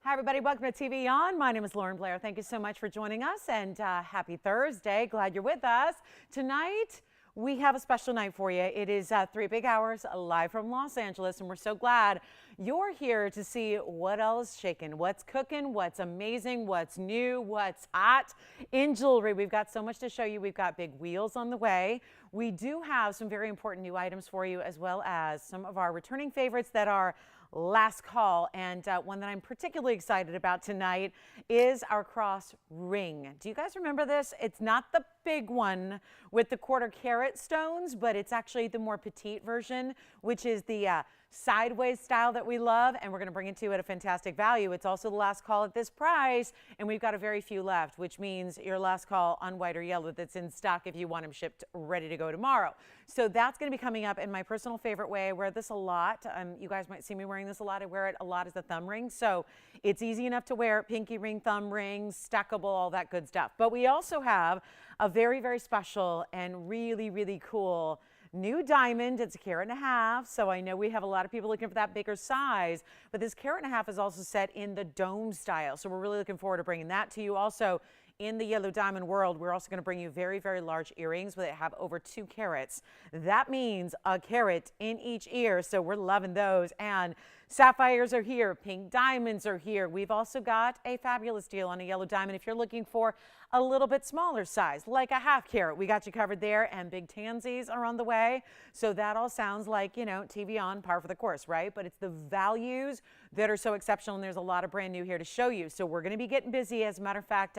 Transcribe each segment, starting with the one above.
Hi, everybody. Welcome to TVON. My name is Lauren Blair. Thank you so much for joining us, and happy Thursday. Glad you're with us. Tonight, we have a special night for you. It is 3 big hours live from Los Angeles, and we're so glad you're here to see what else is shaking, what's cooking, what's amazing, what's new, what's hot in jewelry. We've got so much to show you. We've got big wheels on the way. We do have some very important new items for you, as well as some of our returning favorites that are last call, and one that I'm particularly excited about tonight is our cross ring. Do you guys remember this? It's not the big one with the 1/4 carat stones, but it's actually the more petite version, which is the sideways style that we love, and we're going to bring it to you at a fantastic value. It's also the last call at this price, and we've got a very few left, which means your last call on white or yellow that's in stock if you want them shipped ready to go tomorrow. So that's going to be coming up in my personal favorite way. I wear this a lot. You guys might see me wearing this a lot. I wear it a lot as a thumb ring, so it's easy enough to wear. Pinky ring, thumb ring, stackable, all that good stuff. But we also have a very, very special and really, really cool new diamond. It's 1.5 carats, so I know we have a lot of people looking for that bigger size, but this 1.5 carats is also set in the dome style, so we're really looking forward to bringing that to you. Also, in the yellow diamond world, we're also going to bring you very, very large earrings that have over 2 carats. That means a carat in each ear, so we're loving those. And sapphires are here, pink diamonds are here. We've also got a fabulous deal on a yellow diamond if you're looking for a little bit smaller size, like a 1/2 carat. We got you covered there, and big tansies are on the way. So that all sounds like, you know, TVON, par for the course, right? But it's the values that are so exceptional, and there's a lot of brand new here to show you. So we're going to be getting busy. As a matter of fact,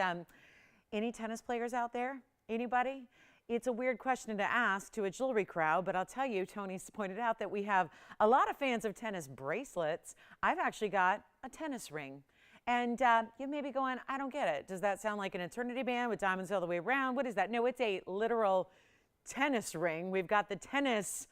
any tennis players out there? Anybody? It's a weird question to ask to a jewelry crowd, but I'll tell you, Tony's pointed out that we have a lot of fans of tennis bracelets. I've actually got a tennis ring. And you may be going, I don't get it. Does that sound like an eternity band with diamonds all the way around? What is that? No, it's a literal tennis ring. We've got the tennis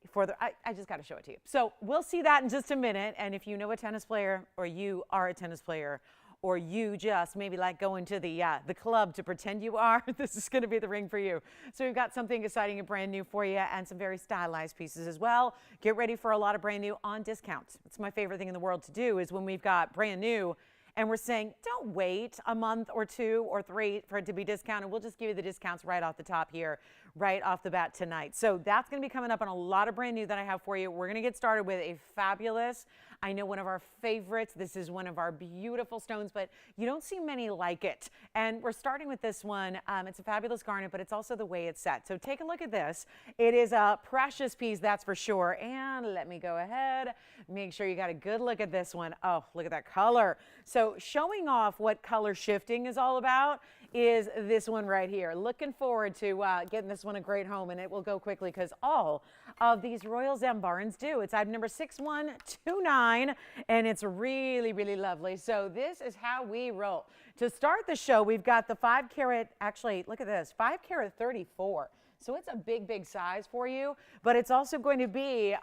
for the, I just got to show it to you. So we'll see that in just a minute. And if you know a tennis player, or you are a tennis player, or you just maybe like going to the club to pretend you are, this is going to be the ring for you. So we've got something exciting and brand new for you, and some very stylized pieces as well. Get ready for a lot of brand new on discounts. It's my favorite thing in the world to do, is when we've got brand new and we're saying, don't wait a month or 2 or 3 for it to be discounted. We'll just give you the discounts right off the top here, right off the bat tonight. So that's going to be coming up on a lot of brand new that I have for you. We're going to get started with a fabulous, I know, one of our favorites. This is one of our beautiful stones, but you don't see many like it. And we're starting with this one. It's a fabulous garnet, but it's also the way it's set. So take a look at this. It is a precious piece, that's for sure. And let me go ahead, make sure you got a good look at this one. Oh, look at that color. So showing off what color shifting is all about is this one right here. Looking forward to getting this one a great home, and it will go quickly because all of these Royal Zembarns do. It's item number 6129, and it's really, really lovely. So this is how we roll. To start the show, we've got the 5 carat, actually, look at this, 5 carat 34. So it's a big, big size for you, but it's also going to be,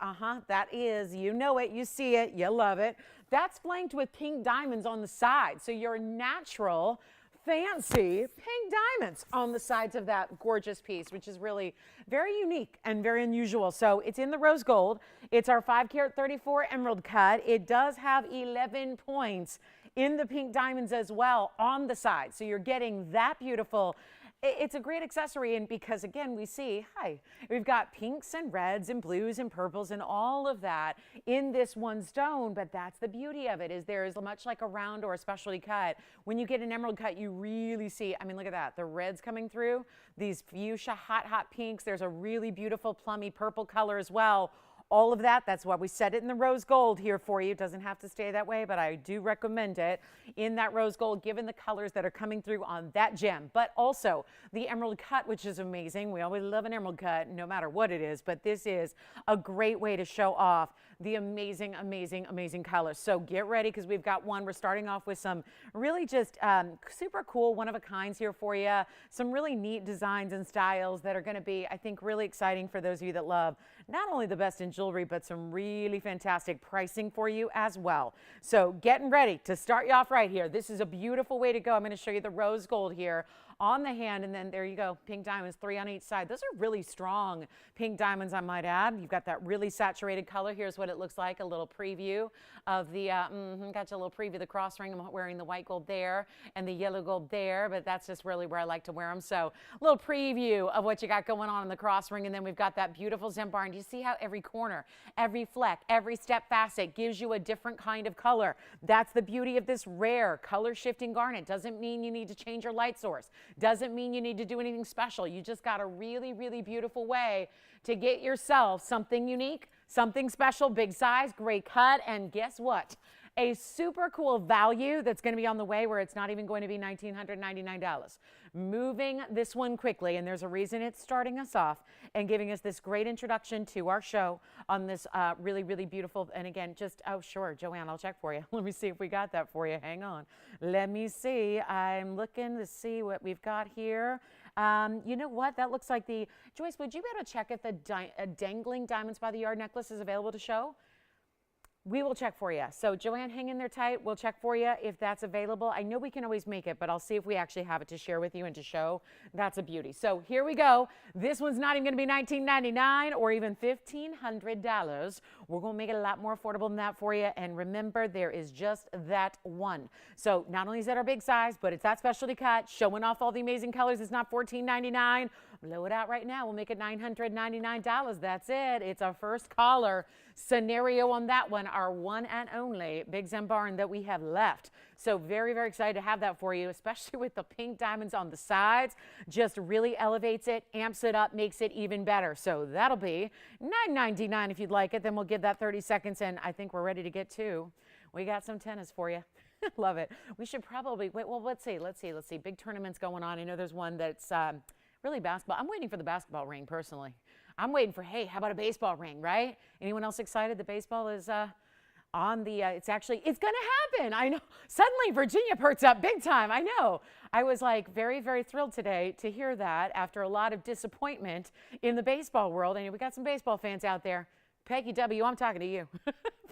that is, you know it, you see it, you love it. That's flanked with pink diamonds on the side. So your natural, fancy pink diamonds on the sides of that gorgeous piece, which is really very unique and very unusual. So it's in the rose gold. It's our 5 carat 34 emerald cut. It does have 11 points in the pink diamonds as well on the side. So you're getting that beautiful. It's a great accessory, and because again we see, we've got pinks and reds and blues and purples and all of that in this one stone, but that's the beauty of it, is there is much like a round or a specialty cut. When you get an emerald cut, you really see, I mean, look at that, the reds coming through, these fuchsia hot pinks, there's a really beautiful plummy purple color as well. All of that, that's why we set it in the rose gold here for you. It doesn't have to stay that way, but I do recommend it in that rose gold, given the colors that are coming through on that gem. But also the emerald cut, which is amazing. We always love an emerald cut, no matter what it is, but this is a great way to show off the amazing, amazing, amazing colors. So get ready, because we've got one. We're starting off with some really just super cool one-of-a-kinds here for you. Some really neat designs and styles that are going to be, I think, really exciting for those of you that love not only the best in jewelry, but some really fantastic pricing for you as well. So getting ready to start you off right here. This is a beautiful way to go. I'm going to show you the rose gold here on the hand, and then there you go, pink diamonds, 3 on each side. Those are really strong pink diamonds, I might add. You've got that really saturated color. Here's what it looks like, a little preview of the, got you a little preview of the cross ring. I'm wearing the white gold there and the yellow gold there, but that's just really where I like to wear them. So a little preview of what you got going on in the cross ring, and then we've got that beautiful Zembar. And you see how every corner, every fleck, every step facet gives you a different kind of color. That's the beauty of this rare color shifting garnet. Doesn't mean you need to change your light source. Doesn't mean you need to do anything special. You just got a really, really beautiful way to get yourself something unique, something special, big size, great cut, and guess what? A super cool value that's going to be on the way where it's not even going to be $1,999. Moving this one quickly, and there's a reason it's starting us off and giving us this great introduction to our show on this really, really beautiful, and again, just, oh, sure, Joanne, I'll check for you. Let me see if we got that for you. Hang on. Let me see. I'm looking to see what we've got here. You know what? That looks like the, Joyce, would you be able to check if the dangling diamonds by the yard necklace is available to show? We will check for you. So Joanne, hang in there tight. We'll check for you if that's available. I know we can always make it, but I'll see if we actually have it to share with you and to show. That's a beauty. So here we go. This one's not even going to be $1,999 or even $1,500. We're going to make it a lot more affordable than that for you. And remember, there is just that one. So not only is that our big size, but it's that specialty cut, showing off all the amazing colors. It's not $1,499. Blow it out right now. We'll make it $999. That's it. It's our first caller scenario on that one, our one and only Big Zembar that we have left. So very, very excited to have that for you, especially with the pink diamonds on the sides. Just really elevates it, amps it up, makes it even better. So that'll be $999 if you'd like it. Then we'll give that 30 seconds, and I think we're ready to get to. We got some tennis for you. Love it. We should probably wait. Well, let's see. Big tournaments going on. I know there's one that's really basketball. I'm waiting for the basketball ring personally. I'm waiting for, hey, how about a baseball ring, right? Anyone else excited that baseball is on the, it's going to happen. I know. Suddenly Virginia perks up big time. I know. I was like very, very thrilled today to hear that after a lot of disappointment in the baseball world. And we got some baseball fans out there. Peggy W., I'm talking to you.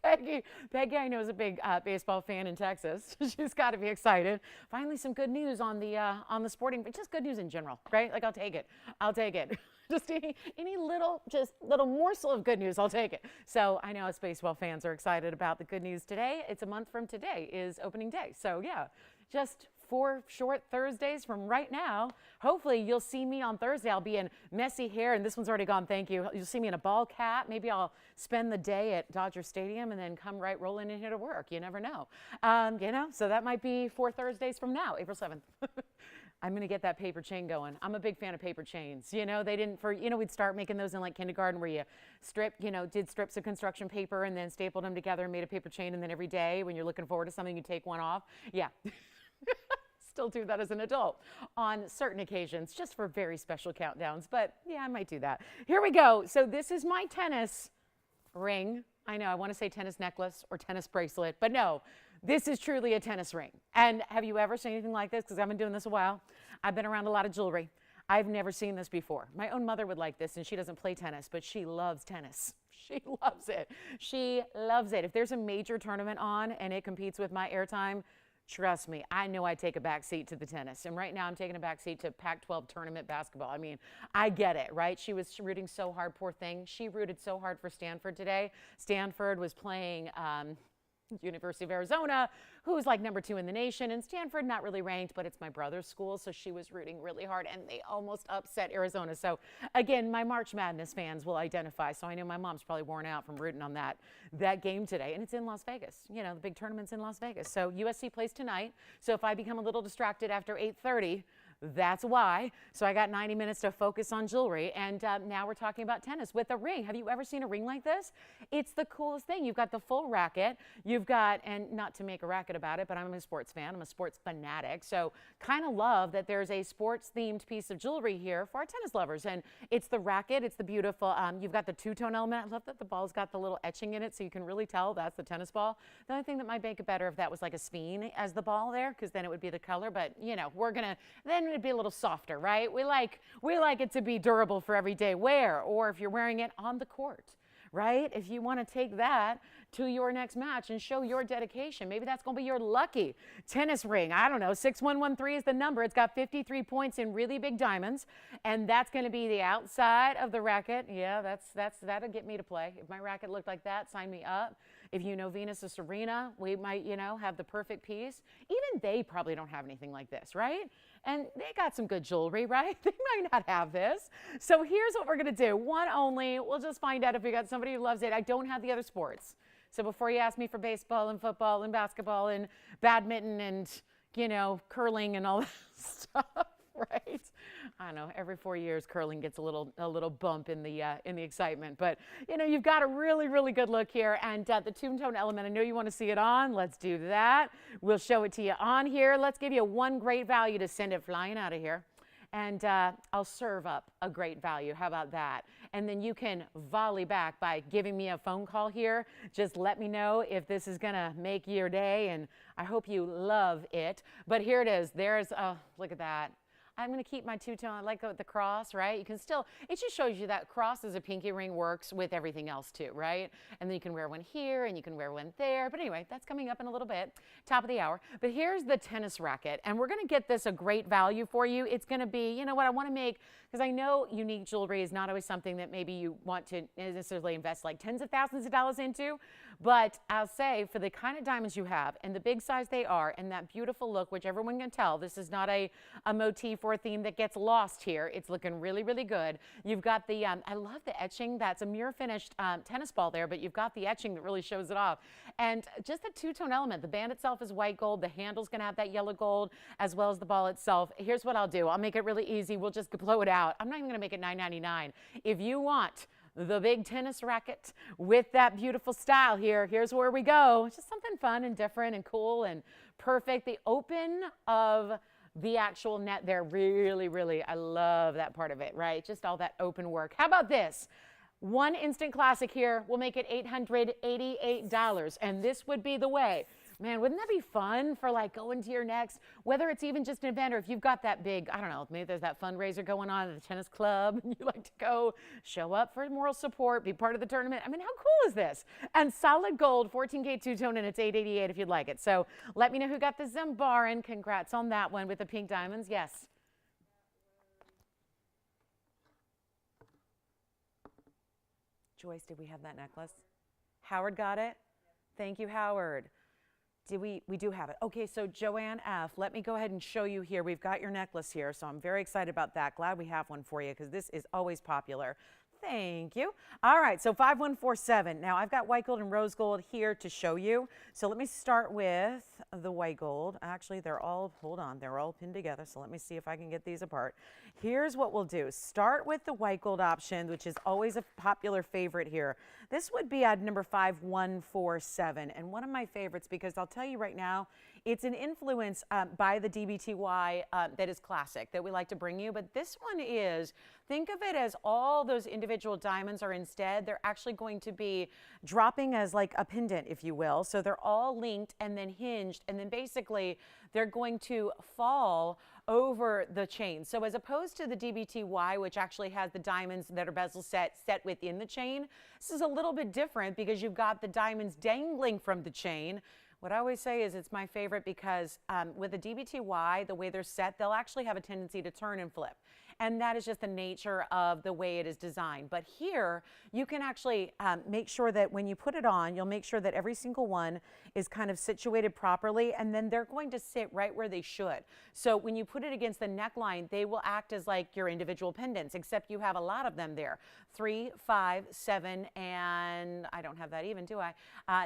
Peggy, I know, is a big baseball fan in Texas. She's got to be excited. Finally, some good news on the sporting, but just good news in general, right? Like, I'll take it. Just any little morsel of good news, I'll take it. So I know us baseball fans are excited about the good news today. It's a month from today is opening day. So yeah, just 4 short Thursdays from right now. Hopefully you'll see me on Thursday. I'll be in messy hair, and this one's already gone, thank you. You'll see me in a ball cap. Maybe I'll spend the day at Dodger Stadium and then come right rolling in here to work. You never know. So that might be 4 Thursdays from now, April 7th. I'm going to get that paper chain going. I'm a big fan of paper chains. We'd start making those in like kindergarten where you did strips of construction paper and then stapled them together and made a paper chain. And then every day when you're looking forward to something, you take one off. Yeah. Still do that as an adult on certain occasions, just for very special countdowns. But yeah, I might do that. Here we go. So this is my tennis ring. I know I want to say tennis necklace or tennis bracelet, but no, this is truly a tennis ring. And have you ever seen anything like this? Because I've been doing this a while. I've been around a lot of jewelry. I've never seen this before. My own mother would like this, and she doesn't play tennis, but she loves tennis. She loves it. She loves it. If there's a major tournament on and it competes with my airtime, trust me, I know I take a back seat to the tennis. And right now I'm taking a back seat to Pac-12 tournament basketball. I mean, I get it, right? She was rooting so hard, poor thing. She rooted so hard for Stanford today. Stanford was playing University of Arizona, who's like number 2 in the nation, and Stanford not really ranked, but it's my brother's school, so she was rooting really hard, and they almost upset Arizona. So again, my March Madness fans will identify. So I know my mom's probably worn out from rooting on that game today, and it's in Las Vegas. The big tournament's in Las Vegas. So USC plays tonight. So if I become a little distracted after 8:30, that's why. So I got 90 minutes to focus on jewelry. And now we're talking about tennis with a ring. Have you ever seen a ring like this? It's the coolest thing. You've got the full racket. You've got, and not to make a racket about it, but I'm a sports fan. I'm a sports fanatic. So kind of love that there's a sports themed piece of jewelry here for our tennis lovers. And it's the racket. It's the beautiful, you've got the two-tone element. I love that the ball's got the little etching in it so you can really tell that's the tennis ball. The only thing that might make it better if that was like a speen as the ball there, because then it would be the color. But then it'd be a little softer, right? We like it to be durable for everyday wear, or if you're wearing it on the court, right? If you want to take that to your next match and show your dedication. Maybe that's going to be your lucky tennis ring. I don't know. 6113 is the number. It's got 53 points in really big diamonds, and that's going to be the outside of the racket. Yeah, that'll get me to play. If my racket looked like that, sign me up. If you know Venus or Serena, we might, have the perfect piece. Even they probably don't have anything like this, right? And they got some good jewelry, right? They might not have this. So here's what we're going to do. One only. We'll just find out if we got somebody who loves it. I don't have the other sports. So before you ask me for baseball and football and basketball and badminton and, curling and all that stuff, right? I don't know. Every 4 years, curling gets a little bump in the excitement. But you've got a really, really good look here, and the two-tone element. I know you want to see it on. Let's do that. We'll show it to you on here. Let's give you one great value to send it flying out of here, and I'll serve up a great value. How about that? And then you can volley back by giving me a phone call here. Just let me know if this is gonna make your day, and I hope you love it. But here it is. There's look at that. I'm going to keep my two-tone. I like the cross, right? You can still, it just shows you that cross as a pinky ring works with everything else too, right? And then you can wear one here and you can wear one there. But anyway, that's coming up in a little bit, top of the hour. But here's the tennis racket, and we're going to get this a great value for you. It's going to be, what I want to make, because I know unique jewelry is not always something that maybe you want to necessarily invest like tens of thousands of dollars into. But I'll say for the kind of diamonds you have and the big size they are and that beautiful look, which everyone can tell, this is not a motif or a theme that gets lost here. It's looking really, really good. You've got the, I love the etching. That's a mirror finished tennis ball there, but you've got the etching that really shows it off. And just the two-tone element. The band itself is white gold. The handle's going to have that yellow gold as well as the ball itself. Here's what I'll do. I'll make it really easy. We'll just blow it out. I'm not even going to make it $9.99. If you want the big tennis racket with that beautiful style here, here's where we go. It's just something fun and different and cool and perfect. The open of the actual net there, really, really, I love that part of it, right? Just all that open work. How about this? One instant classic here. We'll make it $888, and this would be the way. Man, wouldn't that be fun for like going to your next, whether it's even just an event or if you've got that big, I don't know, maybe there's that fundraiser going on at the tennis club and you like to go show up for moral support, be part of the tournament. I mean, how cool is this? And solid gold, 14K two-tone, and it's $888 if you'd like it. So let me know who got the Zimbaran. Congrats on that one with the pink diamonds. Yes. Joyce, did we have that necklace? Howard got it? Thank you, Howard. We do have it. Okay, so Joanne F., let me go ahead and show you here. We've got your necklace here, so I'm very excited about that. Glad we have one for you because this is always popular. Thank you. All right, so 5147. Now, I've got white gold and rose gold here to show you. So let me start with the white gold. Actually, they're all pinned together. So let me see if I can get these apart. Here's what we'll do. Start with the white gold option, which is always a popular favorite here. This would be at number 5147, and one of my favorites because I'll tell you right now, it's an influence by the DBTY that is classic that we like to bring you, but this one is, think of it as all those individual diamonds are instead, they're actually going to be dropping as like a pendant, if you will. So they're all linked and then hinged, and then basically they're going to fall over the chain. So as opposed to the DBTY, which actually has the diamonds that are bezel set within the chain, this is a little bit different because you've got the diamonds dangling from the chain. What I always say is it's my favorite because with the DBTY, the way they're set, they'll actually have a tendency to turn and flip. And that is just the nature of the way it is designed. But here, you can actually make sure that when you put it on, you'll make sure that every single one is kind of situated properly, and then they're going to sit right where they should. So when you put it against the neckline, they will act as like your individual pendants, except you have a lot of them there. 3, 5, 7, and I don't have that even, do I?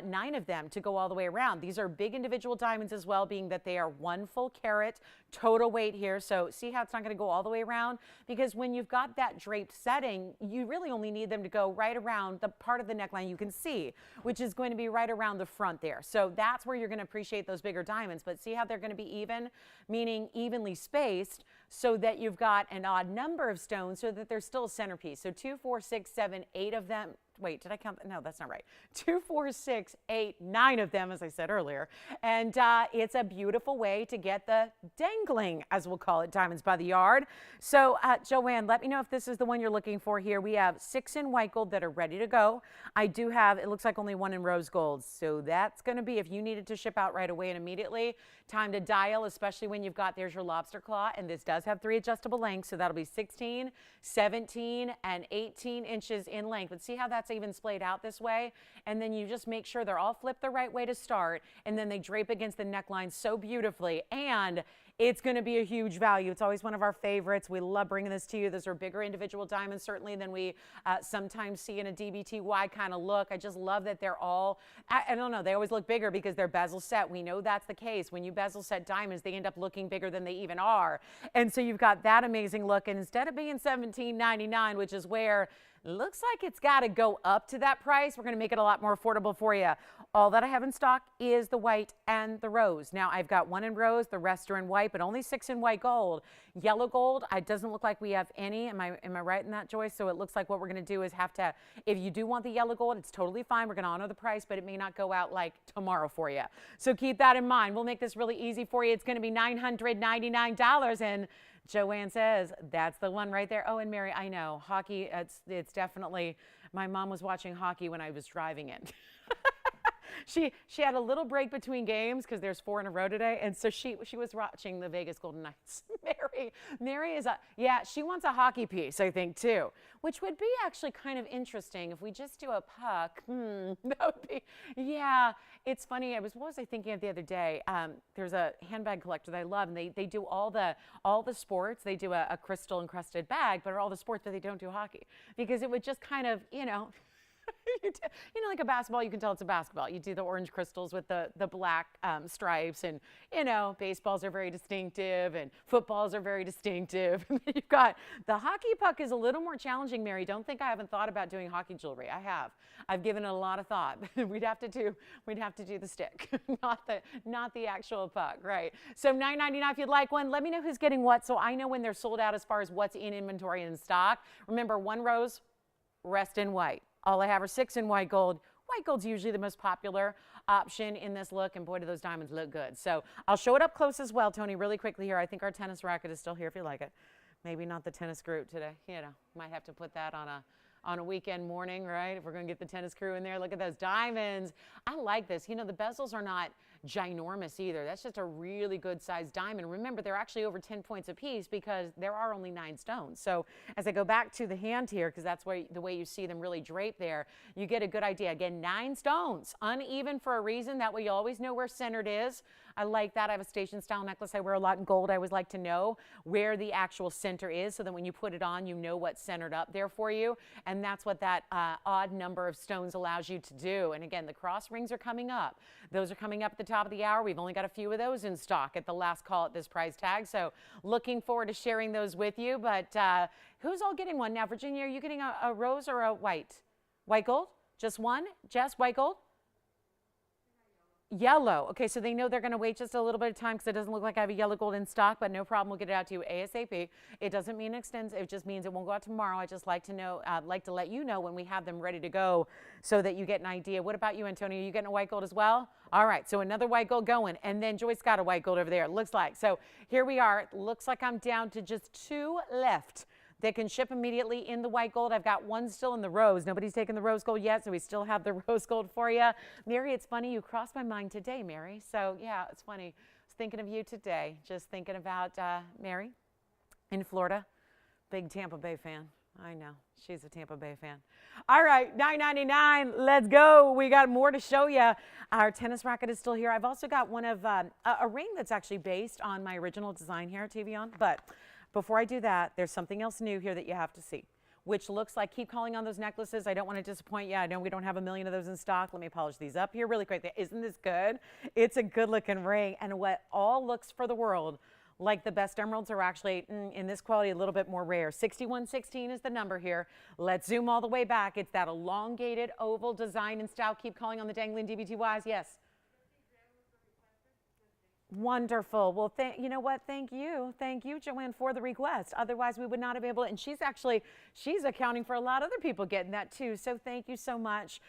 9 of them to go all the way around. These are big individual diamonds as well, being that they are 1 full carat total weight here. So see how it's not going to go all the way around? Because when you've got that draped setting, you really only need them to go right around the part of the neckline you can see, which is going to be right around the front there. So that's where you're going to appreciate those bigger diamonds. But see how they're going to be even, meaning evenly spaced, so that you've got an odd number of stones so that there's still a centerpiece. So 2, 4, 6, 7, 8 of them. wait, did I count? No, that's not right. 2, 4, 6, 8, 9 of them, as I said earlier. And it's a beautiful way to get the dangling, as we'll call it, diamonds by the yard. So Joanne, let me know if this is the one you're looking for here. We have 6 in white gold that are ready to go. I do have, it looks like only 1 in rose gold. So that's going to be, if you needed to ship out right away and immediately, time to dial, especially when you've got, there's your lobster claw. And this does have 3 adjustable lengths. So that'll be 16, 17, and 18 inches in length. But see how that's even splayed out this way? And then you just make sure they're all flipped the right way to start. And then they drape against the neckline so beautifully. And it's going to be a huge value. It's always one of our favorites. We love bringing this to you. Those are bigger individual diamonds, certainly, than we sometimes see in a DBTY kind of look. I just love that they're all, I don't know, they always look bigger because they're bezel set. We know that's the case. When you bezel set diamonds, they end up looking bigger than they even are. And so you've got that amazing look. And instead of being $17.99, which is where looks like it's got to go up to that price, we're going to make it a lot more affordable for you. All that I have in stock is the white and the rose. Now, I've got 1 in rose, the rest are in white, but only 6 in white gold. Yellow gold, it doesn't look like we have any. Am I right in that, Joyce? So it looks like what we're going to do is have to, if you do want the yellow gold, it's totally fine. We're going to honor the price, but it may not go out like tomorrow for you. So keep that in mind. We'll make this really easy for you. It's going to be $999, and Joanne says that's the one right there. Oh, and Mary, I know hockey. It's definitely. My mom was watching hockey when I was driving in. She had a little break between games because there's 4 in a row today, and so she was watching the Vegas Golden Knights. Mary is she wants a hockey piece, I think, too, which would be actually kind of interesting if we just do a puck. That would be, yeah. It's funny. What was I thinking of the other day? There's a handbag collector that I love, and they do all the sports. They do a crystal encrusted bag, but all the sports, but they don't do hockey because it would just kind of, like a basketball, you can tell it's a basketball. You do the orange crystals with the black stripes, and baseballs are very distinctive, and footballs are very distinctive. And then you've got the hockey puck is a little more challenging, Mary. Don't think I haven't thought about doing hockey jewelry. I have. I've given it a lot of thought. We'd have to do the stick, not the actual puck, right? So $9.99 if you'd like one. Let me know who's getting what, so I know when they're sold out as far as what's in inventory and in stock. Remember, 1 rose, rest in white. All I have are 6 in white gold. White gold's usually the most popular option in this look, and boy, do those diamonds look good. So I'll show it up close as well, Tony, really quickly here. I think our tennis racket is still here if you like it. Maybe not the tennis group today. Might have to put that on a weekend morning, right? If we're going to get the tennis crew in there. Look at those diamonds. I like this. The bezels are not ginormous either. That's just a really good sized diamond. Remember, they're actually over 10 points a piece because there are only 9 stones. So as I go back to the hand here, because that's the way you see them really draped there, you get a good idea. Again, 9 stones, uneven for a reason. That way you always know where centered is. I like that. I have a station style necklace I wear a lot in gold. I always like to know where the actual center is so that when you put it on, you know what's centered up there for you. And that's what that odd number of stones allows you to do. And again, the cross rings are coming up. Those are coming up at the top of the hour. We've only got a few of those in stock at the last call at this price tag. So looking forward to sharing those with you. But who's all getting one now? Virginia, are you getting a rose or a white? White gold? Just one? Jess, white gold? Yellow. Okay, so they know they're going to wait just a little bit of time because it doesn't look like I have a yellow gold in stock, but no problem. We'll get it out to you ASAP. It doesn't mean it extends. It just means it won't go out tomorrow. I just like to know, like to let you know when we have them ready to go so that you get an idea. What about you, Antonio? Are you getting a white gold as well? All right, so another white gold going. And then Joyce got a white gold over there, it looks like. So here we are. It looks like I'm down to just 2 left. They can ship immediately in the white gold. I've got 1 still in the rose. Nobody's taken the rose gold yet, so we still have the rose gold for you. Mary, it's funny. You crossed my mind today, Mary. So, yeah, it's funny. I was thinking of you today, just thinking about Mary in Florida. Big Tampa Bay fan. I know. She's a Tampa Bay fan. All right, $9.99. Let's go. We got more to show you. Our tennis racket is still here. I've also got one of a ring that's actually based on my original design here at TVON, but before I do that, there's something else new here that you have to see, which looks like, keep calling on those necklaces. I don't want to disappoint you. I know we don't have a million of those in stock. Let me polish these up here really quick. Isn't this good? It's a good looking ring. And what all looks for the world like the best emeralds are actually in this quality a little bit more rare. 6116 is the number here. Let's zoom all the way back. It's that elongated oval design and style. Keep calling on the dangling DBTYs. Yes. Wonderful. Well, you know what? Thank you. Thank you, Joanne, for the request. Otherwise, we would not have been able to. And she's accounting for a lot of other people getting that too. So thank you so much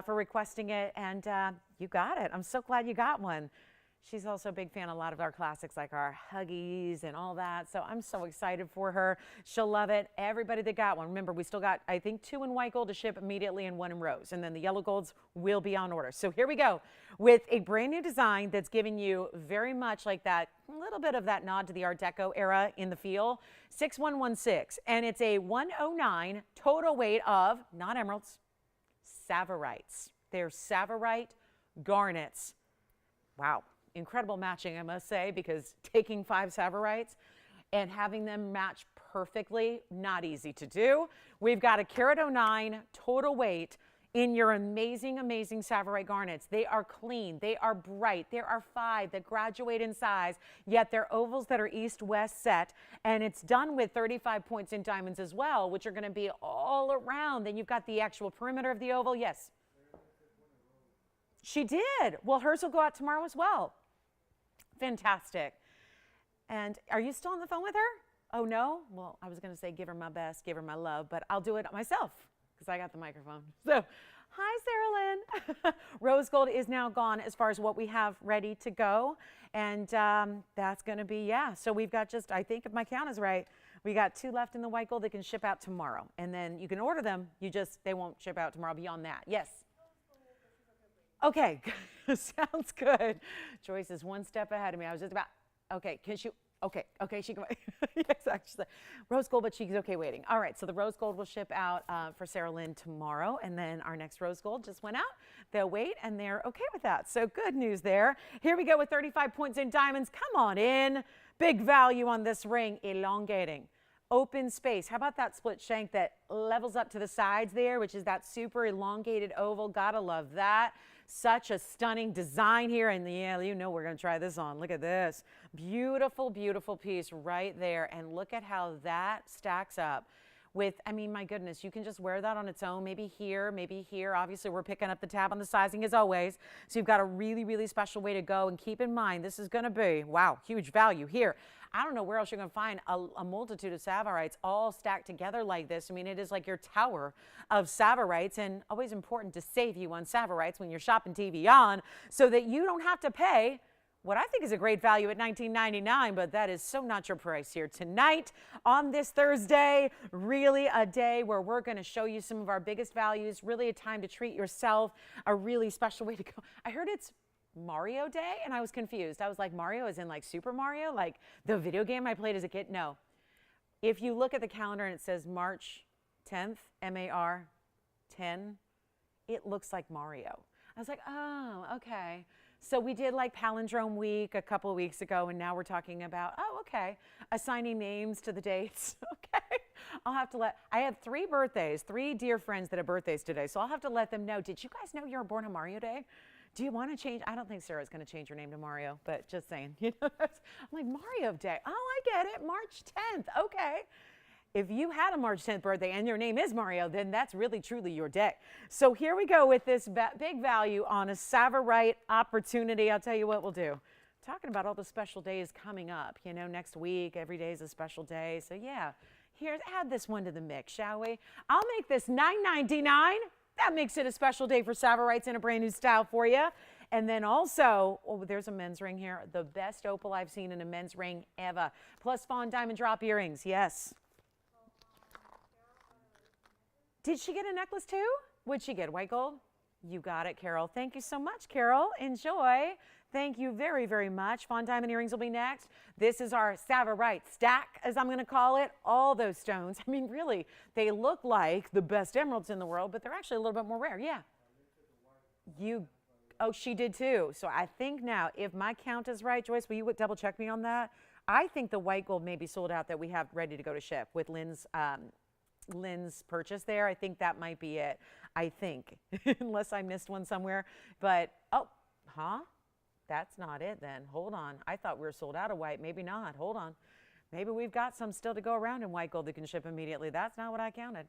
for requesting it. And you got it. I'm so glad you got one. She's also a big fan of a lot of our classics like our Huggies and all that. So I'm so excited for her. She'll love it. Everybody that got one. Remember, we still got, I think, 2 in white gold to ship immediately and 1 in rose. And then the yellow golds will be on order. So here we go with a brand new design that's giving you very much like that, a little bit of that nod to the Art Deco era in the feel. 6116. And it's a 109 total weight of, not emeralds, Savorites. They're Savorite Garnets. Wow. Incredible matching, I must say, because taking 5 Savorites and having them match perfectly, not easy to do. We've got a carat 09 total weight in your amazing, amazing Savorite Garnets. They are clean, they are bright, there are 5 that graduate in size, yet they're ovals that are east-west set, and it's done with 35 points in diamonds as well, which are gonna be all around. Then you've got the actual perimeter of the oval, yes. She did. Well, hers will go out tomorrow as well. Fantastic. And are you still on the phone with her? Oh, no? Well, I was going to say give her my best, give her my love, but I'll do it myself because I got the microphone. So, hi, Sarah Lynn. Rose gold is now gone as far as what we have ready to go. And that's going to be, yeah. So we've got just, I think if my count is right, we got 2 left in the white gold that can ship out tomorrow. And then you can order them. They won't ship out tomorrow beyond that. Yes. Okay, sounds good. Joyce is 1 step ahead of me. I was just about, okay, can she, okay, she can wait. Yes, actually. Rose gold, but she's okay waiting. All right, so the rose gold will ship out for Sarah Lynn tomorrow, and then our next rose gold just went out. They'll wait, and they're okay with that. So good news there. Here we go with 35 points in diamonds. Come on in. Big value on this ring, elongating. Open space. How about that split shank that levels up to the sides there, which is that super elongated oval? Gotta love that. Such a stunning design here. And yeah, you know we're going to try this on. Look at this. Beautiful, beautiful piece right there. And look at how that stacks up with, I mean, my goodness, you can just wear that on its own. Maybe here, maybe here. Obviously, we're picking up the tab on the sizing as always. So you've got a really, really special way to go. And keep in mind, this is going to be, wow, huge value here. I don't know where else you're going to find a multitude of Savorites all stacked together like this. I mean, it is like your tower of Savorites, and always important to save you on Savorites when you're shopping TVON so that you don't have to pay what I think is a great value at $19.99, but that is so not your price here tonight on this Thursday. Really a day where we're going to show you some of our biggest values, really a time to treat yourself, a really special way to go. I heard it's Mario Day, and I was confused. I was like, Mario is in like Super Mario, like the video game I played as a kid? No. If you look at the calendar and it says March 10th, M-A-R 10, it looks like Mario. I was like, oh, okay. So we did like Palindrome Week a couple of weeks ago, and now we're talking about, oh, okay, assigning names to the dates. Okay. I'll have to I have 3 birthdays, 3 dear friends that have birthdays today, so I'll have to let them know. Did you guys know you were born on Mario Day? Do you want to change? I don't think Sarah's going to change her name to Mario, but just saying. You know, I'm like, Mario Day. Oh, I get it. March 10th. Okay. If you had a March 10th birthday and your name is Mario, then that's really, truly your day. So here we go with this big value on a Savorite opportunity. I'll tell you what we'll do. Talking about all the special days coming up. You know, next week, every day is a special day. So yeah, here, add this one to the mix, shall we? I'll make this $9.99. That makes it a special day for Savorites in a brand new style for you. And then also, oh, there's a men's ring here. The best opal I've seen in a men's ring ever. Plus Fawn diamond drop earrings, yes. Did she get a necklace too? What'd she get, white gold? You got it, Carol. Thank you so much, Carol. Enjoy. Thank you very, very much. Fawn diamond earrings will be next. This is our Savorite stack, as I'm going to call it. All those stones. I mean, really, they look like the best emeralds in the world, but they're actually a little bit more rare. Yeah. Oh, she did too. So I think now, if my count is right, Joyce, will you double check me on that? I think the white gold may be sold out that we have ready to go to ship with Lynn's purchase there. I think that might be it. I think, unless I missed one somewhere. But, oh, huh? That's not it then. Hold on. I thought we were sold out of white. Maybe not. Hold on. Maybe we've got some still to go around in white gold that can ship immediately. That's not what I counted.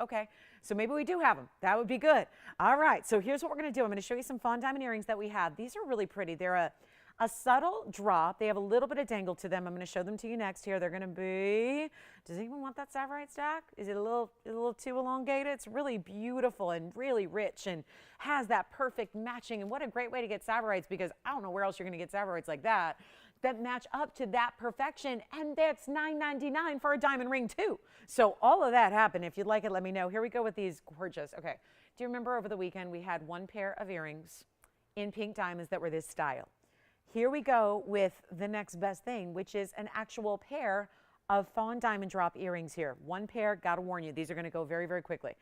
Okay. So maybe we do have them. That would be good. All right. So here's what we're going to do. I'm going to show you some Fawn diamond earrings that we have. These are really pretty. They're A subtle drop. They have a little bit of dangle to them. I'm going to show them to you next here. They're going to be, does anyone want that Savorite stack? Is it a little too elongated? It's really beautiful and really rich and has that perfect matching. And what a great way to get Savorites, because I don't know where else you're going to get Savorites like that match up to that perfection. And that's $9.99 for a diamond ring too. So all of that happened. If you'd like it, let me know. Here we go with these gorgeous. Okay. Do you remember over the weekend we had one pair of earrings in pink diamonds that were this style? Here we go with the next best thing, which is an actual pair of Fawn diamond drop earrings here. One pair, gotta warn you, these are gonna go very, very quickly.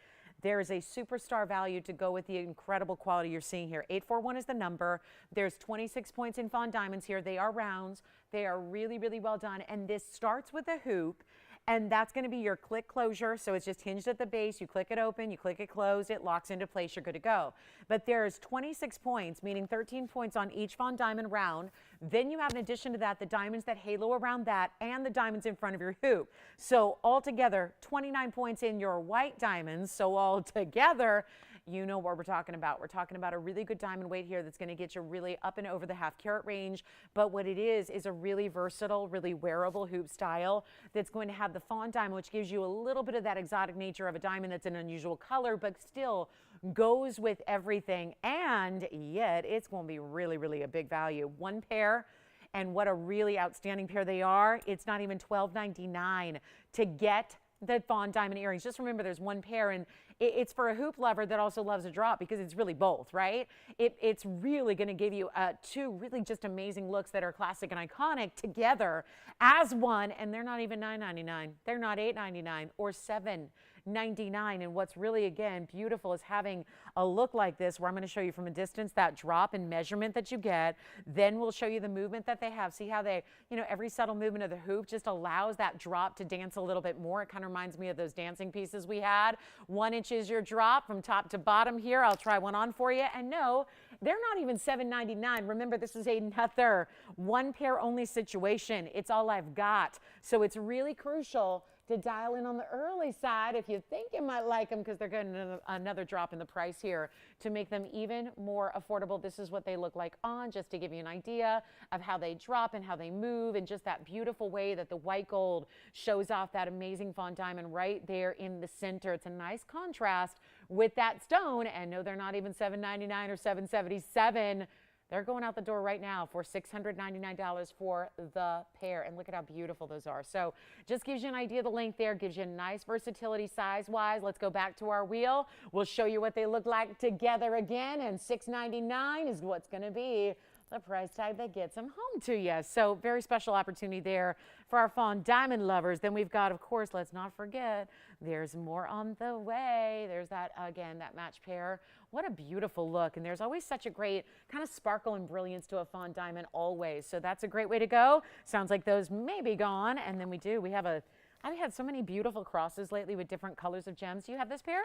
There is a superstar value to go with the incredible quality you're seeing here. 841 is the number. There's 26 points in Fawn diamonds here. They are rounds. They are really, really well done. And this starts with a hoop. And that's going to be your click closure. So it's just hinged at the base. You click it open, you click it closed, it locks into place, you're good to go. But there's 26 points, meaning 13 points on each Fawn diamond round. Then you have, in addition to that, the diamonds that halo around that and the diamonds in front of your hoop. So altogether, 29 points in your white diamonds. So altogether, you know what we're talking about. We're talking about a really good diamond weight here that's going to get you really up and over the half carat range. But what it is a really versatile, really wearable hoop style that's going to have the Fawn diamond, which gives you a little bit of that exotic nature of a diamond that's an unusual color, but still goes with everything. And yet it's going to be really, really a big value. One pair. And what a really outstanding pair they are. It's not even $12.99 to get the Fawn diamond earrings. Just remember, there's one pair, and it's for a hoop lover that also loves a drop, because it's really both, right? It's really going to give you two really just amazing looks that are classic and iconic together as one, and they're not even $9.99. They're not $8.99 or $7.99. And what's really, again, beautiful is having a look like this, where I'm going to show you from a distance that drop and measurement that you get. Then we'll show you the movement that they have. See how they, every subtle movement of the hoop just allows that drop to dance a little bit more. It kind of reminds me of those dancing pieces we had. 1 inch is your drop from top to bottom here. I'll try one on for you. And no, they're not even $7.99. Remember, this is another one pair only situation. It's all I've got. So it's really crucial to dial in on the early side if you think you might like them, because they're getting another drop in the price here to make them even more affordable. This is what they look like on, just to give you an idea of how they drop and how they move, and just that beautiful way that the white gold shows off that amazing Fawn diamond right there in the center. It's a nice contrast with that stone. And no, they're not even $7.99 or $7.77. They're going out the door right now for $699 for the pair. And look at how beautiful those are. So just gives you an idea of the length there, gives you a nice versatility size-wise. Let's go back to our wheel. We'll show you what they look like together again. And $699 is what's going to be the price tag that gets them home to you. So very special opportunity there for our Fawn diamond lovers. Then we've got, of course, let's not forget, there's more on the way. There's that, again, that match pair. What a beautiful look. And there's always such a great kind of sparkle and brilliance to a Fawn diamond always. So that's a great way to go. Sounds like those may be gone. And then we have I've had so many beautiful crosses lately with different colors of gems. Do you have this pair?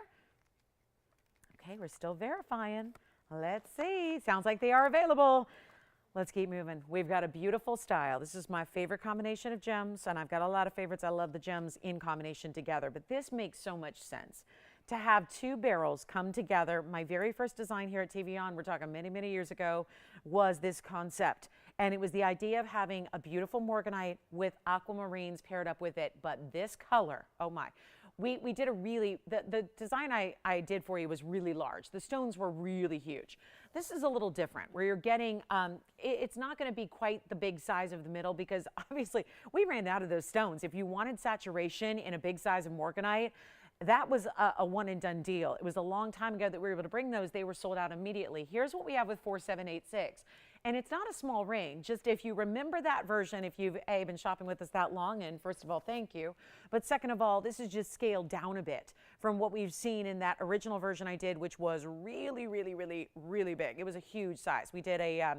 Okay, we're still verifying. Let's see. Sounds like they are available. Let's keep moving. We've got a beautiful style. This is my favorite combination of gems, and I've got a lot of favorites. I love the gems in combination together, but this makes so much sense to have two barrels come together. My very first design here at TVON, we're talking many, many years ago, was this concept. And it was the idea of having a beautiful Morganite with aquamarines paired up with it. But this color, oh my. We did the design I did for you was really large. The stones were really huge. This is a little different, where you're getting, it's not going to be quite the big size of the middle, because obviously we ran out of those stones. If you wanted saturation in a big size of Morganite, that was a one and done deal. It was a long time ago that we were able to bring those. They were sold out immediately. Here's what we have with 4786. And it's not a small ring. Just if you remember that version, if you've been shopping with us that long, and first of all, thank you. But second of all, this is just scaled down a bit from what we've seen in that original version I did, which was really, really, really, really big. It was a huge size. We did a,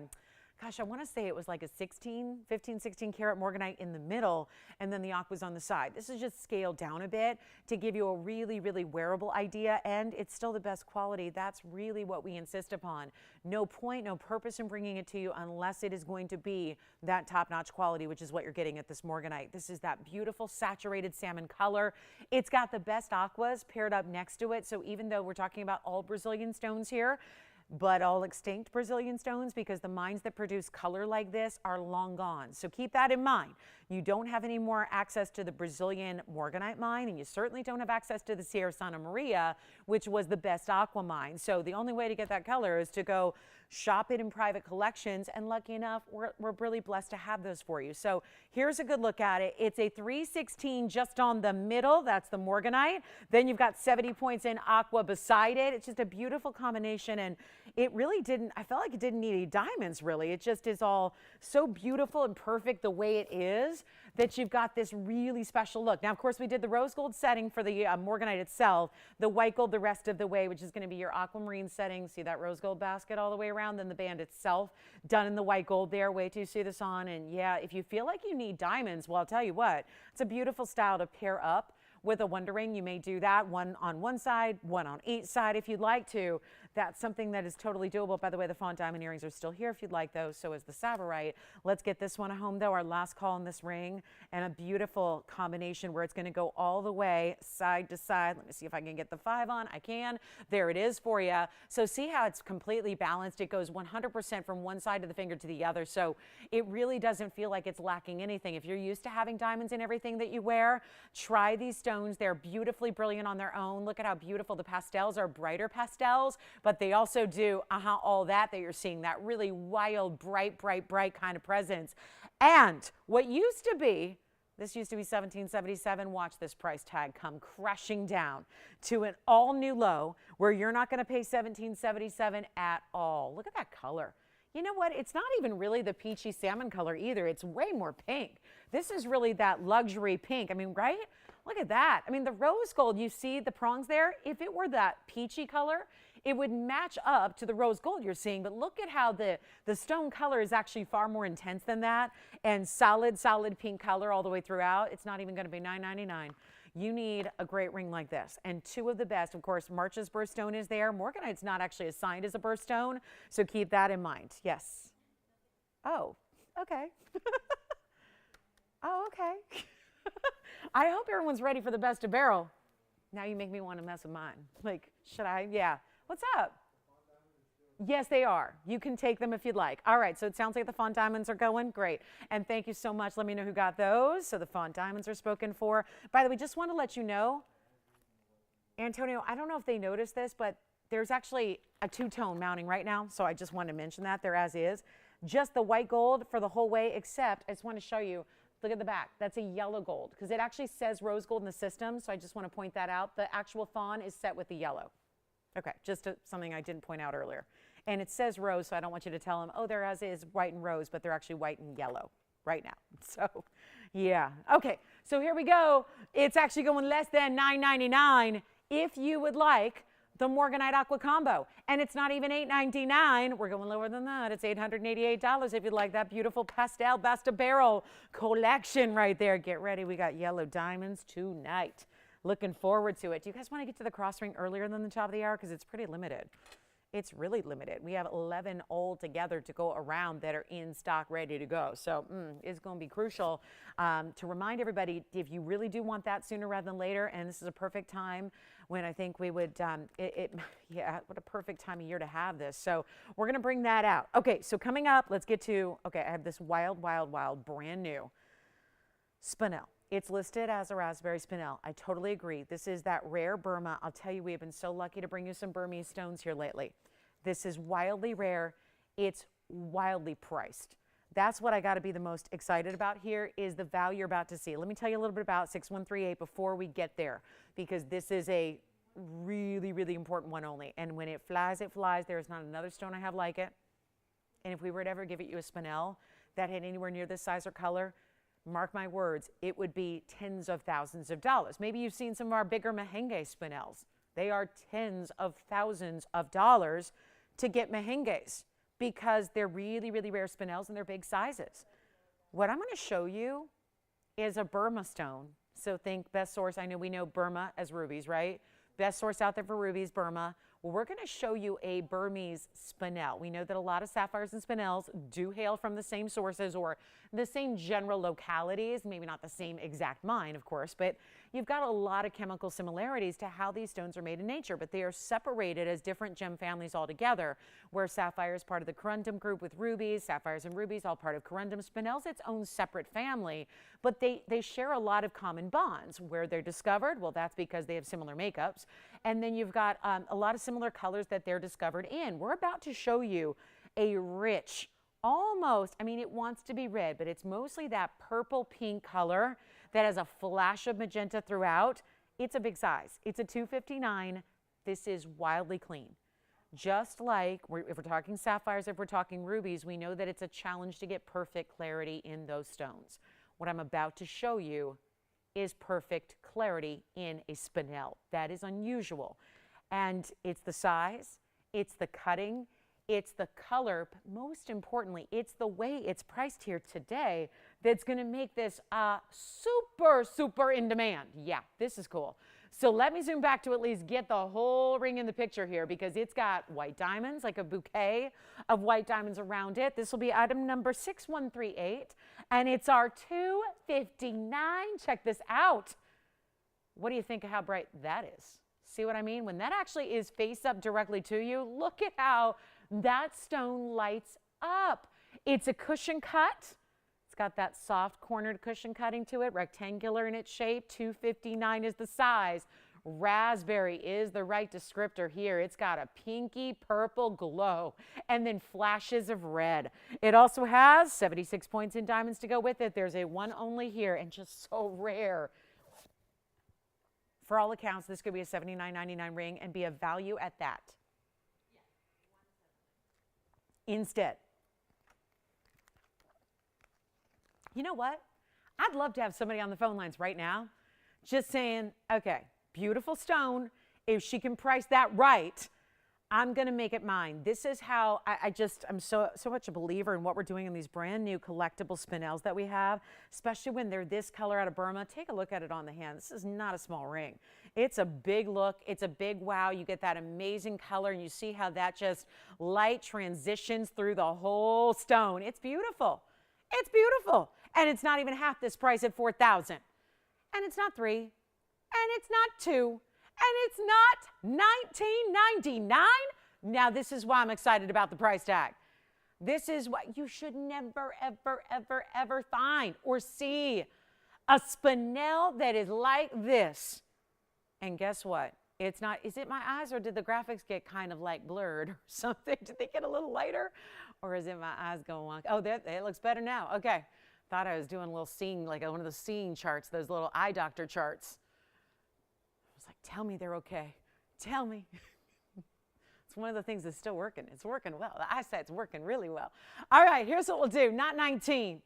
gosh, I want to say it was like a 15, 16 karat Morganite in the middle, and then the aqua's on the side. This is just scaled down a bit to give you a really, really wearable idea, and it's still the best quality. That's really what we insist upon. No point, no purpose in bringing it to you unless it is going to be that top-notch quality, which is what you're getting at this Morganite. This is that beautiful saturated salmon color. It's got the best aquas paired up next to it, so even though we're talking about all Brazilian stones here, but all extinct Brazilian stones, because the mines that produce color like this are long gone. So keep that in mind. You don't have any more access to the Brazilian Morganite mine, and you certainly don't have access to the Sierra Santa Maria, which was the best aqua mine. So the only way to get that color is to go shop it in private collections, and lucky enough, we're really blessed to have those for you. So here's a good look at it. It's a 316 just on the middle. That's the Morganite. Then you've got 70 points in aqua beside it. It's just a beautiful combination, and it really didn't, I felt like it didn't need any diamonds really. It just is all so beautiful and perfect the way it is, that you've got this really special look. Now, of course, we did the rose gold setting for the Morganite itself, the white gold the rest of the way, which is going to be your aquamarine setting. See that rose gold basket all the way around? Then the band itself done in the white gold there. Wait till you see this on. And yeah, if you feel like you need diamonds, well, I'll tell you what, it's a beautiful style to pair up with a Wonder Ring. You may do that, one on one side, one on each side if you'd like to. That's something that is totally doable. By the way, the Fawn diamond earrings are still here if you'd like those. So is the Savorite. Let's get this one home though, our last call on this ring, and a beautiful combination where it's going to go all the way side to side. Let me see if I can get the 5 on. I can. There it is for you. So see how it's completely balanced. It goes 100% from one side of the finger to the other. So it really doesn't feel like it's lacking anything. If you're used to having diamonds in everything that you wear, try these stones. They're beautifully brilliant on their own. Look at how beautiful the pastels are, brighter pastels, but they also do all that you're seeing, that really wild, bright kind of presence. And what used to be, this used to be $1777. Watch this price tag come crashing down to an all new low where you're not going to pay $1777 at all. Look at that color. You know what? It's not even really the peachy salmon color either. It's way more pink. This is really that luxury pink. I mean, right? Look at that. I mean, the rose gold, you see the prongs there? If it were that peachy color, it would match up to the rose gold you're seeing. But look at how the stone color is actually far more intense than that, and solid pink color all the way throughout. It's not even going to be $9.99. You need a great ring like this. And two of the best, of course, March's birthstone is there. Morganite's not actually assigned as a birthstone, so keep that in mind. Yes. Oh, okay. Oh, okay. I hope everyone's ready for the best of barrel. Now you make me want to mess with mine. Like, should I? Yeah. What's up? Yes, they are. You can take them if you'd like. All right, so it sounds like the Fawn diamonds are going. Great. And thank you so much. Let me know who got those. So the Fawn diamonds are spoken for. By the way, just want to let you know, Antonio, I don't know if they noticed this, but there's actually a two-tone mounting right now. So I just wanted to mention that. There as is. Just the white gold for the whole way, except I just want to show you. Look at the back. That's a yellow gold because it actually says rose gold in the system. So I just want to point that out. The actual Fawn is set with the yellow. Okay, just something I didn't point out earlier. And it says rose, so I don't want you to tell them, oh, there as is white and rose, but they're actually white and yellow right now. So, yeah. Okay, so here we go. It's actually going less than $9.99 if you would like the Morganite Aqua Combo. And it's not even $8.99. We're going lower than that. It's $888 if you'd like that beautiful pastel Basta Barrel collection right there. Get ready. We got yellow diamonds tonight. Looking forward to it. Do you guys want to get to the cross ring earlier than the top of the hour? Because it's pretty limited. It's really limited. We have 11 all together to go around that are in stock, ready to go. So it's going to be crucial to remind everybody, if you really do want that sooner rather than later, and this is a perfect time when I think we would, yeah, what a perfect time of year to have this. So we're going to bring that out. Okay, so coming up, let's get to, okay, I have this wild, brand new Spinel. It's listed as a raspberry Spinel. I totally agree. This is that rare Burma. I'll tell you, we have been so lucky to bring you some Burmese stones here lately. This is wildly rare. It's wildly priced. That's what I got to be the most excited about here is the value you're about to see. Let me tell you a little bit about 6138 before we get there, because this is a really, really important one only. And when it flies, it flies. There is not another stone I have like it. And if we were to ever give it you a Spinel that had anywhere near this size or color, mark my words, it would be tens of thousands of dollars. Maybe you've seen some of our bigger Mahenge Spinels. They are tens of thousands of dollars to get Mahenges because they're really, really rare Spinels and they're big sizes. What I'm going to show you is a Burma stone. So think best source. I know we know Burma as rubies, right? Best source out there for rubies, Burma. Well, we're going to show you a Burmese Spinel. We know that a lot of sapphires and Spinels do hail from the same sources or the same general localities, maybe not the same exact mine, of course, but you've got a lot of chemical similarities to how these stones are made in nature, but they are separated as different gem families altogether, where sapphire is part of the corundum group with rubies, sapphires and rubies all part of corundum. Spinel's its own separate family, but they share a lot of common bonds. Where they're discovered, well, that's because they have similar makeups. And then you've got a lot of similar colors that they're discovered in. We're about to show you a rich, almost, I mean, it wants to be red, but it's mostly that purple pink color that has a flash of magenta throughout. It's a big size. It's a 259. This is wildly clean. Just like if we're talking sapphires, if we're talking rubies, we know that it's a challenge to get perfect clarity in those stones. What I'm about to show you is perfect clarity in a spinel. That is unusual. And it's the size, it's the cutting, it's the color, but most importantly, it's the way it's priced here today that's going to make this super, super in demand. Yeah, this is cool. So let me zoom back to at least get the whole ring in the picture here, because it's got white diamonds, like a bouquet of white diamonds around it. This will be item number 6138, and it's our 259. Check this out. What do you think of how bright that is? See what I mean? When that actually is face up directly to you, look at how that stone lights up. It's a cushion cut. It's got that soft cornered cushion cutting to it, rectangular in its shape. 259 is the size. Raspberry is the right descriptor here. It's got a pinky purple glow and then flashes of red. It also has 76 points in diamonds to go with it. There's a one only here, and just so rare. For all accounts, this could be a $79.99 ring and be a value at that. Instead. You know what? I'd love to have somebody on the phone lines right now just saying, okay, beautiful stone. If she can price that right, I'm going to make it mine. This is how I'm so much a believer in what we're doing in these brand new collectible spinels that we have, especially when they're this color out of Burma. Take a look at it on the hand. This is not a small ring. It's a big look. It's a big wow. You get that amazing color, and you see how that just light transitions through the whole stone. It's beautiful. It's beautiful. And it's not even half this price at $4,000. And it's not $3. And it's not $2. And it's not $19.99. Now, this is why I'm excited about the price tag. This is what you should never, ever, ever, ever find or see. A spinel that is like this. And guess what? It's not, is it my eyes, or did the graphics get kind of like blurred or something? Did they get a little lighter? Or is it my eyes going wonky? Oh, it looks better now. Okay. Thought I was doing a little seeing, like one of those seeing charts, those little eye doctor charts. I was like, tell me they're okay. Tell me. It's one of the things that's still working. It's working well. The eyesight's working really well. All right, here's what we'll do. Not 19.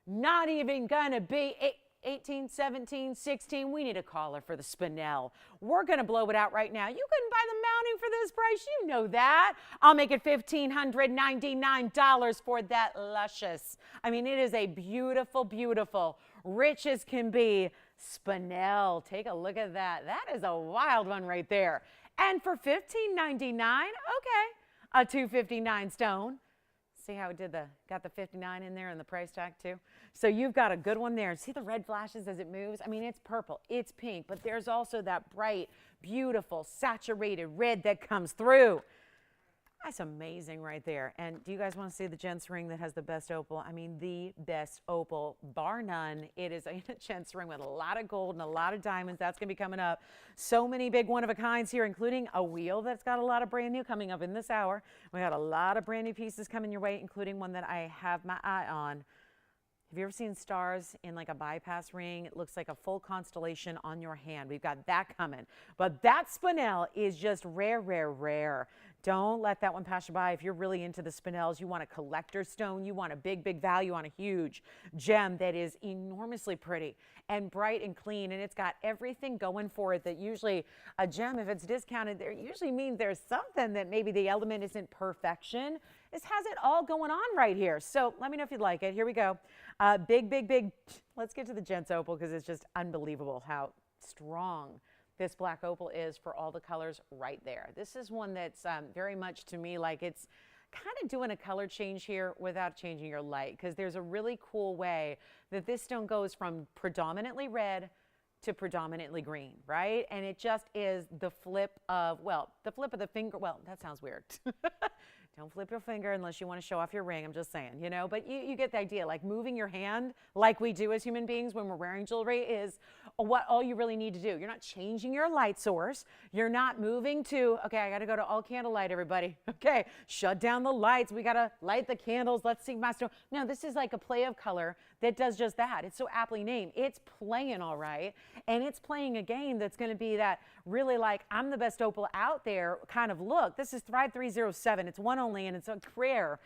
Not even going to be 18, 17, 16. We need a caller for the spinel. We're going to blow it out right now. You couldn't buy the mounting for this price. You know that. I'll make it $1,599 for that luscious. I mean, it is a beautiful, beautiful, rich as can be spinel. Take a look at that. That is a wild one right there. And for $1,599, okay, a 259 stone. See how it did got the 59 in there and the price tag too? So you've got a good one there. See the red flashes as it moves? I mean, it's purple, it's pink, but there's also that bright, beautiful, saturated red that comes through. That's amazing right there. And do you guys want to see the gents ring that has the best opal? I mean, the best opal, bar none. It is a gents ring with a lot of gold and a lot of diamonds. That's going to be coming up. So many big one-of-a-kinds here, including a wheel that's got a lot of brand new coming up in this hour. We got a lot of brand new pieces coming your way, including one that I have my eye on. Have you ever seen stars in like a bypass ring? It looks like a full constellation on your hand. We've got that coming. But that spinel is just rare, rare, rare. Don't let that one pass you by. If you're really into the spinels, you want a collector stone, you want a big, big value on a huge gem that is enormously pretty and bright and clean, and it's got everything going for it that usually a gem, if it's discounted, there usually means there's something that maybe the element isn't perfection. This has it all going on right here. So let me know if you'd like it. Here we go. Big, big, big. Let's get to the gents opal because it's just unbelievable how strong this black opal is for all the colors right there. This is one that's very much to me like it's kind of doing a color change here without changing your light, because there's a really cool way that this stone goes from predominantly red to predominantly green, right? And it just is the flip of, well, the flip of the finger. Well, that sounds weird. Don't flip your finger unless you want to show off your ring. I'm just saying, you know, but you get the idea. Like moving your hand like we do as human beings when we're wearing jewelry is what all you really need to do. You're not changing your light source. You're not moving to, okay, I got to go to all candlelight, everybody. Okay, shut down the lights. We got to light the candles. Let's see my stone. No, this is like a play of color that does just that. It's so aptly named. It's playing all right, and it's playing a game that's going to be that really like I'm the best opal out there kind of look. This is Thrive 307. It's one only, and it's a rare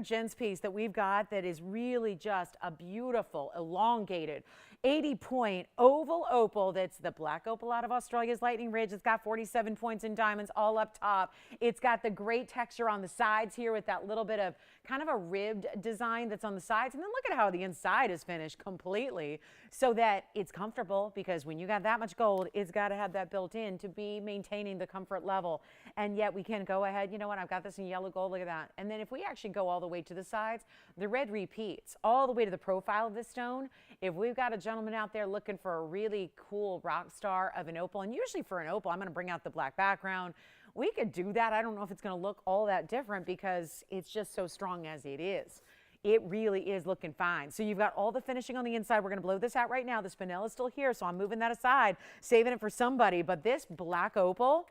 gems piece that we've got that is really just a beautiful, elongated, 80-point oval opal. That's the black opal out of Australia's Lightning Ridge. It's got 47 points in diamonds all up top. It's got the great texture on the sides here with that little bit of kind of a ribbed design that's on the sides. And then look at how the inside is finished completely so that it's comfortable, because when you got that much gold, it's got to have that built in to be maintaining the comfort level. And yet we can go ahead, you know what, I've got this in yellow gold, look at that. And then if we actually go all the way to the sides, the red repeats all the way to the profile of this stone. If we've got a gentleman out there looking for a really cool rock star of an opal, and usually for an opal, I'm going to bring out the black background. We could do that. I don't know if it's going to look all that different because it's just so strong as it is. It really is looking fine. So you've got all the finishing on the inside. We're going to blow this out right now. The spinel is still here, so I'm moving that aside, saving it for somebody. But this black opal,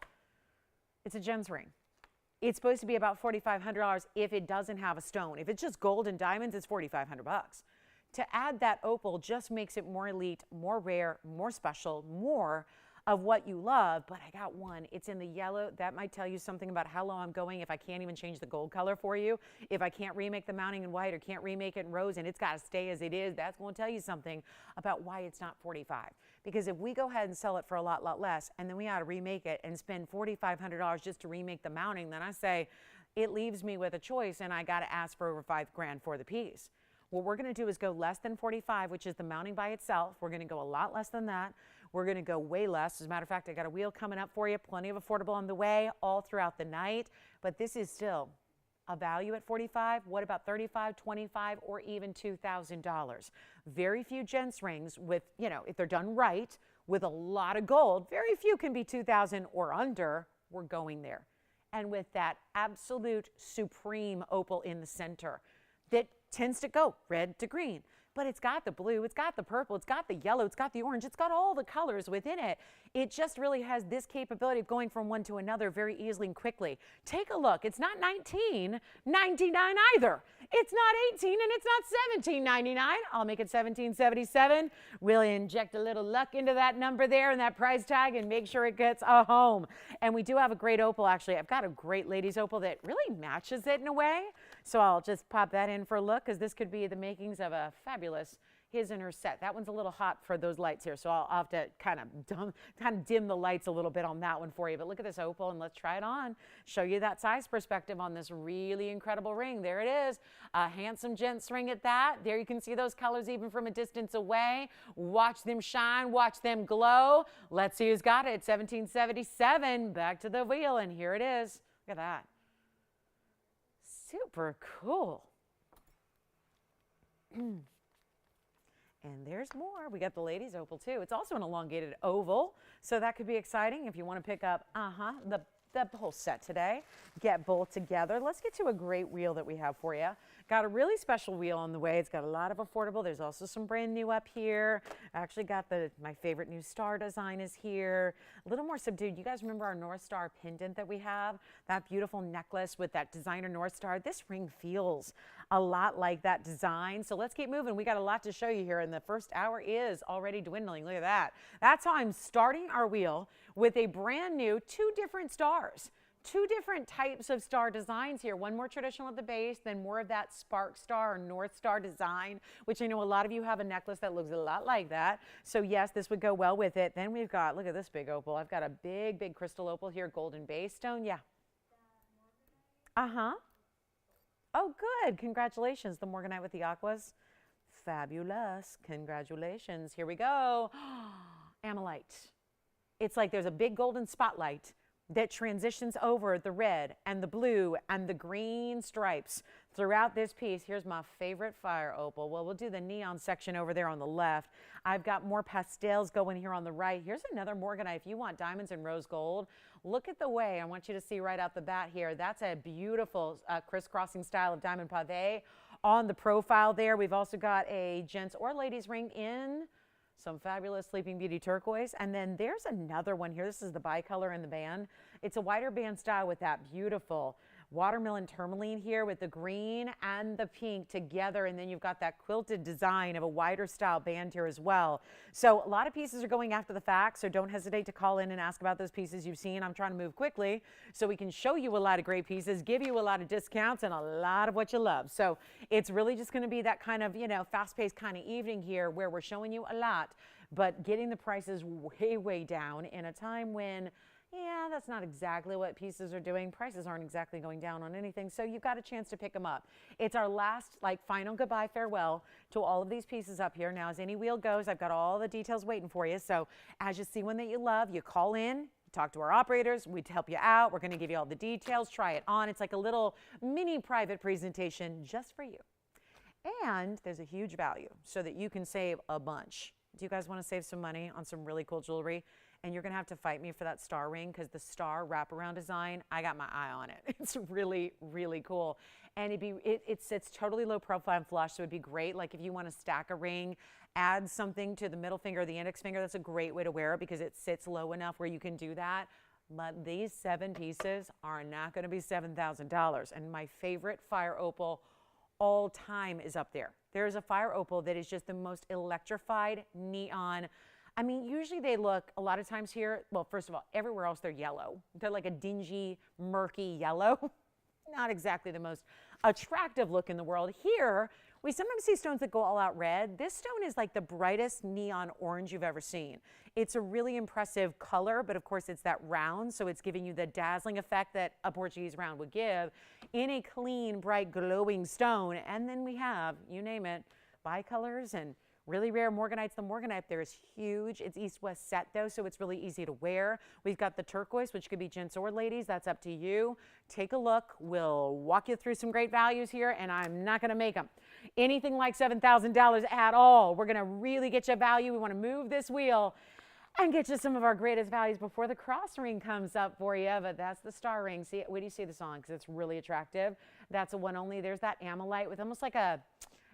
it's a gems ring. It's supposed to be about $4,500 if it doesn't have a stone. If it's just gold and diamonds, it's $4,500. To add that opal just makes it more elite, more rare, more special, more of what you love. But I got one. It's in the yellow. That might tell you something about how low I'm going if I can't even change the gold color for you. If I can't remake the mounting in white or can't remake it in rose and it's got to stay as it is, that's going to tell you something about why it's not 45. Because if we go ahead and sell it for a lot less, and then we ought to remake it and spend $4,500 just to remake the mounting, then I say it leaves me with a choice, and I got to ask for over $5,000 for the piece. What we're going to do is go less than 45, which is the mounting by itself. We're going to go a lot less than that. We're going to go way less. As a matter of fact, I got a wheel coming up for you. Plenty of affordable on the way all throughout the night. But this is still a value at 45. What about 35, 25, or even $2,000? Very few gents rings with, you know, if they're done right with a lot of gold, very few can be 2,000 or under. We're going there. And with that absolute supreme opal in the center that tends to go red to green, but it's got the blue, it's got the purple, it's got the yellow, it's got the orange, it's got all the colors within it. It just really has this capability of going from one to another very easily and quickly. Take a look. It's not $19.99 either. It's not $18 and it's not $17.99. I'll make it $17.77. We'll inject a little luck into that number there and that price tag and make sure it gets a home. And we do have a great opal, actually. I've got a great ladies opal that really matches it in a way. So I'll just pop that in for a look, because this could be the makings of a fabulous his and her set. That one's a little hot for those lights here, so I'll have to kind of dim the lights a little bit on that one for you. But look at this opal, and let's try it on. Show you that size perspective on this really incredible ring. There it is, a handsome gents ring at that. There you can see those colors even from a distance away. Watch them shine, watch them glow. Let's see who's got it. 1777. Back to the wheel, and here it is. Look at that. Super cool. And there's more. We got the ladies opal too. It's also an elongated oval, so that could be exciting if you want to pick up the whole set today. Get both together. Let's get to a great wheel that we have for you. Got a really special wheel on the way. It's got a lot of affordable. There's also some brand new up here. I actually got my favorite new star design is here. A little more subdued. You guys remember our North Star pendant that we have? That beautiful necklace with that designer North Star. This ring feels a lot like that design. So let's keep moving. We got a lot to show you here, and the first hour is already dwindling. Look at that. That's how I'm starting our wheel with a brand new 2 different stars. 2 different types of star designs here. One more traditional at the base, then more of that spark star or North Star design, which I know a lot of you have a necklace that looks a lot like that. So yes, this would go well with it. Then we've got, look at this big opal. I've got a big crystal opal here, golden base stone. Yeah. Uh-huh. Oh, good. Congratulations. The Morganite with the aquas. Fabulous. Congratulations. Here we go. Ammolite. It's like there's a big golden spotlight that transitions over the red and the blue and the green stripes throughout this piece. Here's my favorite fire opal. Well, we'll do the neon section over there on the left. I've got more pastels going here on the right. Here's another Morganite. If you want diamonds and rose gold, look at the way. I want you to see right out the bat here. That's a beautiful crisscrossing style of diamond pave on the profile there. We've also got a gents or ladies ring in some fabulous Sleeping Beauty turquoise. And then there's another one here. This is the bicolor in the band. It's a wider band style with that beautiful watermelon tourmaline here with the green and the pink together. And then you've got that quilted design of a wider style band here as well. So a lot of pieces are going after the fact, so don't hesitate to call in and ask about those pieces you've seen. I'm trying to move quickly so we can show you a lot of great pieces, give you a lot of discounts and a lot of what you love. So it's really just going to be that kind of, you know, fast-paced kind of evening here where we're showing you a lot, but getting the prices way, way down in a time when, yeah, that's not exactly what pieces are doing. Prices aren't exactly going down on anything, so you've got a chance to pick them up. It's our last, final goodbye, farewell to all of these pieces up here. Now, as any wheel goes, I've got all the details waiting for you. So as you see one that you love, you call in, you talk to our operators, we'd help you out. We're going to give you all the details, try it on. It's like a little mini private presentation just for you. And there's a huge value so that you can save a bunch. Do you guys want to save some money on some really cool jewelry? And you're going to have to fight me for that star ring because the star wraparound design, I got my eye on it. It's really, really cool. And it sits totally low profile and flush, so it'd be great. Like if you want to stack a ring, add something to the middle finger or the index finger, that's a great way to wear it because it sits low enough where you can do that. But these 7 pieces are not going to be $7,000. And my favorite fire opal all time is up there. There's a fire opal that is just the most electrified neon. I mean, usually they look a lot of times here, well, first of all, everywhere else they're yellow. They're like a dingy, murky yellow. Not exactly the most attractive look in the world. Here, we sometimes see stones that go all out red. This stone is like the brightest neon orange you've ever seen. It's a really impressive color, but of course it's that round, so it's giving you the dazzling effect that a Portuguese round would give in a clean, bright, glowing stone. And then we have, you name it, bicolors and really rare Morganites. The Morganite there is huge. It's east-west set though, so it's really easy to wear. We've got the turquoise, which could be gents or ladies. That's up to you. Take a look. We'll walk you through some great values here, and I'm not going to make them anything like $7,000 at all. We're going to really get you value. We want to move this wheel and get you some of our greatest values before the cross ring comes up for you. But that's the star ring. See, where do you see this on? Because it's really attractive. That's a one only. There's that amylite with almost like a,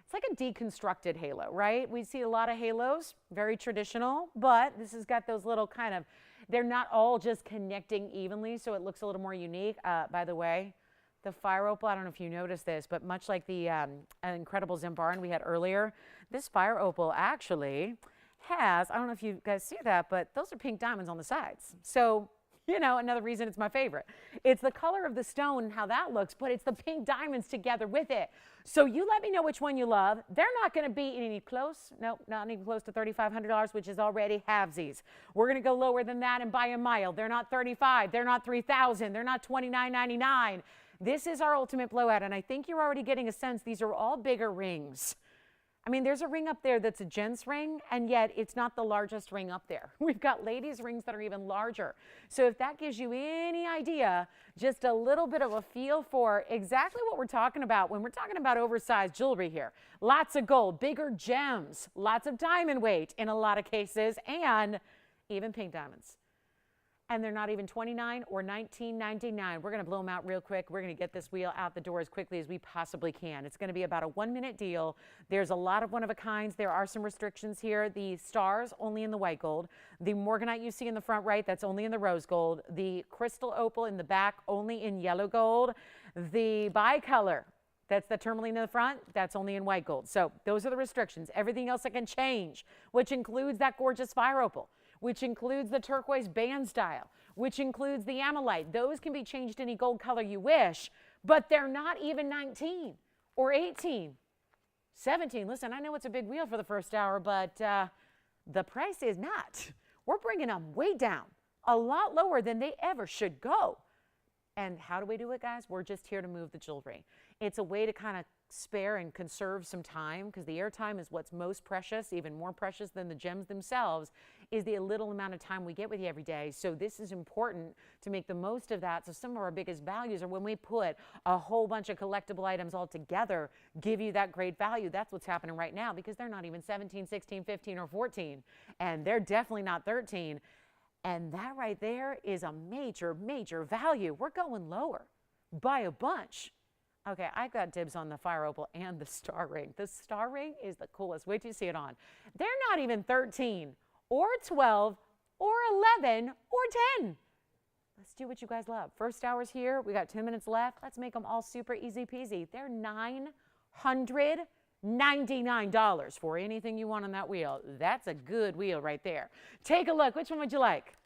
it's like a deconstructed halo, right? We see a lot of halos, very traditional, but this has got those little kind of, they're not all just connecting evenly, so it looks a little more unique. By the way, the fire opal, I don't know if you noticed this, but much like the incredible Zimbarn we had earlier, this fire opal actually has, I don't know if you guys see that, but those are pink diamonds on the sides. So, you know, another reason it's my favorite. It's the color of the stone and how that looks, but it's the pink diamonds together with it. So you let me know which one you love. They're not going to be any close. Nope, not even close to $3,500, which is already halvesies. We're going to go lower than that and buy a mile. They're not $35,000. They're not $3,000. They're not $29.99. This is our ultimate blowout, and I think you're already getting a sense these are all bigger rings. I mean, there's a ring up there that's a gents ring, and yet it's not the largest ring up there. We've got ladies' rings that are even larger. So if that gives you any idea, just a little bit of a feel for exactly what we're talking about when we're talking about oversized jewelry here. Lots of gold, bigger gems, lots of diamond weight in a lot of cases, and even pink diamonds. And they're not even $29 or $19.99. We're going to blow them out real quick. We're going to get this wheel out the door as quickly as we possibly can. It's going to be about a 1-minute deal. There's a lot of one-of-a-kinds. There are some restrictions here. The stars, only in the white gold. The Morganite you see in the front right, that's only in the rose gold. The crystal opal in the back, only in yellow gold. The bicolor, that's the tourmaline in the front, that's only in white gold. So those are the restrictions. Everything else that can change, which includes that gorgeous fire opal, which includes the turquoise band style, which includes the amylite. Those can be changed any gold color you wish, but they're not even 19 or 18, 17. Listen, I know it's a big wheel for the first hour, but the price is not. We're bringing them way down, a lot lower than they ever should go. And how do we do it, guys? We're just here to move the jewelry. It's a way to kind of spare and conserve some time, because the airtime is what's most precious, even more precious than the gems themselves, is the little amount of time we get with you every day. So this is important to make the most of that. So some of our biggest values are when we put a whole bunch of collectible items all together, give you that great value. That's what's happening right now, because they're not even 17, 16, 15, or 14, and they're definitely not 13. And that right there is a major, major value. We're going lower by a bunch. Okay, I've got dibs on the fire opal and the star ring. The star ring is the coolest. Wait till you see it on. They're not even 13 or 12 or 11 or 10. Let's do what you guys love. First hour's here. We got 2 minutes left. Let's make them all super easy peasy. They're $999 for anything you want on that wheel. That's a good wheel right there. Take a look. Which one would you like?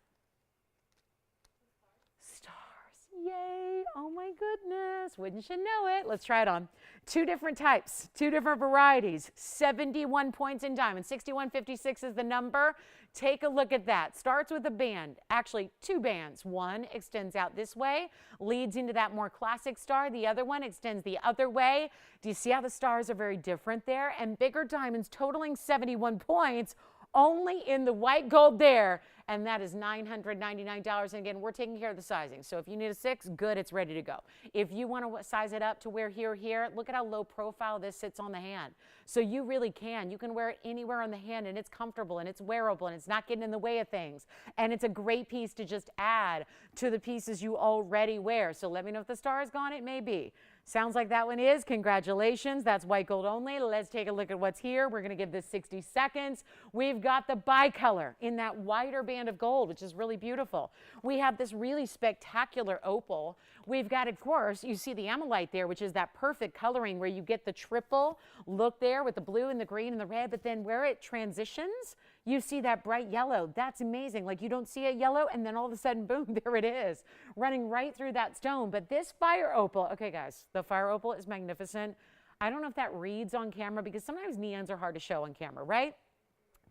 Yay, oh my goodness, wouldn't you know it? Let's try it on. 2 different types, 2 different varieties, 71 points in diamond, 6156 is the number. Take a look at that. Starts with a band, actually 2 bands. One extends out this way, leads into that more classic star. The other one extends the other way. Do you see how the stars are very different there? And bigger diamonds totaling 71 points, only in the white gold there. And that is $999. And again, we're taking care of the sizing. So if you need a 6, good, it's ready to go. If you want to size it up to wear here, look at how low profile this sits on the hand. So you really can. You can wear it anywhere on the hand, and it's comfortable, and it's wearable, and it's not getting in the way of things. And it's a great piece to just add to the pieces you already wear. So let me know if the star is gone. It may be. Sounds like that one is. Congratulations. That's white gold only. Let's take a look at what's here. We're going to give this 60 seconds. We've got the bicolor in that wider band of gold, which is really beautiful. We have this really spectacular opal. We've got, of course, you see the amylite there, which is that perfect coloring where you get the triple look there with the blue and the green and the red, but then where it transitions, you see that bright yellow. That's amazing. Like, you don't see a yellow, and then all of a sudden, boom, there it is, running right through that stone. But this fire opal, okay, guys, the fire opal is magnificent. I don't know if that reads on camera, because sometimes neons are hard to show on camera, right?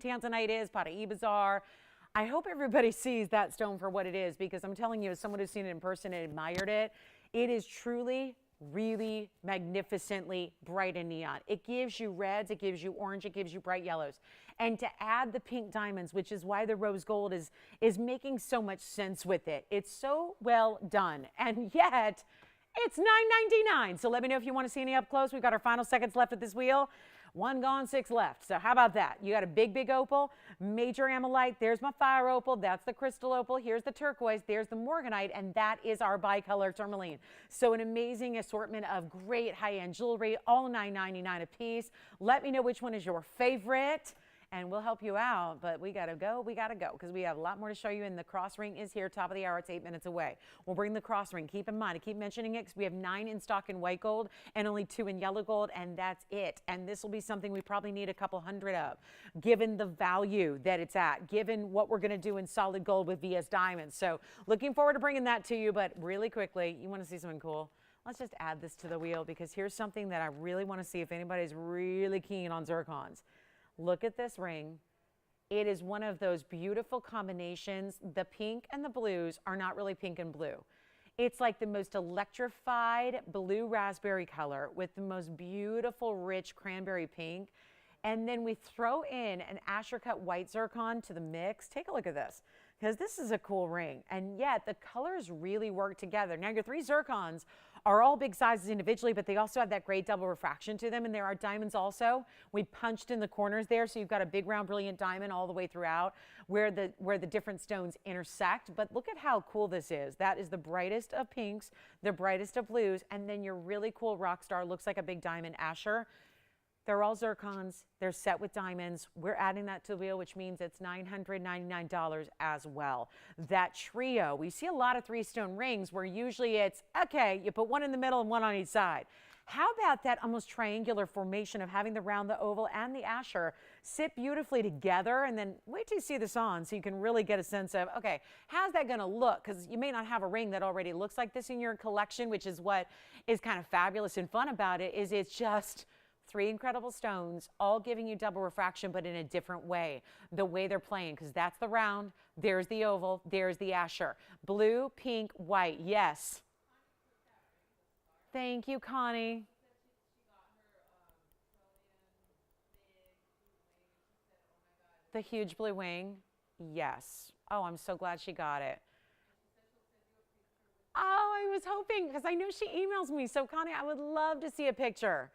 Tanzanite is, Paraíbas are. I hope everybody sees that stone for what it is, because I'm telling you, as someone who's seen it in person and admired it, it is truly really magnificently bright and neon. It gives you reds, it gives you orange, it gives you bright yellows. And to add the pink diamonds, which is why the rose gold is making so much sense with it. It's so well done. And yet, it's $999. So let me know if you want to see any up close. We've got our final seconds left at this wheel. 1 gone, 6 left. So how about that? You got a big, big opal, major amylite. There's my fire opal. That's the crystal opal. Here's the turquoise. There's the morganite. And that is our bicolor tourmaline. So an amazing assortment of great high-end jewelry, all $999 a piece. Let me know which one is your favorite, and we'll help you out. But we got to go, because we have a lot more to show you. And the cross ring is here, top of the hour. It's 8 minutes away. We'll bring the cross ring. Keep in mind, I keep mentioning it because we have 9 in stock in white gold and only 2 in yellow gold, and that's it. And this will be something we probably need a couple hundred of, given the value that it's at, given what we're going to do in solid gold with VS Diamonds. So looking forward to bringing that to you. But really quickly, you want to see something cool? Let's just add this to the wheel, because here's something that I really want to see if anybody's really keen on zircons. Look at this ring. It is one of those beautiful combinations. The pink and the blues are not really pink and blue. It's like the most electrified blue raspberry color with the most beautiful rich cranberry pink. And then we throw in an Asher cut white zircon to the mix. Take a look at this, because this is a cool ring. And yet the colors really work together. Now, your 3 zircons are all big sizes individually, but they also have that great double refraction to them. And there are diamonds also. We punched in the corners there, so you've got a big round brilliant diamond all the way throughout where the different stones intersect. But look at how cool this is. That is the brightest of pinks, the brightest of blues, and then your really cool rock star looks like a big diamond Asher. They're all zircons. They're set with diamonds. We're adding that to the wheel, which means it's $999 as well. That trio, we see a lot of 3-stone rings where usually it's, okay, you put one in the middle and one on each side. How about that almost triangular formation of having the round, the oval, and the Asher sit beautifully together? And then wait till you see this on so you can really get a sense of, okay, how's that going to look? Because you may not have a ring that already looks like this in your collection, which is what is kind of fabulous and fun about it, is it's just 3 incredible stones, all giving you double refraction, but in a different way, the way they're playing, because that's the round, there's the oval, there's the Asher. Blue, pink, white, yes. Thank you, Connie. The huge blue wing. Yes. Oh, I'm so glad she got it. Oh, I was hoping, because I know she emails me. So, Connie, I would love to see a picture.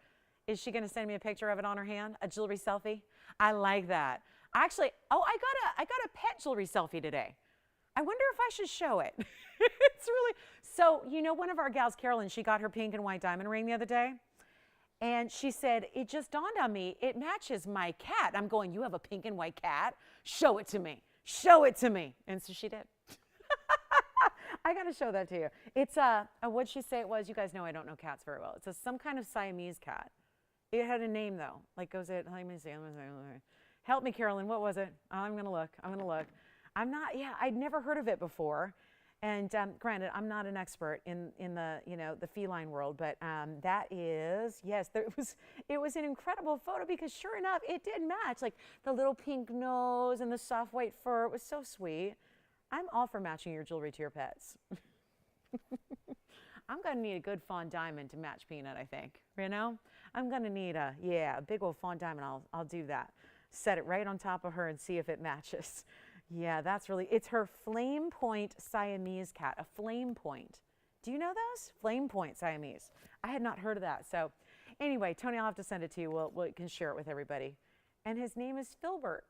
Is she going to send me a picture of it on her hand? A jewelry selfie? I like that. Actually, oh, I got a pet jewelry selfie today. I wonder if I should show it. It's really, so, you know, one of our gals, Carolyn, she got her pink and white diamond ring the other day. And she said, it just dawned on me, it matches my cat. I'm going, you have a pink and white cat? Show it to me. Show it to me. And so she did. I got to show that to you. It's what'd she say it was? You guys know I don't know cats very well. It's some kind of Siamese cat. It had a name though. Like goes it, let me see. Help me, Carolyn. What was it? I'm going to look. I'm not, yeah, I'd never heard of it before. And granted, I'm not an expert in the, you know, the feline world, but that is, yes, it was an incredible photo because sure enough, it did match. Like the little pink nose and the soft white fur. It was so sweet. I'm all for matching your jewelry to your pets. I'm going to need a good Fawn diamond to match Peanut, I think. You know? I'm going to need a big old Fawn diamond. I'll do that. Set it right on top of her and see if it matches. Yeah, that's really, it's her flame point Siamese cat, a flame point. Do you know those? Flame point Siamese. I had not heard of that. So anyway, Tony, I'll have to send it to you. We can share it with everybody. And his name is Filbert.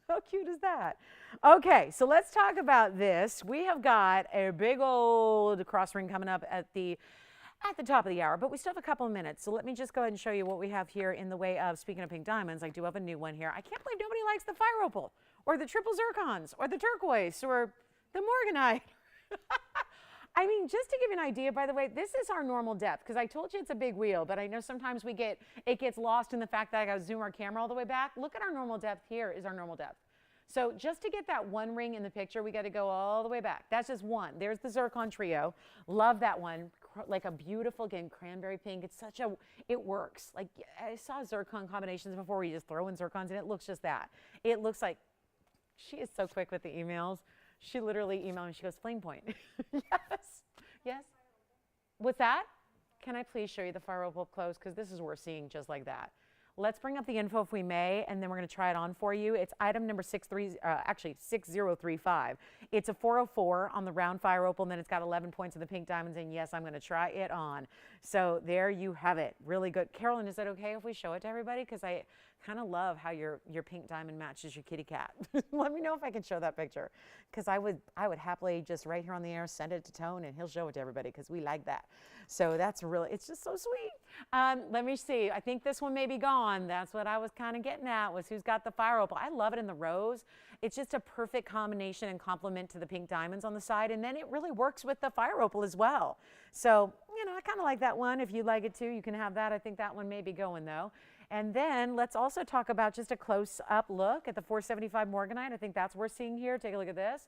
How cute is that? Okay, so let's talk about this. We have got a big old cross ring coming up at the top of the hour, but we still have a couple of minutes. So let me just go ahead and show you what we have here in the way of, speaking of pink diamonds, I do have a new one here. I can't believe nobody likes the fire opal or the triple zircons or the turquoise or the morganite. I mean, just to give you an idea, by the way, this is our normal depth because I told you it's a big wheel, but I know sometimes it gets lost in the fact that I got to zoom our camera all the way back. Look at our normal depth here is our normal depth. So just to get that one ring in the picture, we got to go all the way back. That's just one. There's the zircon trio. Love that one. Like a beautiful, again, cranberry pink. It's such a, it works. Like I saw zircon combinations before where you just throw in zircons and it looks just that. It looks like, she is so quick with the emails. She literally emailed me. She goes, flame point. Yes. Yes. What's that? Can I please show you the fire opal up close? Because this is worth seeing just like that. Let's bring up the info if we may, and then we're going to try it on for you. It's item number 6035. It's a 404 on the round fire opal, and then it's got 11 points of the pink diamonds, and yes, I'm going to try it on. So there you have it. Really good. Carolyn, is that okay if we show it to everybody? Because I kind of love how your pink diamond matches your kitty cat. Let me know if I can show that picture, because I would happily just right here on the air send it to Tone, and he'll show it to everybody because we like that. So that's really, it's just so sweet. Let me see. I think this one may be gone. That's what I was kind of getting at, was who's got the fire opal. I love it in the rose. It's just a perfect combination and complement to the pink diamonds on the side, and then it really works with the fire opal as well. So, you know, I kind of like that one. If you'd like it too, you can have that. I think that one may be going though. And then let's also talk about just a close-up look at the 475 Morganite. I think that's worth seeing here. Take a look at this.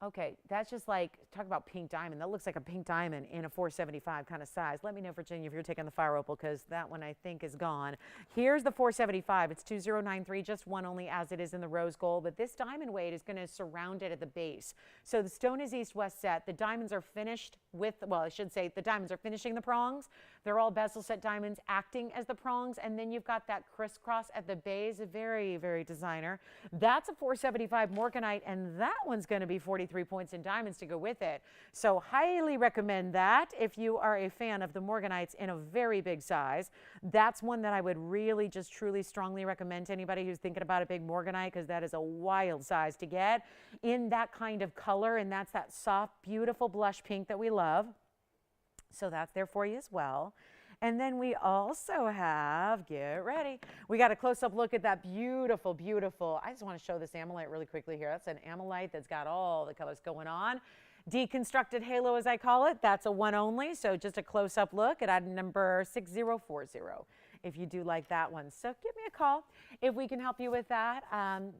Okay, that's just like, talk about pink diamond. That looks like a pink diamond in a 475 kind of size. Let me know, Virginia, if you're taking the fire opal, because that one I think is gone. Here's the 475. It's 2093, just one only as it is in the rose gold, but this diamond weight is going to surround it at the base. So the stone is east-west set. The diamonds are finished with, well, I should say the diamonds are finishing the prongs. They're all bezel set diamonds acting as the prongs, and then you've got that crisscross at the base. Very, very designer. That's a 475 Morganite, and that one's going to be 43 points in diamonds to go with it. So highly recommend that if you are a fan of the Morganites in a very big size. That's one that I would really just truly strongly recommend to anybody who's thinking about a big Morganite, because that is a wild size to get in that kind of color, and that's that soft, beautiful blush pink that we love. So that's there for you as well. And then we also have, get ready, we got a close-up look at that beautiful, beautiful, I just want to show this amylite really quickly here. That's an amylite that's got all the colors going on. Deconstructed halo, as I call it, that's a one only. So just a close-up look at item number 6040, if you do like that one. So give me a call if we can help you with that.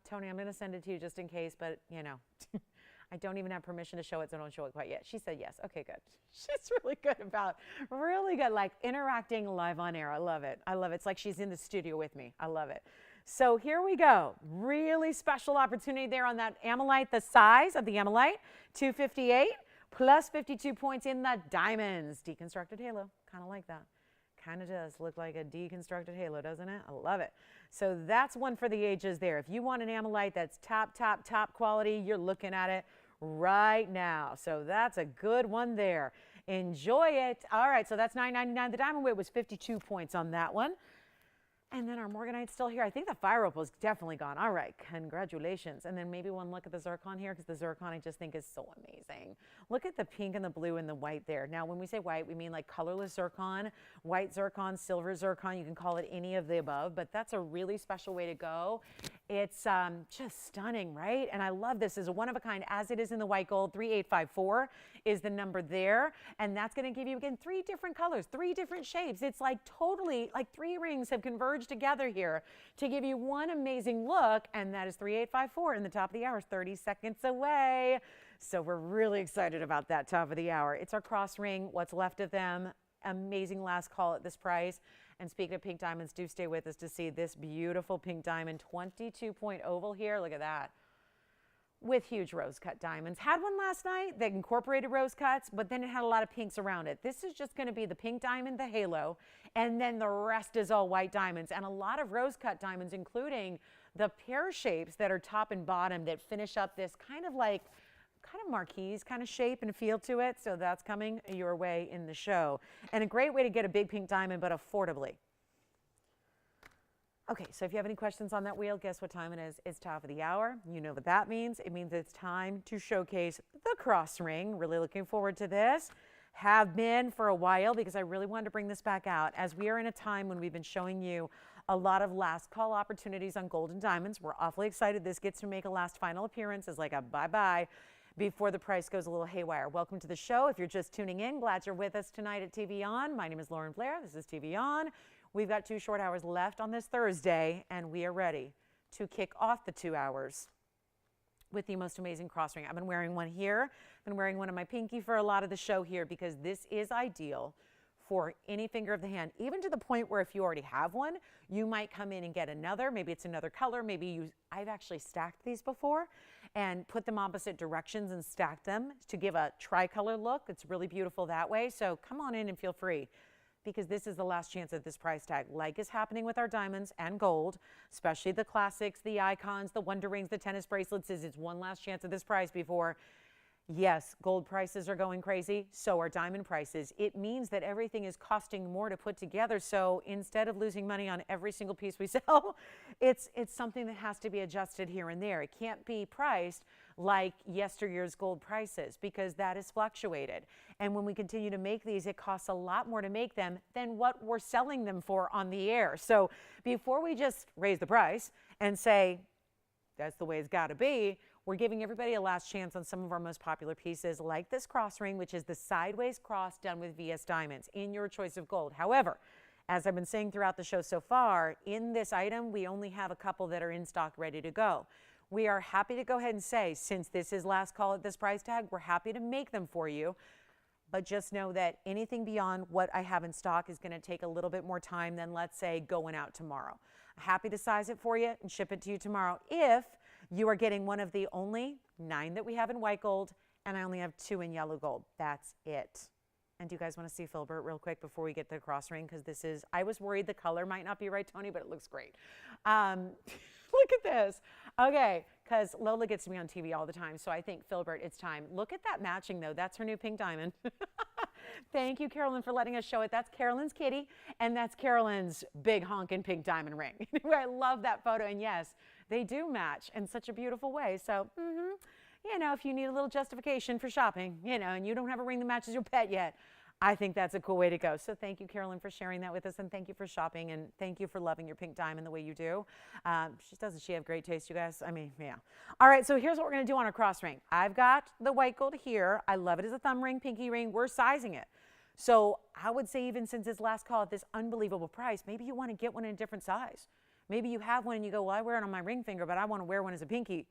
Tony, I'm going to send it to you just in case, but you know. I don't even have permission to show it, so don't show it quite yet. She said yes. Okay, good. She's really good about, really good, like interacting live on air. I love it. I love it. It's like she's in the studio with me. I love it. So here we go. Really special opportunity there on that amylite, the size of the amylite, 258 plus 52 points in the diamonds. Deconstructed halo. Kind of like that. kind of does look like a deconstructed halo, doesn't it? I love it. So that's one for the ages there. If you want an amylite that's top quality, you're looking at it right now. So that's a good one there. Enjoy it. All right, so that's $9.99. The diamond weight was 52 points on that one. And then our Morganite's still here. I think the fire opal is definitely gone. All right, congratulations. And then maybe one look at the zircon here, because the zircon I just think is so amazing. Look at the pink and the blue and the white there. Now, when we say white, we mean like colorless zircon, white zircon, silver zircon. You can call it any of the above, but that's a really special way to go. It's just stunning, right? And I love this as a one of a kind, as it is in the white gold. 3854 is the number there. And that's going to give you, again, 3 different colors, 3 different shapes. It's like totally, like 3 rings have converged together here to give you one amazing look. And that is 3854 in the top of the hour, 30 seconds away. So we're really excited about that top of the hour. It's our cross ring, what's left of them. Amazing last call at this price. And speaking of pink diamonds, do stay with us to see this beautiful pink diamond 22-point oval here. Look at that. With huge rose cut diamonds. Had one last night that incorporated rose cuts, but then it had a lot of pinks around it. This is just going to be the pink diamond, the halo, and then the rest is all white diamonds and a lot of rose cut diamonds, including the pear shapes that are top and bottom that finish up this kind of marquise kind of shape and feel to it. So that's coming your way in the show. And a great way to get a big pink diamond, but affordably. Okay, so if you have any questions on that wheel, guess what time it is? It's top of the hour. You know what that means. It means it's time to showcase the cross ring. Really looking forward to this. Have been for a while because I really wanted to bring this back out as we are in a time when we've been showing you a lot of last call opportunities on gold and diamonds. We're awfully excited this gets to make a last final appearance as like a bye-bye before the price goes a little haywire. Welcome to the show. If you're just tuning in, glad you're with us tonight at TVON. My name is Lauren Blair. This is TVON. We've got 2 short hours left on this Thursday, and we are ready to kick off the 2 hours with the most amazing cross ring. I've been wearing one here. I've been wearing one on my pinky for a lot of the show here because this is ideal for any finger of the hand, even to the point where if you already have one, you might come in and get another. Maybe it's another color. Maybe I've actually stacked these before and put them opposite directions and stacked them to give a tricolor look. It's really beautiful that way. So come on in and feel free, because this is the last chance at this price tag, like is happening with our diamonds and gold, especially the classics, the icons, the wonder rings, the tennis bracelets. It's one last chance at this price before, yes, gold prices are going crazy, so are diamond prices. It means that everything is costing more to put together. So instead of losing money on every single piece we sell, it's something that has to be adjusted here and there. It can't be priced like yesteryear's gold prices because that is fluctuated. And when we continue to make these, it costs a lot more to make them than what we're selling them for on the air. So before we just raise the price and say, that's the way it's got to be, we're giving everybody a last chance on some of our most popular pieces, like this cross ring, which is the sideways cross done with VS diamonds in your choice of gold. However, as I've been saying throughout the show so far, in this item, we only have a couple that are in stock ready to go. We are happy to go ahead and say, since this is last call at this price tag, we're happy to make them for you. But just know that anything beyond what I have in stock is going to take a little bit more time than, let's say, going out tomorrow. Happy to size it for you and ship it to you tomorrow if you are getting one of the only 9 that we have in white gold, and I only have 2 in yellow gold. That's it. And do you guys want to see Filbert real quick before we get to the cross ring? Because this is, I was worried the color might not be right, Tony, but it looks great. Look at this. Okay, because Lola gets me on TV all the time, so I think, Filbert, it's time. Look at that matching, though. That's her new pink diamond. Thank you, Carolyn, for letting us show it. That's Carolyn's kitty, and that's Carolyn's big honkin' pink diamond ring. I love that photo, and yes, they do match in such a beautiful way. So, you know, if you need a little justification for shopping, you know, and you don't have a ring that matches your pet yet, I think that's a cool way to go. So thank you, Carolyn, for sharing that with us, and thank you for shopping, and thank you for loving your pink diamond the way you do. Doesn't she have great taste, you guys? I mean, yeah. All right, so here's what we're going to do on our cross ring. I've got the white gold here. I love it as a thumb ring, pinky ring. We're sizing it. So I would say, even since it's last call at this unbelievable price, maybe you want to get one in a different size. Maybe you have one and you go, well, I wear it on my ring finger, but I want to wear one as a pinky.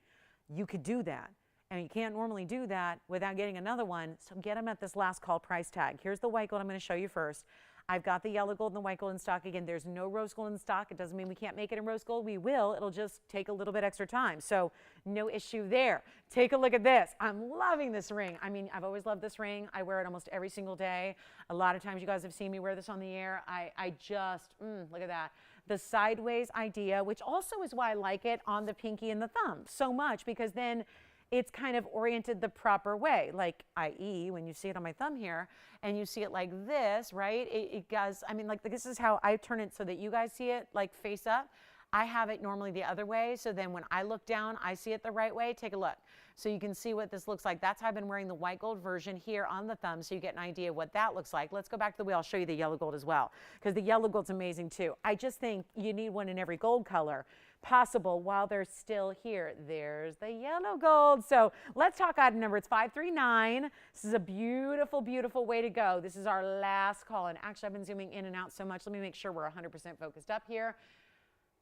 You could do that. And you can't normally do that without getting another one. So get them at this last call price tag. Here's the white gold I'm going to show you first. I've got the yellow gold and the white gold in stock. Again, there's no rose gold in stock. It doesn't mean we can't make it in rose gold. We will. It'll just take a little bit extra time. So no issue there. Take a look at this. I'm loving this ring. I mean, I've always loved this ring. I wear it almost every single day. A lot of times you guys have seen me wear this on the air. I just, look at that. The sideways idea, which also is why I like it on the pinky and the thumb so much, because then it's kind of oriented the proper way, like i.e. when you see it on my thumb here and you see it like this, right? It does, I mean, like this is how I turn it so that you guys see it like face up. I have it normally the other way, so then when I look down, I see it the right way. Take a look. So you can see what this looks like. That's how I've been wearing the white gold version here on the thumb, so you get an idea of what that looks like. Let's go back to the wheel. I'll show you the yellow gold as well, because the yellow gold's amazing too. I just think you need one in every gold color possible while they're still here. There's the yellow gold. So let's talk item number. It's 539. This is a beautiful, beautiful way to go. This is our last call. And actually, I've been zooming in and out so much. Let me make sure we're 100% focused up here.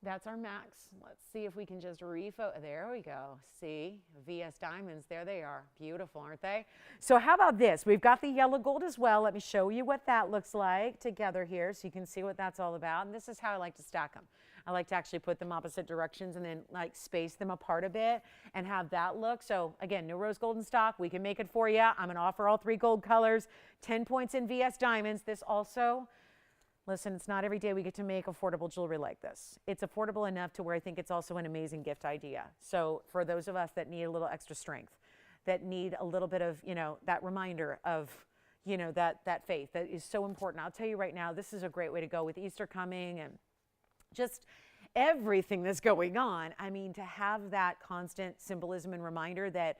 That's our max. Let's see if we can just refocus. There we go. See, VS Diamonds, there they are. Beautiful, aren't they? So how about this? We've got the yellow gold as well. Let me show you what that looks like together here so you can see what that's all about. And this is how I like to stack them. I like to actually put them opposite directions and then like space them apart a bit and have that look. So again, no rose gold in stock. We can make it for you. I'm going to offer all 3 gold colors, 10 points in VS Diamonds. This also, listen, it's not every day we get to make affordable jewelry like this. It's affordable enough to where I think it's also an amazing gift idea. So for those of us that need a little extra strength, that need a little bit of, you know, that reminder of, you know, that faith that is so important. I'll tell you right now, this is a great way to go with Easter coming and just everything that's going on. I mean, to have that constant symbolism and reminder that,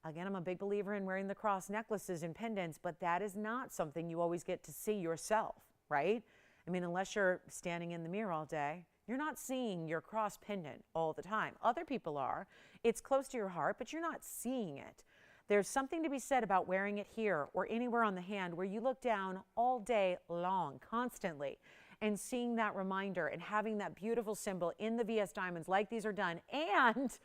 again, I'm a big believer in wearing the cross necklaces and pendants, but that is not something you always get to see yourself, right? I mean, unless you're standing in the mirror all day, you're not seeing your cross pendant all the time. Other people are. It's close to your heart, but you're not seeing it. There's something to be said about wearing it here or anywhere on the hand where you look down all day long, constantly, and seeing that reminder and having that beautiful symbol in the VS Diamonds like these are done, and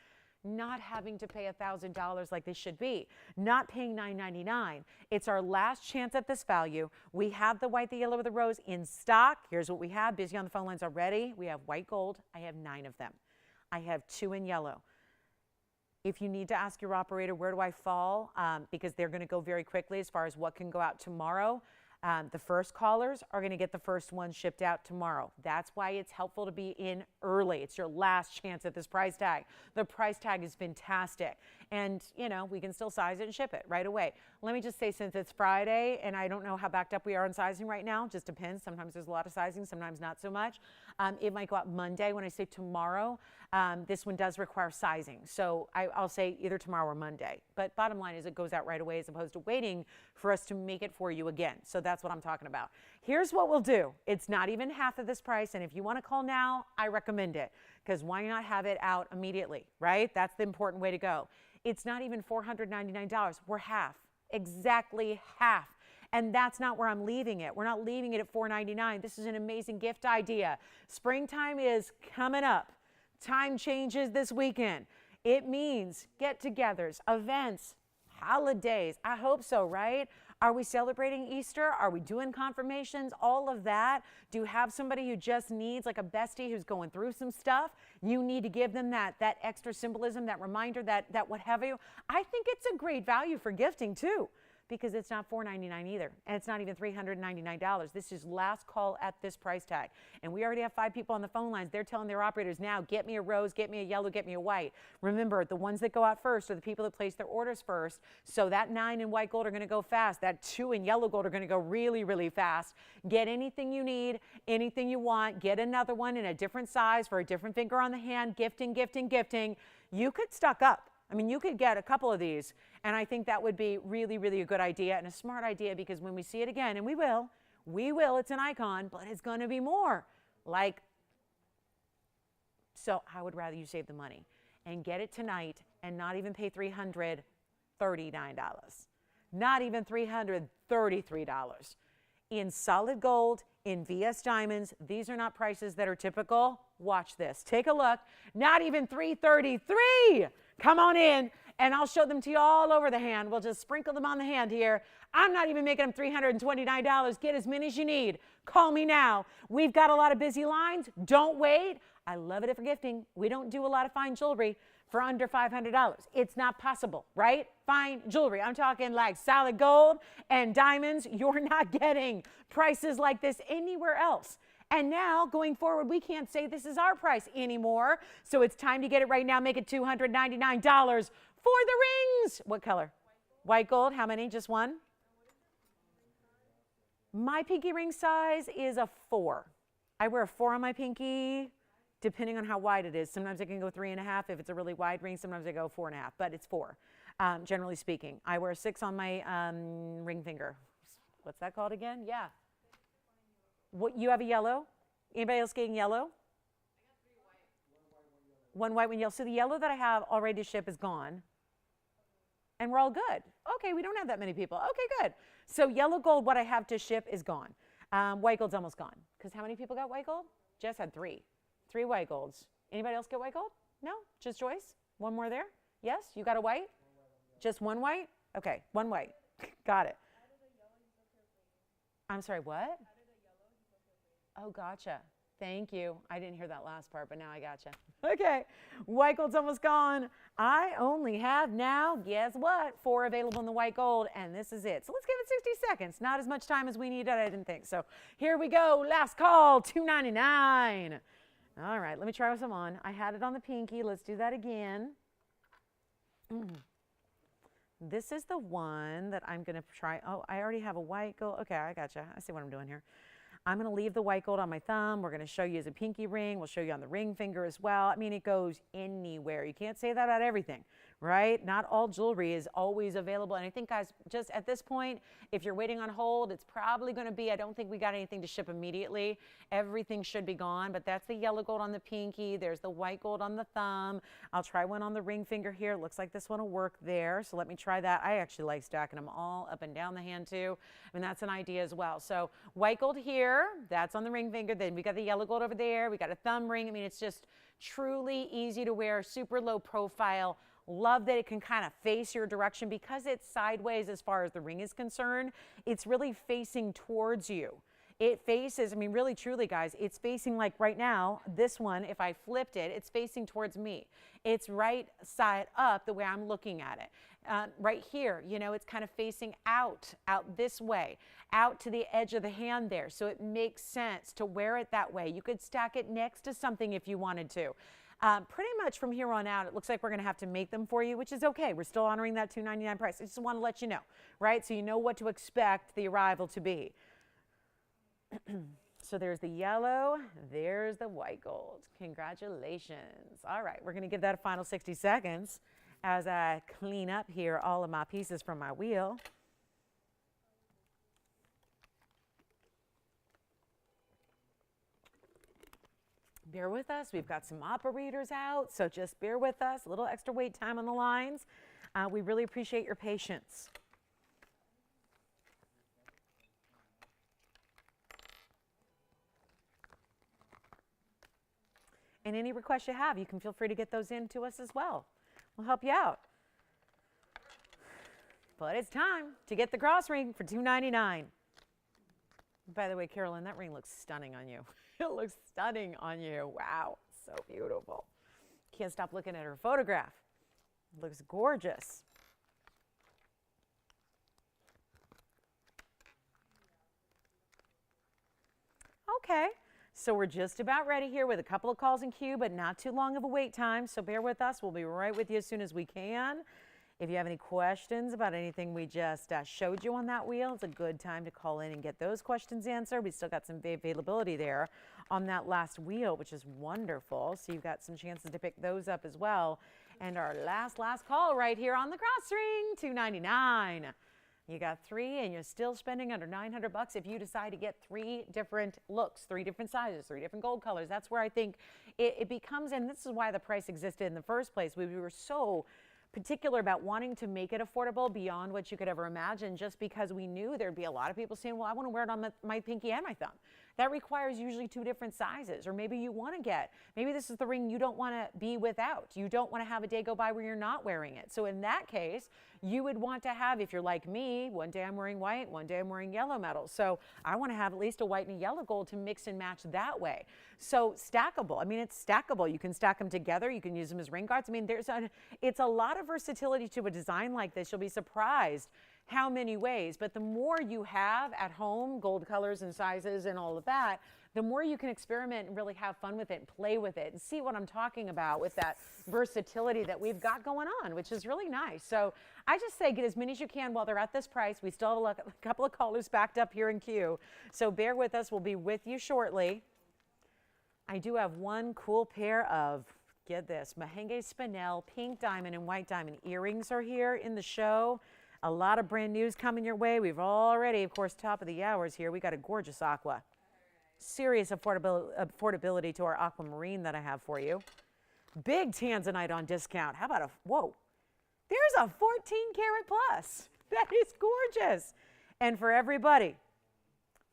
not having to pay $1,000 like they should be, not paying $9.99. It's our last chance at this value. We have the white, the yellow, or the rose in stock. Here's what we have. Busy on the phone lines already. We have white gold. I have 9 of them. I have 2 in yellow. If you need to ask your operator, where do I fall? Because they're going to go very quickly as far as what can go out tomorrow. The first callers are going to get the first one shipped out tomorrow. That's why it's helpful to be in early. It's your last chance at this price tag. The price tag is fantastic. And, you know, we can still size it and ship it right away. Let me just say, since it's Friday and I don't know how backed up we are on sizing right now, just depends. Sometimes there's a lot of sizing, sometimes not so much. It might go out Monday. When I say tomorrow, this one does require sizing. So I'll say either tomorrow or Monday. But bottom line is it goes out right away as opposed to waiting for us to make it for you again. So that's what I'm talking about. Here's what we'll do. It's not even half of this price. And if you want to call now, I recommend it, because why not have it out immediately, right? That's the important way to go. It's not even $499. We're half, exactly half. And that's not where I'm leaving it. We're not leaving it at $499. This is an amazing gift idea. Springtime is coming up. Time changes this weekend. It means get-togethers, events, holidays. I hope so, right? Are we celebrating Easter? Are we doing confirmations? All of that. Do you have somebody who just needs, like a bestie who's going through some stuff? You need to give them that extra symbolism, that reminder, that what have you. I think it's a great value for gifting too, because it's not $499 either, and it's not even $399. This is last call at this price tag. And we already have 5 people on the phone lines. They're telling their operators now, get me a rose, get me a yellow, get me a white. Remember, the ones that go out first are the people that place their orders first. So that 9 in white gold are going to go fast. That 2 in yellow gold are going to go really, really fast. Get anything you need, anything you want. Get another one in a different size for a different finger on the hand. Gifting, gifting, gifting. You could stock up. I mean, you could get a couple of these, and I think that would be really, really a good idea and a smart idea, because when we see it again, and we will, it's an icon, but it's going to be more. Like, so I would rather you save the money and get it tonight and not even pay $339. Not even $333. In solid gold, in VS Diamonds. These are not prices that are typical. Watch this. Take a look. Not even $333. Come on in, and I'll show them to you all over the hand. We'll just sprinkle them on the hand here. I'm not even making them $329. Get as many as you need. Call me now. We've got a lot of busy lines. Don't wait. I love it for gifting. We don't do a lot of fine jewelry for under $500. It's not possible, right? Fine jewelry. I'm talking like solid gold and diamonds. You're not getting prices like this anywhere else. And now, going forward, we can't say this is our price anymore. So it's time to get it right now. Make it $299 for the rings. What color? White gold. How many? Just one? My pinky ring size is a 4. I wear a 4 on my pinky, depending on how wide it is. Sometimes I can go 3.5 if it's a really wide ring. Sometimes I go 4.5, but it's 4, generally speaking. I wear a 6 on my ring finger. What's that called again? Yeah. What, you have a yellow? Anybody else getting yellow? I got 3 white. One white, one yellow. So the yellow that I have already to ship is gone. And we're all good. Okay, we don't have that many people. Okay, good. So yellow gold, what I have to ship is gone. White gold's almost gone. Because how many people got white gold? Jess had 3. 3 white golds. Anybody else get white gold? No? Just Joyce? One more there? Yes? You got a white? Just one white? Okay, one white. Got it. I'm sorry, what? Oh, gotcha. Thank you. I didn't hear that last part, but now I gotcha. Okay, white gold's almost gone. I only have now, guess what, 4 available in the white gold, and this is it. So let's give it 60 seconds. Not as much time as we needed, I didn't think. So here we go. Last call, $299. All right, let me try some on. I had it on the pinky. Let's do that again. This is the one that I'm going to try. Oh, I already have a white gold. Okay, I gotcha. I see what I'm doing here. I'm going to leave the white gold on my thumb. We're going to show you as a pinky ring. We'll show you on the ring finger as well. I mean, it goes anywhere. You can't say that about everything, right? Not all jewelry is always available. And I think, guys, just at this point, if you're waiting on hold, it's probably going to be, I don't think we got anything to ship immediately. Everything should be gone, but that's the yellow gold on the pinky. There's the white gold on the thumb. I'll try one on the ring finger here. It looks like this one will work there. So let me try that. I actually like stacking them all up and down the hand too. I mean, that's an idea as well. So white gold here. That's on the ring finger. Then we got the yellow gold over there. We got a thumb ring. I mean, it's just truly easy to wear, super low profile. Love that it can kind of face your direction because it's sideways as far as the ring is concerned. It's really facing towards you. It faces, I mean, really, truly, guys, it's facing like right now, this one, if I flipped it, it's facing towards me. It's right side up the way I'm looking at it. Right here, you know, it's kind of facing out this way, out to the edge of the hand there. So it makes sense to wear it that way. You could stack it next to something if you wanted to. Pretty much from here on out, it looks like we're going to have to make them for you, which is okay. We're still honoring that $299 price. I just want to let you know, right? So you know what to expect the arrival to be. So there's the yellow, there's the white gold. Congratulations. All right, we're going to give that a final 60 seconds as I clean up here all of my pieces from my wheel. Bear with us. We've got some operators out, so just bear with us. A little extra wait time on the lines. We really appreciate your patience. And any requests you have, you can feel free to get those in to us as well. We'll help you out. But it's time to get the cross ring for $299. By the way, Carolyn, that ring looks stunning on you. It looks stunning on you. Wow, so beautiful. Can't stop looking at her photograph. It looks gorgeous. Okay. So we're just about ready here with a couple of calls in queue, but not too long of a wait time. So bear with us. We'll be right with you as soon as we can. If you have any questions about anything we just showed you on that wheel, it's a good time to call in and get those questions answered. We still got some availability there on that last wheel, which is wonderful. So you've got some chances to pick those up as well. And our last call right here on the cross ring, $299. You got 3 and you're still spending under $900 if you decide to get 3 different looks, 3 different sizes, 3 different gold colors. That's where I think it becomes, and this is why the price existed in the first place. We were so particular about wanting to make it affordable beyond what you could ever imagine, just because we knew there'd be a lot of people saying, well, I want to wear it on my pinky and my thumb. That requires usually 2 different sizes, or maybe you want to maybe this is the ring you don't want to be without. You don't want to have a day go by where you're not wearing it. So in that case, you would want to have, if you're like me, one day I'm wearing white, one day I'm wearing yellow metal. So I want to have at least a white and a yellow gold to mix and match that way. So stackable. I mean, it's stackable. You can stack them together. You can use them as ring guards. I mean, it's a lot of versatility to a design like this. You'll be surprised how many ways, but the more you have at home, gold colors and sizes and all of that, the more you can experiment and really have fun with it and play with it and see what I'm talking about with that versatility that we've got going on, which is really nice. So I just say get as many as you can while they're at this price. We still have a couple of callers backed up here in queue, so bear with us. We'll be with you shortly. I do have one cool pair of, get this, Morganite Spinel, pink diamond and white diamond earrings are here in the show. A lot of brand news coming your way. We've already, of course, top of the hours here. We got a gorgeous aqua. Serious affordability to our aquamarine that I have for you. Big tanzanite on discount. How about whoa, there's a 14 karat plus. That is gorgeous. And for everybody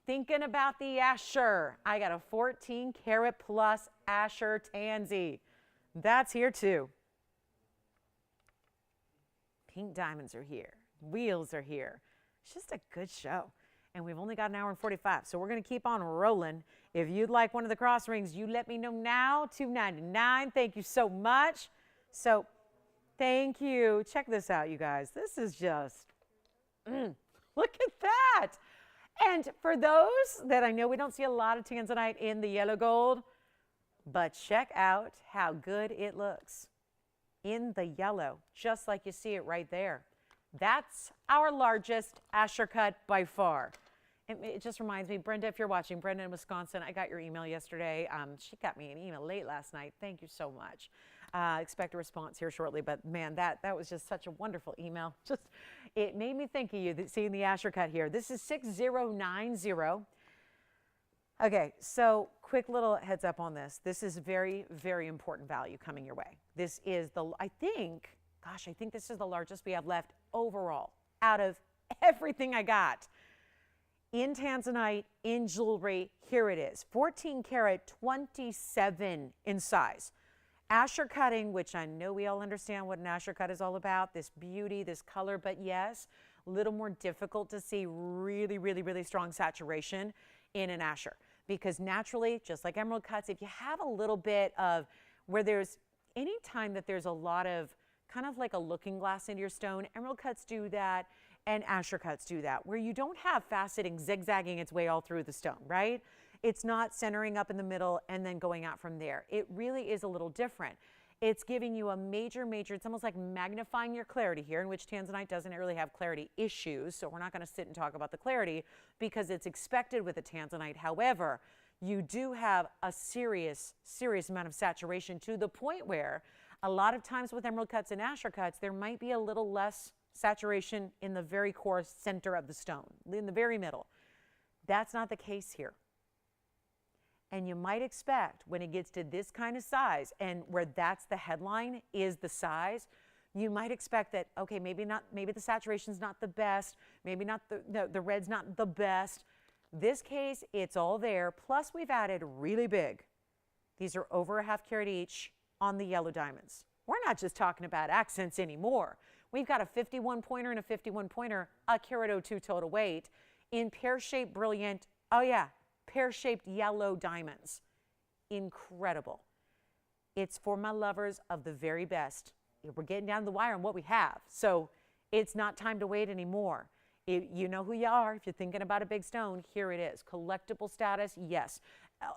thinking about the Asher, I got a 14 karat plus Asher tansy. That's here too. Pink diamonds are here. Wheels are here. It's just a good show. And we've only got an hour and 45, so we're going to keep on rolling. If you'd like one of the cross rings, you let me know now. $299. Thank you so much. So thank you. Check this out, you guys. This is just, look at that. And for those that I know we don't see a lot of tanzanite in the yellow gold, but check out how good it looks in the yellow, just like you see it right there. That's our largest Asher cut by far. It just reminds me, Brenda, if you're watching, Brenda in Wisconsin, I got your email yesterday. She got me an email late last night. Thank you so much. Expect a response here shortly, but man, that was just such a wonderful email. Just, it made me think of you, seeing the Asher cut here. This is 6090. Okay, so quick little heads up on this. This is very, very important value coming your way. This is I think this is the largest we have left overall out of everything I got. In tanzanite, in jewelry, here it is. 14 karat, 27 in size. Asher cutting, which I know we all understand what an Asher cut is all about, this beauty, this color, but yes, a little more difficult to see really, really, really strong saturation in an Asher. Because naturally, just like emerald cuts, if you have a little bit of where there's, any time that there's a lot of kind of like a looking glass into your stone, emerald cuts do that and Asher cuts do that, where you don't have faceting zigzagging its way all through the stone, right? It's not centering up in the middle and then going out from there. It really is a little different. It's giving you a major, it's almost like magnifying your clarity here, in which tanzanite doesn't really have clarity issues, so we're not going to sit and talk about the clarity because it's expected with a tanzanite. However, you do have a serious amount of saturation, to the point where a lot of times with emerald cuts and Asher cuts, there might be a little less saturation in the very core center of the stone, in the very middle. That's not the case here. And you might expect when it gets to this kind of size, and where that's the headline is the size, you might expect that, okay, maybe the saturation's not the best, maybe not the red's not the best. This case, it's all there. Plus we've added really big. These are over a ½ carat each on the yellow diamonds. We're not just talking about accents anymore. We've got a 51 pointer and a 51 pointer, a carat 02 total weight in pear-shaped brilliant, oh yeah, pear-shaped yellow diamonds. Incredible. It's for my lovers of the very best. We're getting down to the wire on what we have, so it's not time to wait anymore. You know who you are. If you're thinking about a big stone, here it is. Collectible status, yes.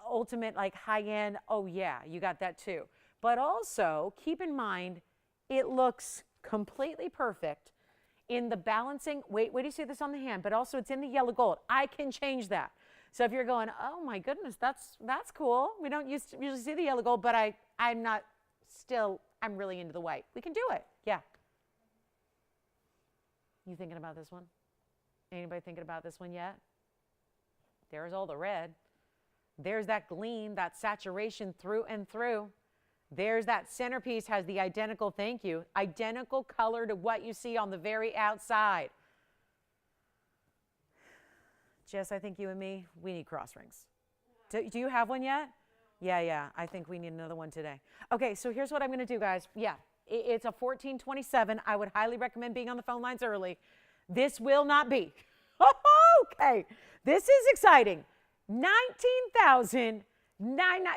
Ultimate, like high-end, oh yeah, you got that too. But also, keep in mind, it looks completely perfect in the balancing. Wait do you see this on the hand? But also it's in the yellow gold. I can change that. So if you're going, oh my goodness, that's cool. We don't usually see the yellow gold, but I'm really into the white. We can do it, yeah. You thinking about this one? Anybody thinking about this one yet? There's all the red. There's that gleam, that saturation through and through. There's that centerpiece, has the identical, thank you, identical color to what you see on the very outside. Jess, I think you and me, we need cross rings. Do you have one yet? Yeah. I think we need another one today. Okay, so here's what I'm going to do, guys. Yeah, it's a 1427. I would highly recommend being on the phone lines early. This will not be. Okay, this is exciting. $19,999.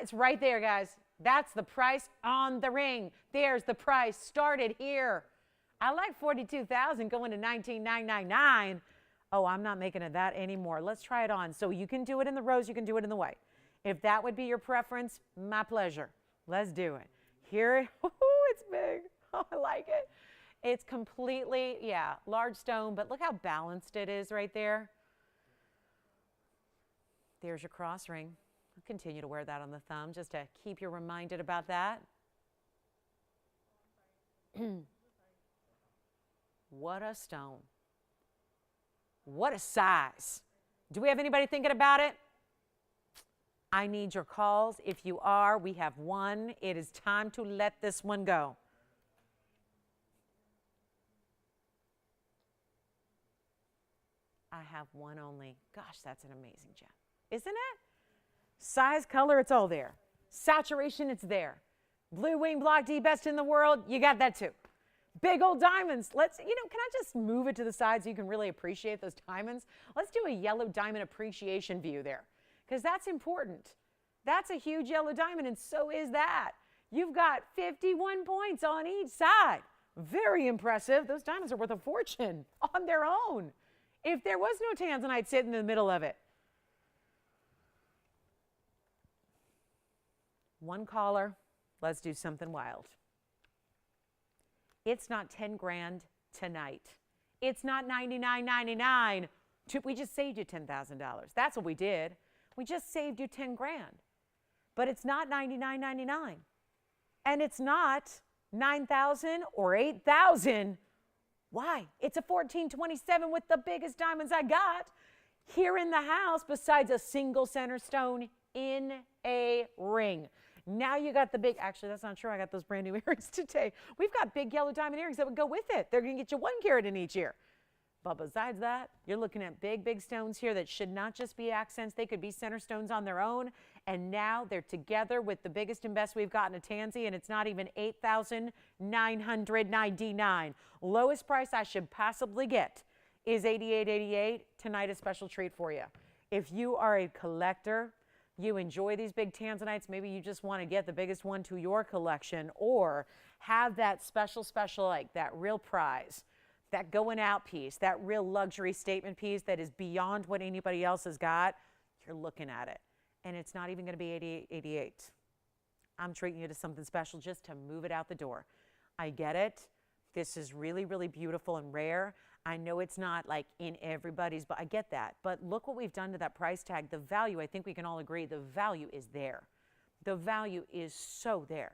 It's right there, guys. That's the price on the ring. There's the price started here. I like 42,000 going to 19,999. Oh, I'm not making it that anymore. Let's try it on. So you can do it in the rose, you can do it in the white. If that would be your preference, my pleasure. Let's do it. Here, it's big. Oh, I like it. It's completely, yeah, large stone, but look how balanced it is right there. There's your cross ring. I'll continue to wear that on the thumb just to keep you reminded about that. What a stone. What a size. Do we have anybody thinking about it? I need your calls. If you are, we have one. It is time to let this one go. I have one only. Gosh, that's an amazing gem. Isn't it? Size, color, it's all there. Saturation, it's there. Blue Wing Block D, best in the world. You got that too. Big old diamonds. Let's, can I just move it to the side so you can really appreciate those diamonds? Let's do a yellow diamond appreciation view there, because that's important. That's a huge yellow diamond, and so is that. You've got 51 points on each side. Very impressive. Those diamonds are worth a fortune on their own. If there was no tanzanite sitting in the middle of it. One caller. Let's do something wild. It's not 10 grand tonight. It's not $99.99. We just saved you $10,000. That's what we did. We just saved you 10 grand. But it's not $99.99. And it's not $9,000 or $8,000. Why? It's a 1427 with the biggest diamonds I got here in the house besides a single center stone in a ring. Now you got the big, actually that's not true, I got those brand new earrings today. We've got big yellow diamond earrings that would go with it. They're going to get you 1 carat in each ear. But besides that, you're looking at big stones here that should not just be accents. They could be center stones on their own. And now they're together with the biggest and best we've gotten a tansy, and it's not even $8,999. Lowest price I should possibly get is $88.88. Tonight, a special treat for you. If you are a collector, you enjoy these big tanzanites, maybe you just want to get the biggest one to your collection, or have that special, like that real prize, that going out piece, that real luxury statement piece that is beyond what anybody else has got, you're looking at it. And it's not even going to be $88.88. I'm treating you to something special just to move it out the door. I get it. This is really, really beautiful and rare. I know it's not like in everybody's, but I get that. But look what we've done to that price tag. The value, I think we can all agree, the value is there. The value is so there.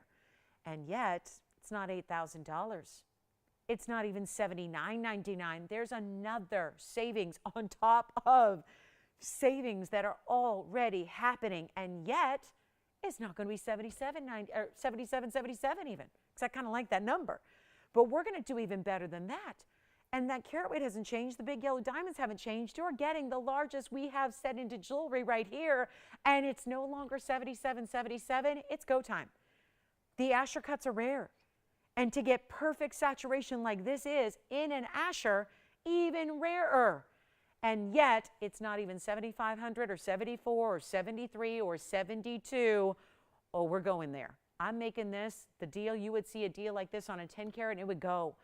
And yet, it's not $8,000. It's not even $79.99. There's another savings on top of savings that are already happening, and yet it's not going to be $77.77 even, because I kind of like that number. But we're going to do even better than that. And that carat weight hasn't changed. The big yellow diamonds haven't changed. You're getting the largest we have set into jewelry right here, and it's no longer $77.77. It's go time. The Asher cuts are rare. And to get perfect saturation like this is in an Asher, even rarer. And yet, it's not even 7,500 or 74 or 73 or 72. Oh, we're going there. I'm making this the deal. You would see a deal like this on a 10 carat and it would go.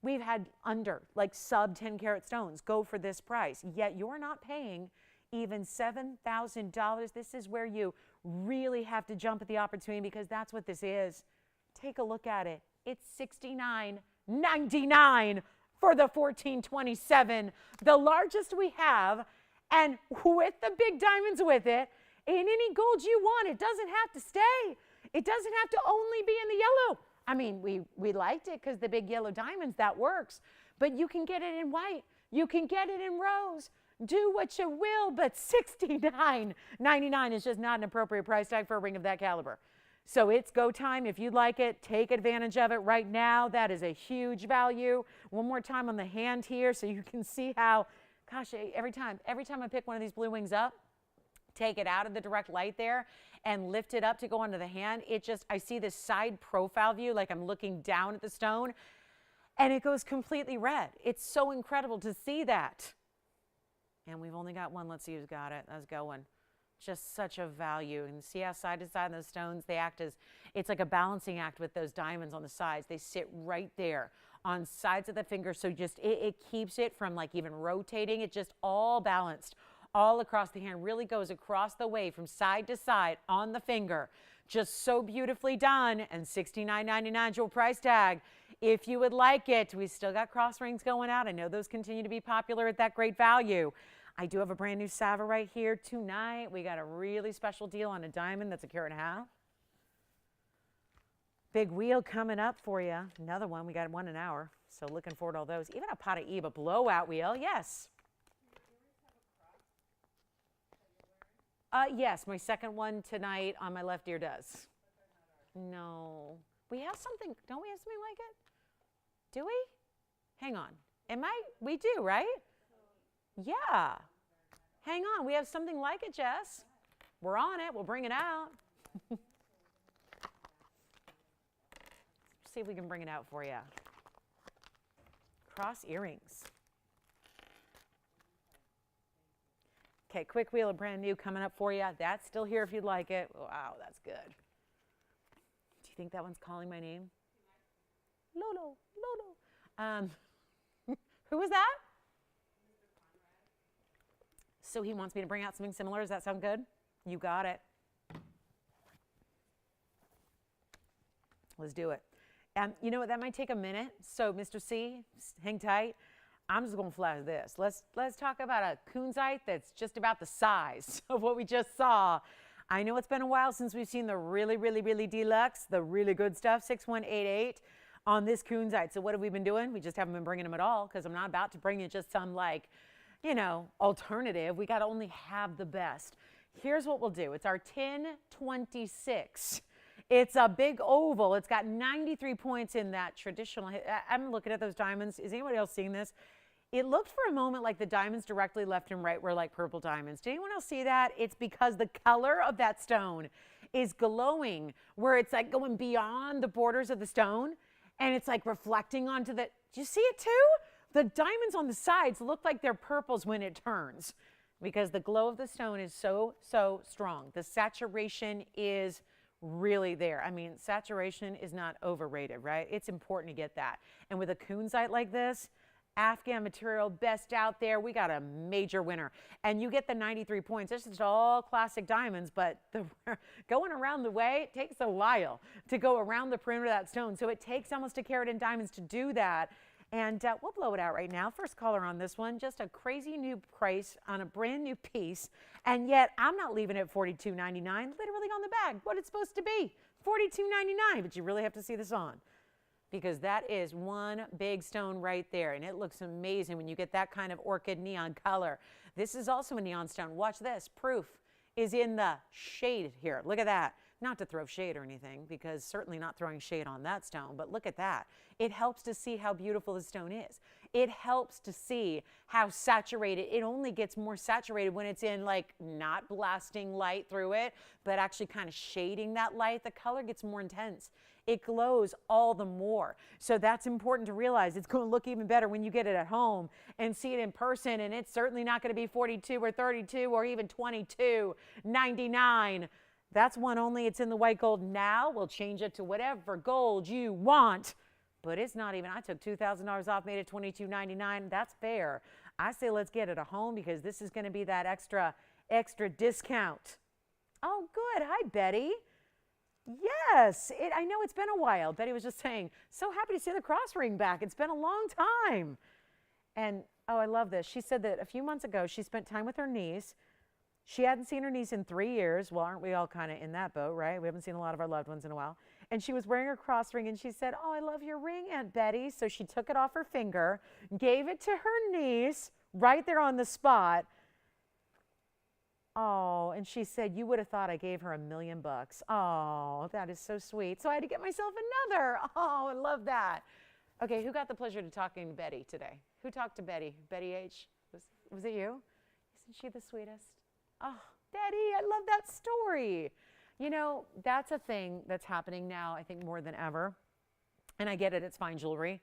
We've had under, like sub 10 carat stones go for this price. Yet you're not paying even $7,000. This is where you really have to jump at the opportunity, because that's what this is. Take a look at it. It's $69.99. For the 1427, the largest we have, and with the big diamonds with it, in any gold you want. It doesn't have to stay. It doesn't have to only be in the yellow. I mean, we liked it because the big yellow diamonds, that works. But you can get it in white. You can get it in rose. Do what you will, but $69.99 is just not an appropriate price tag for a ring of that caliber. So it's go time. If you'd like it, take advantage of it right now. That is a huge value. One more time on the hand here so you can see how, gosh, every time I pick one of these blue wings up, take it out of the direct light there and lift it up to go onto the hand, I see this side profile view, like I'm looking down at the stone, and it goes completely red. It's so incredible to see that. And we've only got one. Let's see who's got it. That's going. Just such a value. And see how side to side those stones, they act as, it's like a balancing act with those diamonds on the sides. They sit right there on sides of the finger. So just, it keeps it from like even rotating. It's just all balanced all across the hand. Really goes across the way from side to side on the finger. Just so beautifully done. And $69.99 jewel price tag. If you would like it, we still got cross rings going out. I know those continue to be popular at that great value. I do have a brand new Savorite here tonight. We got a really special deal on a diamond that's 1.5 carats. Big wheel coming up for you. Another one. We got one an hour. So looking forward to all those. Even a pot of Eva blowout wheel. Yes. Yes, my second one tonight on my left ear does. No. We have something. Don't we have something like it? Do we? Hang on. We do, right? Yeah. Hang on. We have something like it, Jess. We're on it. We'll bring it out. See if we can bring it out for you. Cross earrings. Okay, quick wheel of brand new coming up for you. That's still here if you'd like it. Wow, that's good. Do you think that one's calling my name? Lolo, Lolo. Who was that? So he wants me to bring out something similar. Does that sound good? You got it. Let's do it. You know what? That might take a minute. So, Mr. C, hang tight. I'm just going to flash this. Let's talk about a kunzite that's just about the size of what we just saw. I know it's been a while since we've seen the really, really, really deluxe, the really good stuff, 6188 on this kunzite. So what have we been doing? We just haven't been bringing them at all because I'm not about to bring you just some like, you know, alternative. We got to only have the best. Here's what we'll do. It's our 1026. It's a big oval. It's got 93 points in that traditional. I'm looking at those diamonds. Is anybody else seeing this? It looked for a moment like the diamonds directly left and right were like purple diamonds. Did anyone else see that? It's because the color of that stone is glowing, where it's like going beyond the borders of the stone, and it's like reflecting onto the, do you see it too? The diamonds on the sides look like they're purples when it turns because the glow of the stone is so, so strong. The saturation is really there. I mean, saturation is not overrated, right? It's important to get that. And with a kunzite like this, Afghan material, best out there, we got a major winner. And you get the 93 points. This is all classic diamonds, but going around the way, it takes a while to go around the perimeter of that stone. So it takes almost 1 carat in diamonds to do that. And we'll blow it out right now. First caller on this one, just a crazy new price on a brand new piece. And yet I'm not leaving it $42.99, literally on the bag, what it's supposed to be, $42.99. But you really have to see this on because that is one big stone right there. And it looks amazing when you get that kind of orchid neon color. This is also a neon stone. Watch this. Proof is in the shade here. Look at that. Not to throw shade or anything, because certainly not throwing shade on that stone, but look at that. It helps to see how beautiful the stone is. It helps to see how saturated. It only gets more saturated when it's in like not blasting light through it, but actually kind of shading that light. The color gets more intense. It glows all the more. So that's important to realize. It's going to look even better when you get it at home and see it in person, and it's certainly not going to be 42 or 32 or even 22.99. That's one only. It's in the white gold now. We'll change it to whatever gold you want. But it's not even, I took $2,000 off, made it $22.99. That's fair. I say let's get it at home because this is going to be that extra discount. Oh, good. Hi, Betty. Yes, I know it's been a while. Betty was just saying, so happy to see the cross ring back. It's been a long time. And, oh, I love this. She said that a few months ago she spent time with her niece. She hadn't seen her niece in 3 years. Well, aren't we all kind of in that boat, right? We haven't seen a lot of our loved ones in a while. And she was wearing her cross ring, and she said, oh, I love your ring, Aunt Betty. So she took it off her finger, gave it to her niece right there on the spot. Oh, and she said, you would have thought I gave her $1 million. Oh, that is so sweet. So I had to get myself another. Oh, I love that. Okay, who got the pleasure of talking to Betty today? Who talked to Betty? Betty H? Was it you? Isn't she the sweetest? Oh, Betty, I love that story. You know, that's a thing that's happening now, I think, more than ever. And I get it, it's fine jewelry.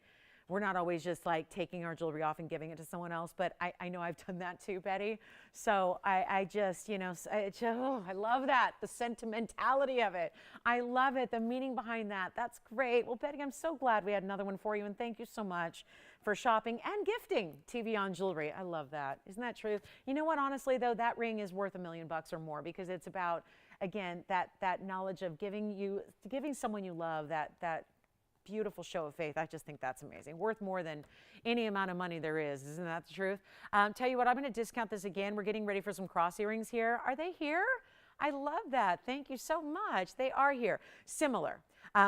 We're not always just like taking our jewelry off and giving it to someone else, but I know I've done that too, Betty. So I just, you know, I love that, the sentimentality of it. I love it, the meaning behind that. That's great. Well, Betty, I'm so glad we had another one for you, and thank you so much for shopping and gifting TVON Jewelry. I love that. Isn't that true? You know what, honestly, though, that ring is worth $1 million or more, because it's about, again, that knowledge of giving someone you love that beautiful show of faith. I just think that's amazing. Worth more than any amount of money there is. Isn't that the truth? Tell you what, I'm going to discount this again. We're getting ready for some cross earrings here. Are they here? I love that. Thank you so much. They are here. Similar.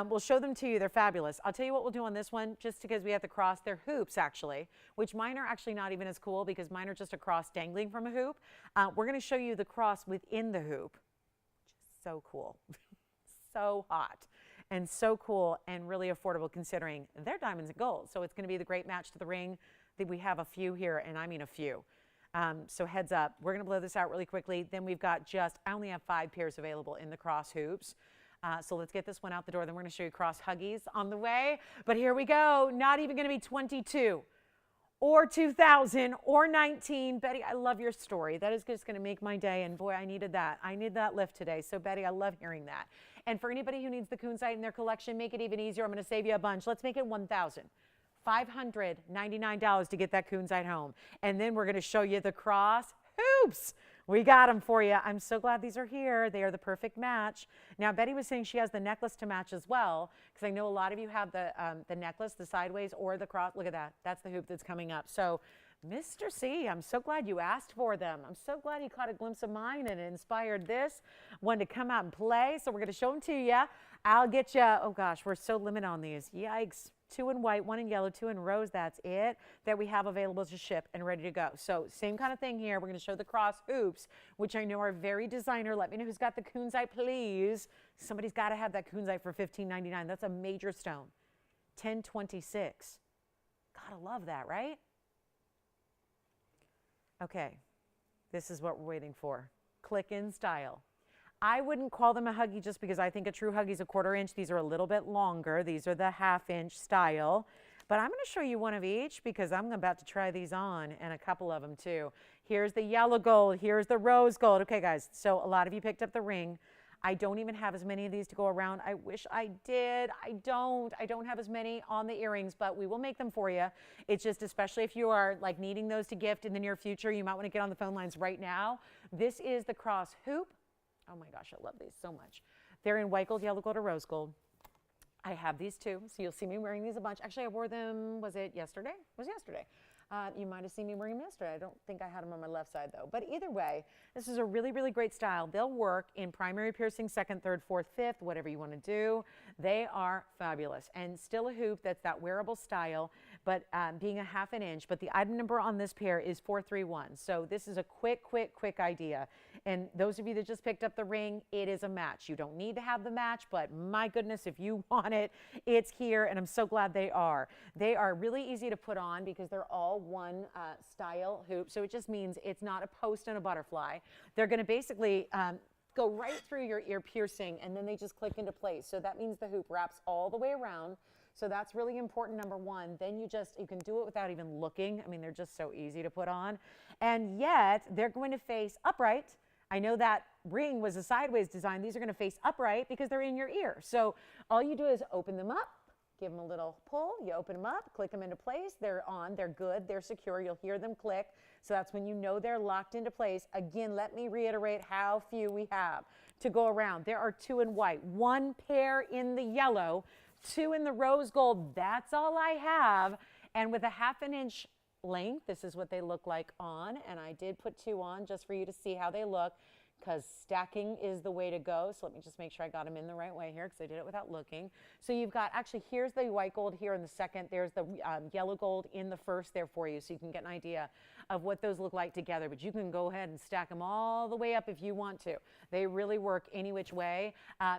We'll show them to you. They're fabulous. I'll tell you what we'll do on this one, just because we have the cross. They're hoops, actually, which mine are actually not even as cool, because mine are just a cross dangling from a hoop. We're going to show you the cross within the hoop, which is so cool. So hot. And so cool and really affordable, considering they're diamonds and gold. So it's going to be the great match to the ring. We have a few here, and I mean a few. So heads up, we're going to blow this out really quickly. Then we've got I only have 5 pairs available in the cross hoops. So let's get this one out the door. Then we're going to show you cross huggies on the way. But here we go. Not even going to be 22 or 2000 or 19. Betty, I love your story. That is just going to make my day. And boy, I needed that. I need that lift today. So Betty, I love hearing that. And for anybody who needs the kunzite in their collection, make it even easier. I'm going to save you a bunch. Let's make it $1,599 to get that kunzite home. And then we're going to show you the cross hoops. We got them for you. I'm so glad these are here. They are the perfect match. Now, Betty was saying she has the necklace to match as well, because I know a lot of you have the necklace, the sideways or the cross. Look at that. That's the hoop that's coming up. So, Mr. C, I'm so glad you asked for them. I'm so glad you caught a glimpse of mine and it inspired this one to come out and play. So we're going to show them to you. I'll get you, oh gosh, we're so limited on these. Yikes. 2 in white, 1 in yellow, 2 in rose. That's it that we have available to ship and ready to go. So same kind of thing here. We're going to show the cross hoops, which I know are very designer. Let me know who's got the kunzite, please. Somebody's got to have that kunzite for $15.99. That's a major stone. 1026. Gotta love that, right? Okay, this is what we're waiting for. Click-in style. I wouldn't call them a huggy just because I think a true huggy is a 1/4 inch. These are a little bit longer. These are the 1/2 inch style. But I'm going to show you one of each, because I'm about to try these on, and a couple of them too. Here's the yellow gold. Here's the rose gold. Okay, guys, so a lot of you picked up the ring. I don't even have as many of these to go around. I wish I did. I don't have as many on the earrings, but we will make them for you. It's just, especially if you are like needing those to gift in the near future, you might want to get on the phone lines right now. This is the cross hoop. Oh my gosh, I love these so much. They're in white gold, yellow gold, or rose gold. I have these too, so you'll see me wearing these a bunch. Actually, I wore them, was it yesterday? It was yesterday. You might have seen me wearing them yesterday. I don't think I had them on my left side though. But either way, this is a really, really great style. They'll work in primary piercing, 2nd, 3rd, 4th, 5th, whatever you want to do. They are fabulous. And still a hoop that's that wearable style, but being a 1/2 inch. But the item number on this pair is 431. So this is a quick idea. And those of you that just picked up the ring, it is a match. You don't need to have the match, but my goodness, if you want it, it's here. And I'm so glad they are. They are really easy to put on because they're all one style hoop. So it just means it's not a post and a butterfly. They're going to basically go right through your ear piercing, and then they just click into place. So that means the hoop wraps all the way around. So that's really important, number one. Then you can do it without even looking. I mean, they're just so easy to put on. And yet they're going to face upright. I know that ring was a sideways design. These are going to face upright because they're in your ear. So all you do is open them up, give them a little pull, you open them up, click them into place. They're on, they're good, they're secure. You'll hear them click. So that's when you know they're locked into place. Again, let me reiterate how few we have to go around. There are 2 in white, 1 pair in the yellow, 2 in the rose gold. That's all I have. And with a 1/2 inch length, this is what they look like on. And I did put 2 on just for you to see how they look, because stacking is the way to go. So let me just make sure I got them in the right way here, because I did it without looking. So you've got, actually, here's the white gold here in the 2nd. There's the yellow gold in the 1st there for you, so you can get an idea of what those look like together. But you can go ahead and stack them all the way up if you want to. They really work any which way.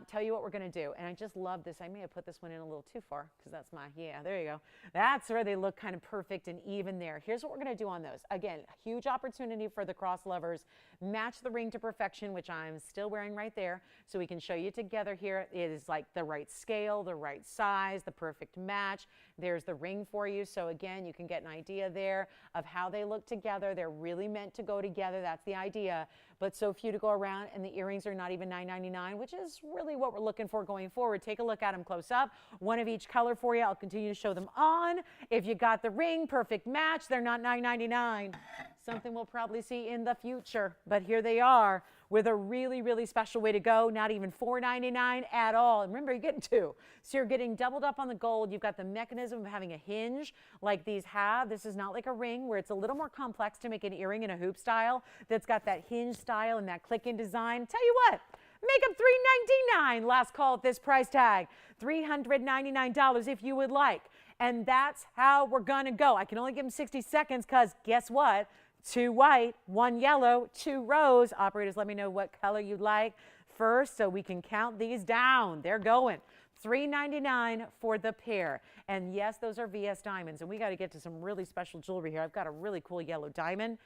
Tell you what we're going to do. And I just love this. I may have put this one in a little too far, because that's there you go. That's where they look kind of perfect and even there. Here's what we're going to do on those. Again, huge opportunity for the cross lovers. match the ring to perfection, which I'm still wearing right there. So we can show you together here. It is like the right scale, the right size, the perfect match. There's the ring for you. So again, you can get an idea there of how they look together. They're really meant to go together. That's the idea. But so few to go around, and the earrings are not even $9.99, which is really what we're looking for going forward. Take a look at them close up. One of each color for you. I'll continue to show them on. If you got the ring, perfect match. They're not $9.99. Something we'll probably see in the future. But here they are with a really, really special way to go. Not even $4.99 at all. And remember, you're getting two. So you're getting doubled up on the gold. You've got the mechanism of having a hinge like these have. This is not like a ring where it's a little more complex to make an earring in a hoop style that's got that hinge style and that click-in design. Tell you what, make them $3.99. Last call at this price tag. $399 if you would like. And that's how we're going to go. I can only give them 60 seconds because guess what? 2 white, 1 yellow, 2 rose. Operators, let me know what color you'd like first so we can count these down. They're going. $3.99 for the pair. And yes, those are VS diamonds. And we got to get to some really special jewelry here. I've got a really cool yellow diamond.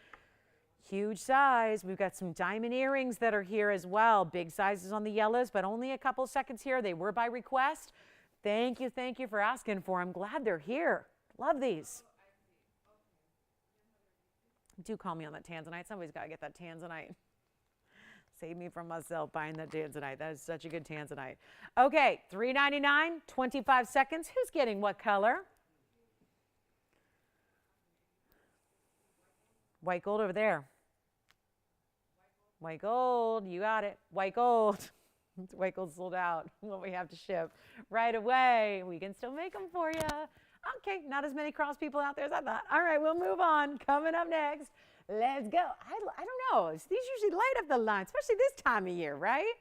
Huge size. We've got some diamond earrings that are here as well. Big sizes on the yellows, but only a couple seconds here. They were by request. Thank you for asking for them. Glad they're here. Love these. Do call me on that tanzanite. Somebody's got to get that tanzanite. Save me from myself buying that tanzanite. That is such a good tanzanite. Okay, $3.99, 25 seconds. Who's getting what color? White gold over there. White gold, you got it. White gold. White gold sold out. What we have to ship right away. We can still make them for you. Okay, not as many cross people out there as I thought. All right, we'll move on. Coming up next, let's go. I don't know. These usually light up the line, especially this time of year, right?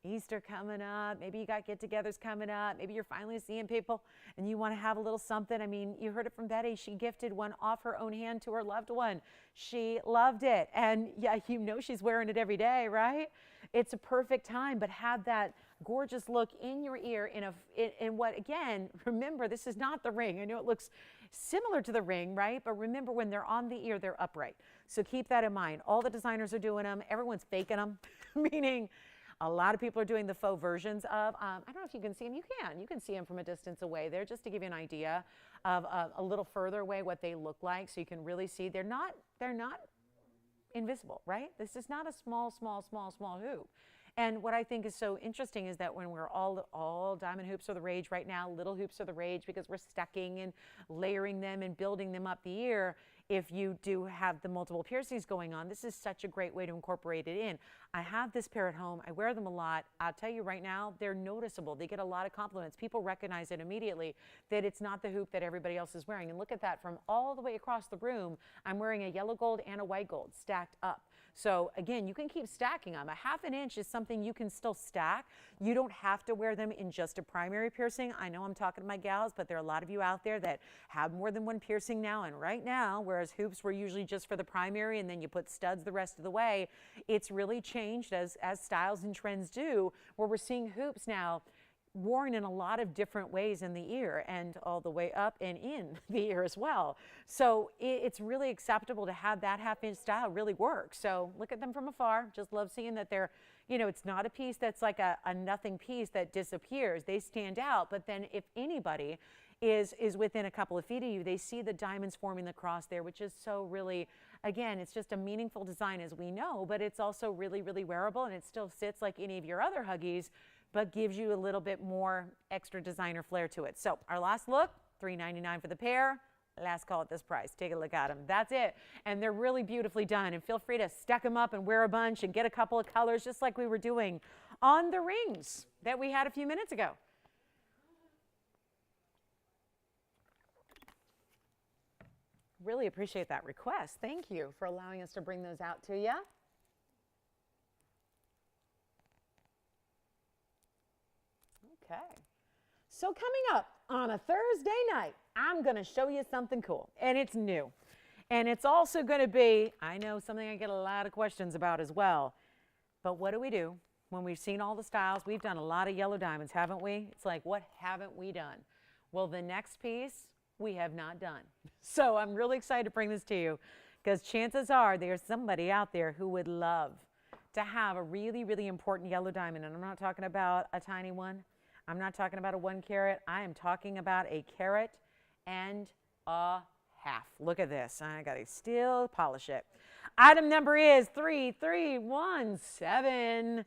Easter coming up. Maybe you got get-togethers coming up. Maybe you're finally seeing people and you want to have a little something. I mean, you heard it from Betty. She gifted one off her own hand to her loved one. She loved it. And yeah, you know she's wearing it every day, right? It's a perfect time, but have that gorgeous look in your ear in what, again, remember, this is not the ring. I know it looks similar to the ring, right? But remember, when they're on the ear, they're upright. So keep that in mind. All the designers are doing them. Everyone's faking them, meaning a lot of people are doing the faux versions of, I don't know if you can see them. You can see them from a distance away there, just to give you an idea of a little further away what they look like, so you can really see. They're not invisible, right? This is not a small hoop. And what I think is so interesting is that when we're all diamond hoops are the rage right now, little hoops are the rage because we're stacking and layering them and building them up the ear. If you do have the multiple piercings going on, this is such a great way to incorporate it in. I have this pair at home. I wear them a lot. I'll tell you right now, they're noticeable. They get a lot of compliments. People recognize it immediately that it's not the hoop that everybody else is wearing. And look at that, from all the way across the room, I'm wearing a yellow gold and a white gold stacked up. So again, you can keep stacking them. A ½ an inch is something you can still stack. You don't have to wear them in just a primary piercing. I know I'm talking to my gals, but there are a lot of you out there that have more than one piercing now. And right now, whereas hoops were usually just for the primary and then you put studs the rest of the way, it's really changed as styles and trends do, where we're seeing hoops now worn in a lot of different ways in the ear and all the way up and in the ear as well. So it's really acceptable to have that ½ inch style really work. So look at them from afar. Just love seeing that they're, you know, it's not a piece that's like a nothing piece that disappears. They stand out. But then if anybody is within a couple of feet of you, they see the diamonds forming the cross there, which is so really, again, it's just a meaningful design, as we know, but it's also really, really wearable, and it still sits like any of your other Huggies, but gives you a little bit more extra designer flair to it. So our last look, $3.99 for the pair. Last call at this price. Take a look at them. That's it. And they're really beautifully done. And feel free to stack them up and wear a bunch and get a couple of colors, just like we were doing on the rings that we had a few minutes ago. Really appreciate that request. Thank you for allowing us to bring those out to you. Okay, so coming up on a Thursday night, I'm going to show you something cool, and it's new. And it's also going to be, I know, something I get a lot of questions about as well, but what do we do when we've seen all the styles? We've done a lot of yellow diamonds, haven't we? It's like, what haven't we done? Well, the next piece we have not done. So I'm really excited to bring this to you. because chances are there's somebody out there who would love to have a really, really important yellow diamond. And I'm not talking about a tiny one. I'm not talking about a 1 carat. I am talking about a carat and a half. Look at this. I got to still polish it. Item number is 3317.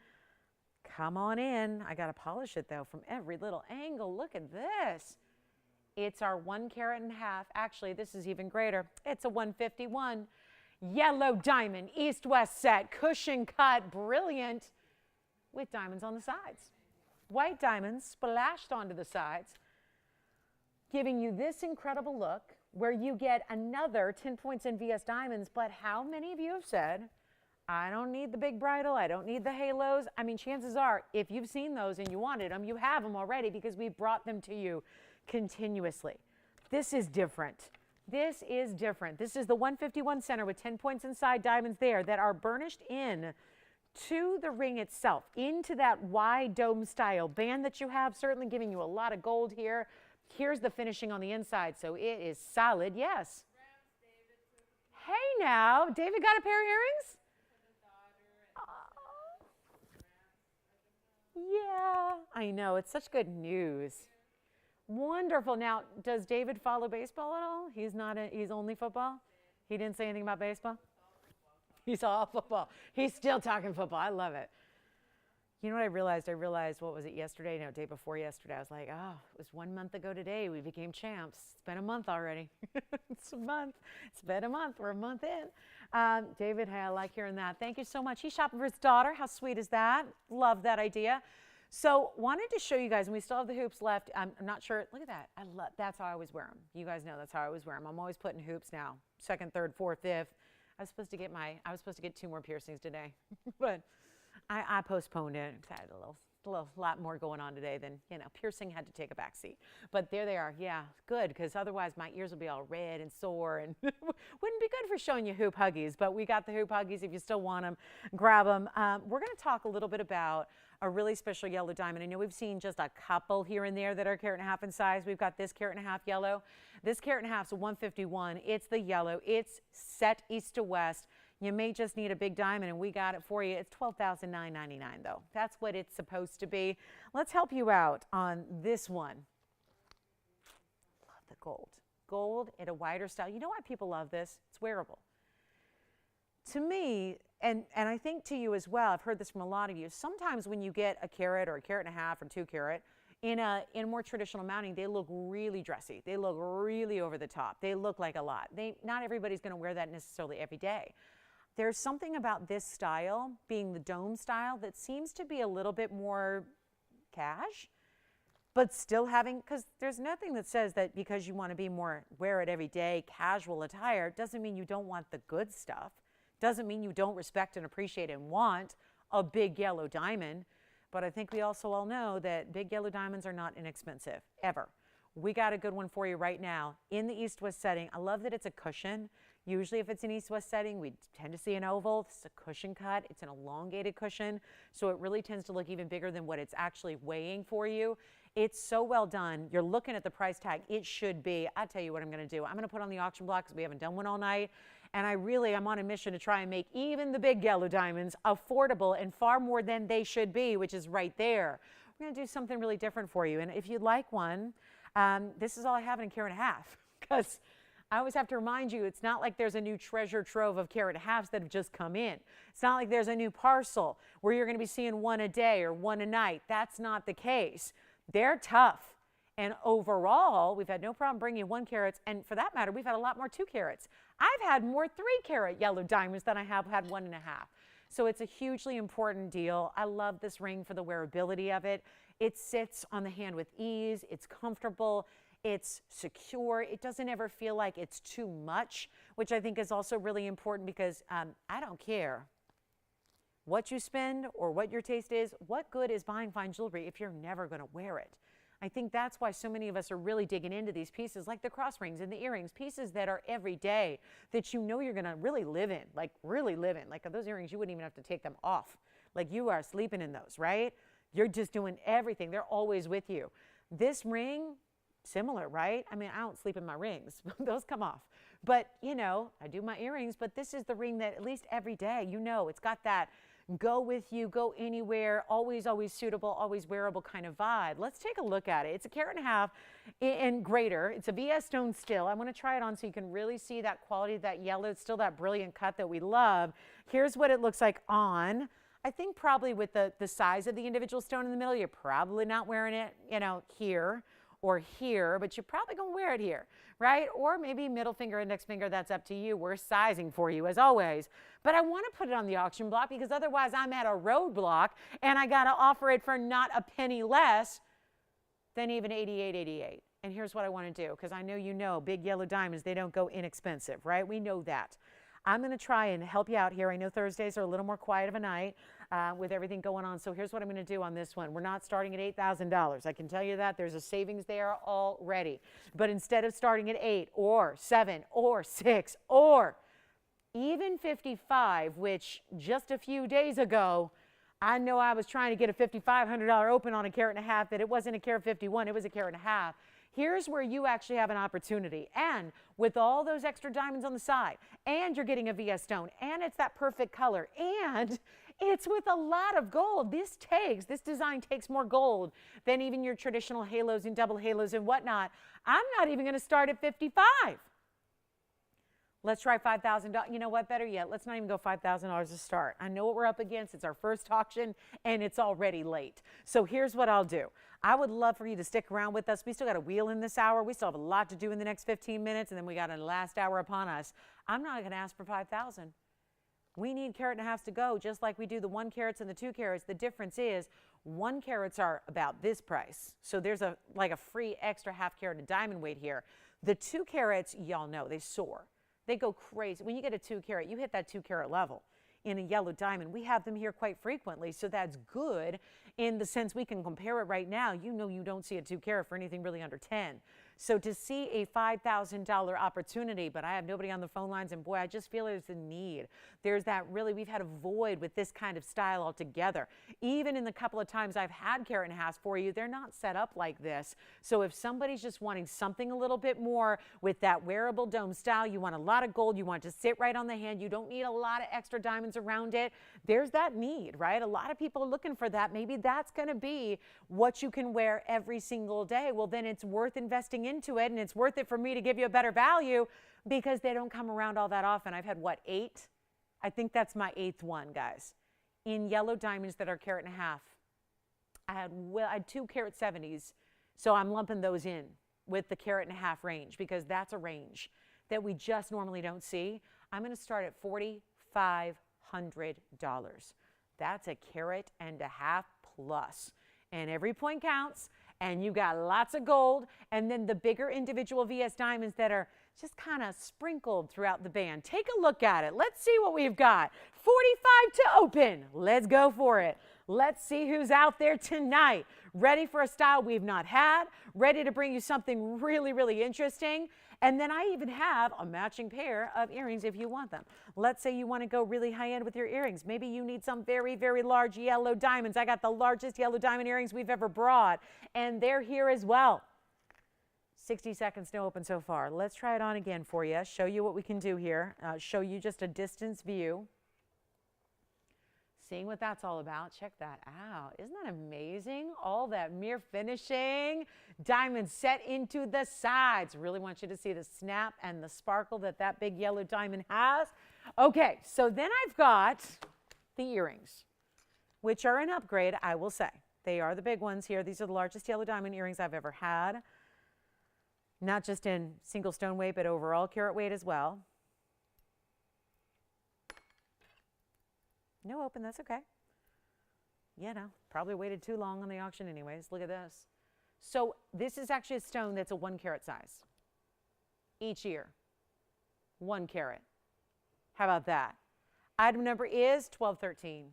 Come on in. I got to polish it though from every little angle. Look at this. It's our 1 carat and a half. Actually, this is even greater. It's a 151. Yellow diamond, east-west set, cushion cut, brilliant, with diamonds on the sides. White diamonds splashed onto the sides, giving you this incredible look where you get another 10 points in VS diamonds. But how many of you have said, I don't need the big bridle, I don't need the halos? I mean, chances are, if you've seen those and you wanted them, you have them already because we've brought them to you continuously. This is different. This is different. This is the 151 center with 10 points inside, diamonds there that are burnished in to the ring itself, into that wide dome style band that you have, certainly giving you a lot of gold here. Here's the finishing on the inside, so it is solid. Yes. Hey now, David got a pair of earrings? Yeah, I know. It's such good news. Wonderful. Now, does David follow baseball at all? He's not. He's only football. He didn't say anything about baseball. He's all football. He's still talking football. I love it. You know what I realized? What was it yesterday? No, day before yesterday. I was like, oh, it was 1 month ago today. We became champs. It's been a month already. It's a month. It's been a month. We're a month in. David, hey, I like hearing that. Thank you so much. He's shopping for his daughter. How sweet is that? Love that idea. So wanted to show you guys, and we still have the hoops left. I'm not sure. Look at that. I love. That's how I always wear them. You guys know that's how I always wear them. I'm always putting hoops now. 2nd, 3rd, 4th, 5th. I was supposed to get 2 more piercings today, but I postponed it. I had a lot more going on today than, piercing had to take a back seat. But there they are. Yeah, good, because otherwise my ears will be all red and sore and wouldn't be good for showing you hoop huggies. But we got the hoop huggies. If you still want them, grab them. We're going to talk a little bit about a really special yellow diamond. I know we've seen just a couple here and there that are 1.5 carat in size. We've got this 1.5 carat yellow. This 1.5 carat is a 151. It's the yellow. It's set east to west. You may just need a big diamond, and we got it for you. It's $12,999 though. That's what it's supposed to be. Let's help you out on this one. Love the gold. Gold in a wider style. You know why people love this? It's wearable. To me, and I think to you as well, I've heard this from a lot of you, sometimes when you get a carat or a 1.5 carat or 2 carat, in a more traditional mounting, they look really dressy. They look really over the top. They look like a lot. Not everybody's going to wear that necessarily every day. There's something about this style, being the dome style, that seems to be a little bit more cash, but still having, because there's nothing that says that because you want to be more wear it every day, casual attire, doesn't mean you don't want the good stuff. Doesn't mean you don't respect and appreciate and want a big yellow diamond. But I think we also all know that big yellow diamonds are not inexpensive, ever. We got a good one for you right now in the east-west setting. I love that it's a cushion. Usually if it's an east-west setting, we tend to see an oval. This is a cushion cut. It's an elongated cushion, so it really tends to look even bigger than what it's actually weighing for you. It's so well done. You're looking at the price tag. It should be. I'll tell you what I'm going to do. I'm going to put on the auction block because we haven't done one all night. And I'm on a mission to try and make even the big yellow diamonds affordable and far more than they should be, which is right there. We're going to do something really different for you. And if you'd like one, this is all I have in a 1.5 carat, because I always have to remind you, it's not like there's a new treasure trove of 1.5 carat that have just come in. It's not like there's a new parcel where you're going to be seeing one a day or one a night. That's not the case. They're tough. And overall, we've had no problem bringing 1 carats. And for that matter, we've had a lot more 2 carats. I've had more 3 carat yellow diamonds than I have had 1.5. So it's a hugely important deal. I love this ring for the wearability of it. It sits on the hand with ease. It's comfortable. It's secure. It doesn't ever feel like it's too much, which I think is also really important, because I don't care what you spend or what your taste is. What good is buying fine jewelry if you're never going to wear it? I think that's why so many of us are really digging into these pieces, like the cross rings and the earrings, pieces that are every day, that you know you're going to really live in, like really live in. Like those earrings, you wouldn't even have to take them off. Like you are sleeping in those, right? You're just doing everything. They're always with you. This ring, similar, right? I mean, I don't sleep in my rings. Those come off. But, you know, I do my earrings, but this is the ring that at least every day, you know, it's got that go with you, go anywhere, always, always suitable, always wearable kind of vibe. Let's take a look at it. It's a carat and a half and greater. It's a VS stone still. I want to try it on so you can really see that quality, that yellow. It's still that brilliant cut that we love. Here's what it looks like on. I think probably with the size of the individual stone in the middle, you're probably not wearing it, you know, here or here, but you're probably going to wear it here, right? Or maybe middle finger, index finger, that's up to you. We're sizing for you as always. But I want to put it on the auction block because otherwise I'm at a roadblock and I got to offer it for not a penny less than even $88.88. And here's what I want to do, because I know you know big yellow diamonds, they don't go inexpensive, right? We know that. I'm going to try and help you out here. I know Thursdays are a little more quiet of a night with everything going on. So here's what I'm going to do on this one. We're not starting at $8,000. I can tell you that. There's a savings there already. But instead of starting at 8 or 7 or 6 or even 55, which just a few days ago, I know I was trying to get a $5,500 open on a carat and a half, but it wasn't a carat 51, it was a carat and a half. Here's where you actually have an opportunity. And with all those extra diamonds on the side, and you're getting a VS stone, and it's that perfect color, and it's with a lot of gold. This design takes more gold than even your traditional halos and double halos and whatnot. I'm not even going to start at 55. Let's try $5,000. You know what? Better yet, let's not even go $5,000 to start. I know what we're up against. It's our first auction, and it's already late. So here's what I'll do. I would love for you to stick around with us. We still got a wheel in this hour. We still have a lot to do in the next 15 minutes, and then we got a last hour upon us. I'm not going to ask for $5,000. We need carat and a halves to go, just like we do the 1 carats and the 2 carats. The difference is 1 carats are about this price. So there's like a free extra half carat of diamond weight here. The 2 carats, y'all know, they soar. They go crazy. When you get a 2 carat, you hit that 2 carat level in a yellow diamond. We have them here quite frequently, so that's good in the sense we can compare it right now. You know you don't see a 2 carat for anything really under 10. So to see a $5,000 opportunity, but I have nobody on the phone lines, and boy, I just feel there's a need. There's that really, we've had a void with this kind of style altogether. Even in the couple of times I've had carat and a half for you, they're not set up like this. So if somebody's just wanting something a little bit more with that wearable dome style, you want a lot of gold, you want it to sit right on the hand, you don't need a lot of extra diamonds around it, there's that need, right? A lot of people are looking for that. Maybe that's going to be what you can wear every single day. Well, then it's worth investing into it, and it's worth it for me to give you a better value because they don't come around all that often. I've had, what, 8? I think that's my 8th one, guys, in yellow diamonds that are carat and a half. I had 2 carat 70s, so I'm lumping those in with the carat and a half range because that's a range that we just normally don't see. I'm going to start at $4,500. That's a carat and a half plus, and every point counts. And you got lots of gold, and then the bigger individual VS diamonds that are just kind of sprinkled throughout the band. Take a look at it. Let's see what we've got. 45 to open. Let's go for it. Let's see who's out there tonight. Ready for a style we've not had, ready to bring you something really, really interesting. And then I even have a matching pair of earrings if you want them. Let's say you want to go really high end with your earrings. Maybe you need some very, very large yellow diamonds. I got the largest yellow diamond earrings we've ever brought, and they're here as well. 60 seconds to open so far. Let's try it on again for you, show you what we can do here, show you just a distance view. Seeing what that's all about. Check that out. Isn't that amazing? All that mirror finishing, diamonds set into the sides. Really want you to see the snap and the sparkle that that big yellow diamond has. Okay, so then I've got the earrings, which are an upgrade, I will say. They are the big ones here. These are the largest yellow diamond earrings I've ever had. Not just in single stone weight, but overall carat weight as well. No open, that's okay. You know, probably waited too long on the auction anyways. Look at this. So this is actually a stone that's a 1 carat size. Each year, 1 carat. How about that? Item number is 1213.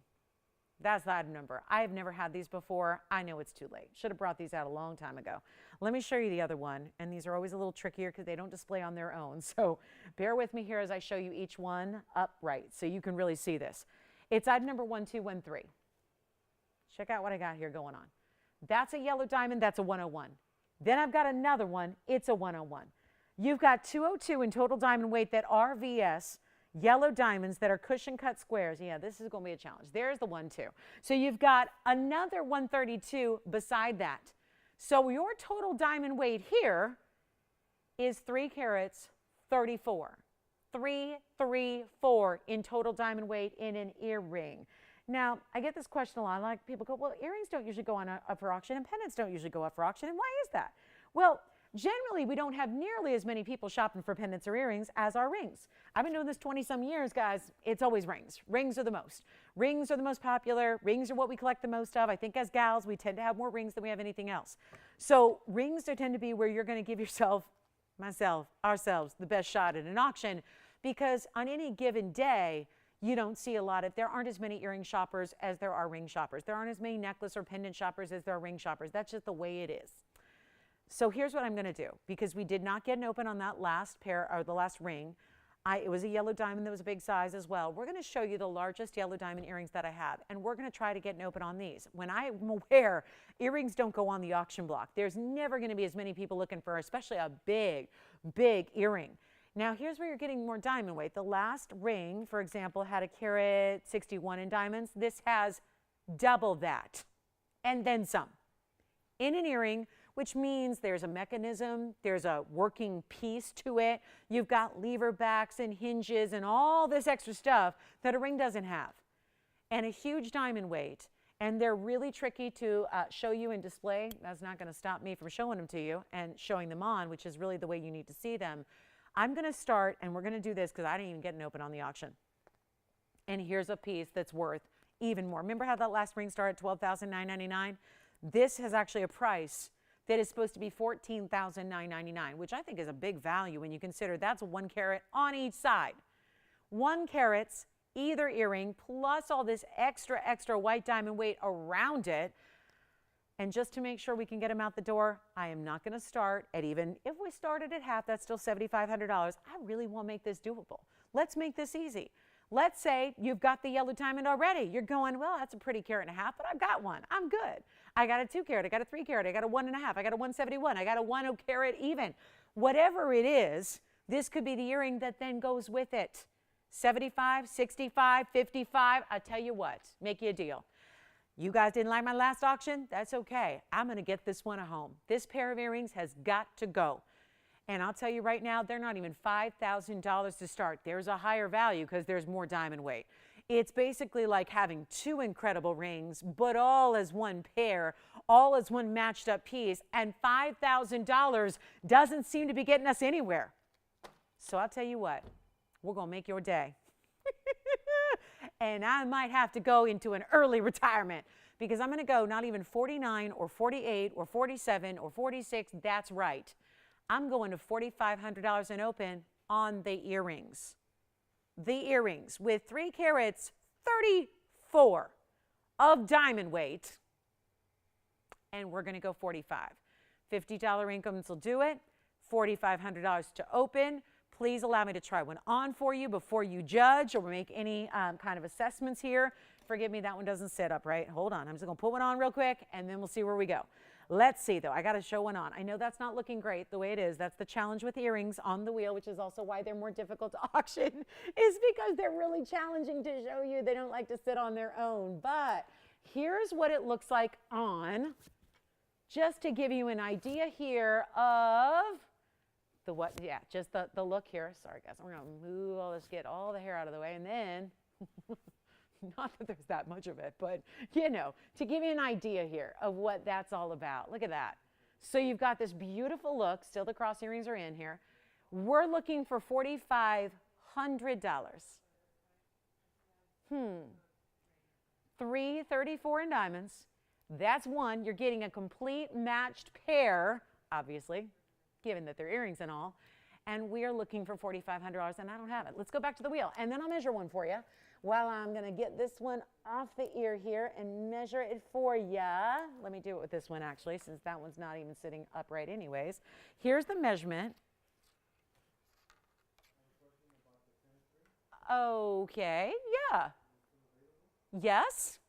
That's the item number. I have never had these before. I know it's too late. Should have brought these out a long time ago. Let me show you the other one. And these are always a little trickier because they don't display on their own. So bear with me here as I show you each one upright so you can really see this. It's item number 1213. Check out what I got here going on. That's a yellow diamond. That's a 101. Then I've got another one. It's a 101. You've got 202 in total diamond weight that are VS yellow diamonds that are cushion cut squares. Yeah, this is going to be a challenge. There's the 1-2. So you've got another 132 beside that. So your total diamond weight here is 3 carats 34. 334 in total diamond weight in an earring. Now, I get this question a lot. Like people go, well, earrings don't usually go up for auction and pendants don't usually go up for auction. And why is that? Well, generally, we don't have nearly as many people shopping for pendants or earrings as our rings. I've been doing this 20-some years, guys. It's always rings. Rings are the most. Rings are the most popular. Rings are what we collect the most of. I think as gals, we tend to have more rings than we have anything else. So rings tend to be where you're going to give yourself, myself, ourselves, the best shot at an auction, because on any given day, you don't see a lot of, there aren't as many earring shoppers as there are ring shoppers. There aren't as many necklace or pendant shoppers as there are ring shoppers. That's just the way it is. So here's what I'm going to do, because we did not get an open on that last pair, or the last ring. It was a yellow diamond that was a big size as well. We're going to show you the largest yellow diamond earrings that I have, and we're going to try to get an open on these. When I'm aware, earrings don't go on the auction block. There's never going to be as many people looking for, especially a big, big earring. Now, here's where you're getting more diamond weight. The last ring, for example, had a carat 61 in diamonds. This has double that, and then some. In an earring, which means there's a mechanism, there's a working piece to it. You've got lever backs and hinges and all this extra stuff that a ring doesn't have. And a huge diamond weight. And they're really tricky to show you and display. That's not going to stop me from showing them to you and showing them on, which is really the way you need to see them. I'm going to start, and we're going to do this because I didn't even get an open on the auction. And here's a piece that's worth even more. Remember how that last ring started at $12,999? This has actually a price that is supposed to be $14,999, which I think is a big value when you consider that's 1 carat on each side. 1 carat's either earring plus all this extra white diamond weight around it. And just to make sure we can get them out the door, I am not going to start at even, if we started at half, that's still $7,500. I really want to make this doable. Let's make this easy. Let's say you've got the yellow diamond already. You're going, well, that's a pretty carat and a half, but I've got one. I'm good. I got a 2 carat, I got a 3 carat, I got a 1.5, I got a 171, I got a 1 carat even. Whatever it is, this could be the earring that then goes with it. 75, 65, 55, I tell you what, make you a deal. You guys didn't like my last auction? That's okay. I'm going to get this one at home. This pair of earrings has got to go. And I'll tell you right now, they're not even $5,000 to start. There's a higher value because there's more diamond weight. It's basically like having 2 incredible rings, but all as one pair, all as one matched up piece, and $5,000 doesn't seem to be getting us anywhere. So I'll tell you what, we're going to make your day. And I might have to go into an early retirement because I'm going to go not even 49 or 48 or 47 or 46. That's right. I'm going to $4,500 and open on the earrings. The earrings with 3 carats 34 of diamond weight. And we're going to go 45. $50 incomes will do it. $4,500 to open. Please allow me to try one on for you before you judge or make any kind of assessments here. Forgive me, that one doesn't sit up, right? Hold on. I'm just going to put one on real quick, and then we'll see where we go. Let's see, though. I got to show one on. I know that's not looking great the way it is. That's the challenge with earrings on the wheel, which is also why they're more difficult to auction, is because they're really challenging to show you. They don't like to sit on their own. But here's what it looks like on, just to give you an idea here of the what, yeah, just the look here. Sorry, guys. We're going to move all this, get all the hair out of the way, and then, not that there's that much of it, but, you know, to give you an idea here of what that's all about. Look at that. So you've got this beautiful look. Still the cross earrings are in here. We're looking for $4,500. $334 in diamonds. That's one. You're getting a complete matched pair, obviously, given that they're earrings and all, and we're looking for $4,500, and I don't have it. Let's go back to the wheel, and then I'll measure one for you while I'm going to get this one off the ear here and measure it for you. Let me do it with this one, actually, since that one's not even sitting upright anyways. Here's the measurement. Okay, yeah. Yes?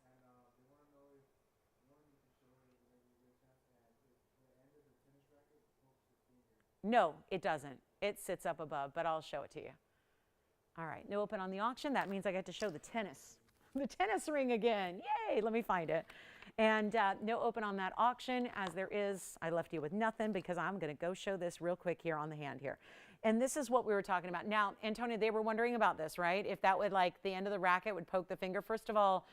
No, it doesn't. It sits up above, but I'll show it to you. All right, no open on the auction. That means I get to show the tennis ring again. Yay, let me find it. And no open on that auction, as there is. I left you with nothing because I'm going to go show this real quick here on the hand here. And this is what we were talking about. Now, Antonia, they were wondering about this, right? If that would, like, the end of the racket would poke the finger. First of all,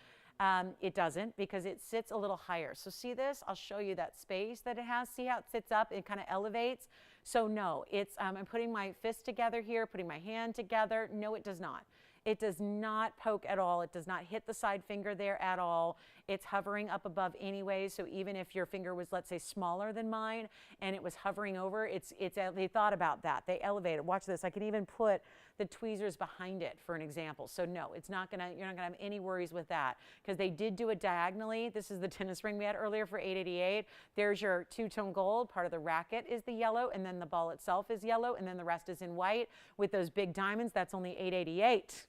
it doesn't, because it sits a little higher. So see this? I'll show you that space that it has. See how it sits up? It kind of elevates. So no, it's, I'm putting my fist together here, putting my hand together. No, it does not. It does not poke at all. It does not hit the side finger there at all. It's hovering up above anyway. So even if your finger was, let's say, smaller than mine and it was hovering over, they thought about that. They elevated. Watch this. I can even put the tweezers behind it for an example. So no, it's not gonna, you're not gonna have any worries with that, because they did do it diagonally. This is the tennis ring we had earlier for $888. There's your two-tone gold. Part of the racket is the yellow, and then the ball itself is yellow, and then the rest is in white with those big diamonds. That's only $888.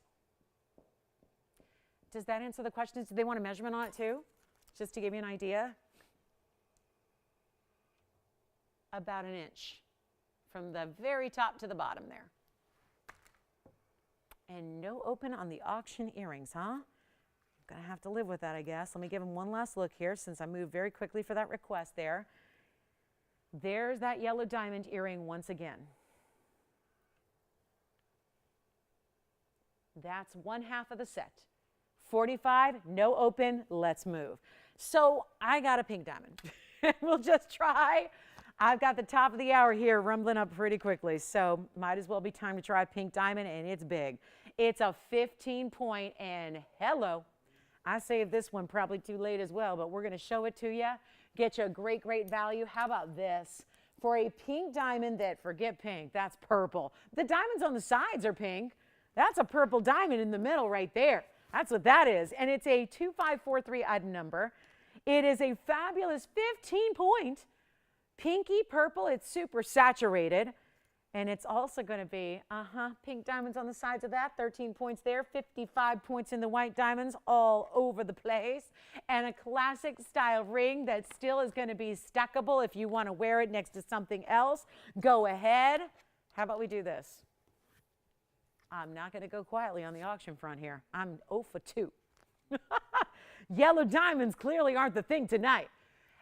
Does that answer the questions? Do they want a measurement on it too? Just to give you an idea. About an inch from the very top to the bottom there. And no open on the auction earrings, huh? I'm going to have to live with that, I guess. Let me give them one last look here, since I moved very quickly for that request there. There's that yellow diamond earring once again. That's one half of the set. 45, no open, let's move. So I got a pink diamond. We'll just try. I've got the top of the hour here rumbling up pretty quickly, so might as well be time to try a pink diamond, and it's big. It's a 15-point, and hello. I saved this one probably too late as well, but we're going to show it to you. Get you a great, great value. How about this? For a pink diamond that, forget pink, that's purple. The diamonds on the sides are pink. That's a purple diamond in the middle right there. That's what that is. And it's a 2543 item number. It is a fabulous 15-point pinky purple. It's super saturated. And it's also going to be, pink diamonds on the sides of that. 13 points there. 55 points in the white diamonds all over the place. And a classic style ring that still is going to be stackable if you want to wear it next to something else. Go ahead. How about we do this? I'm not going to go quietly on the auction front here. I'm 0 for 2. Yellow diamonds clearly aren't the thing tonight.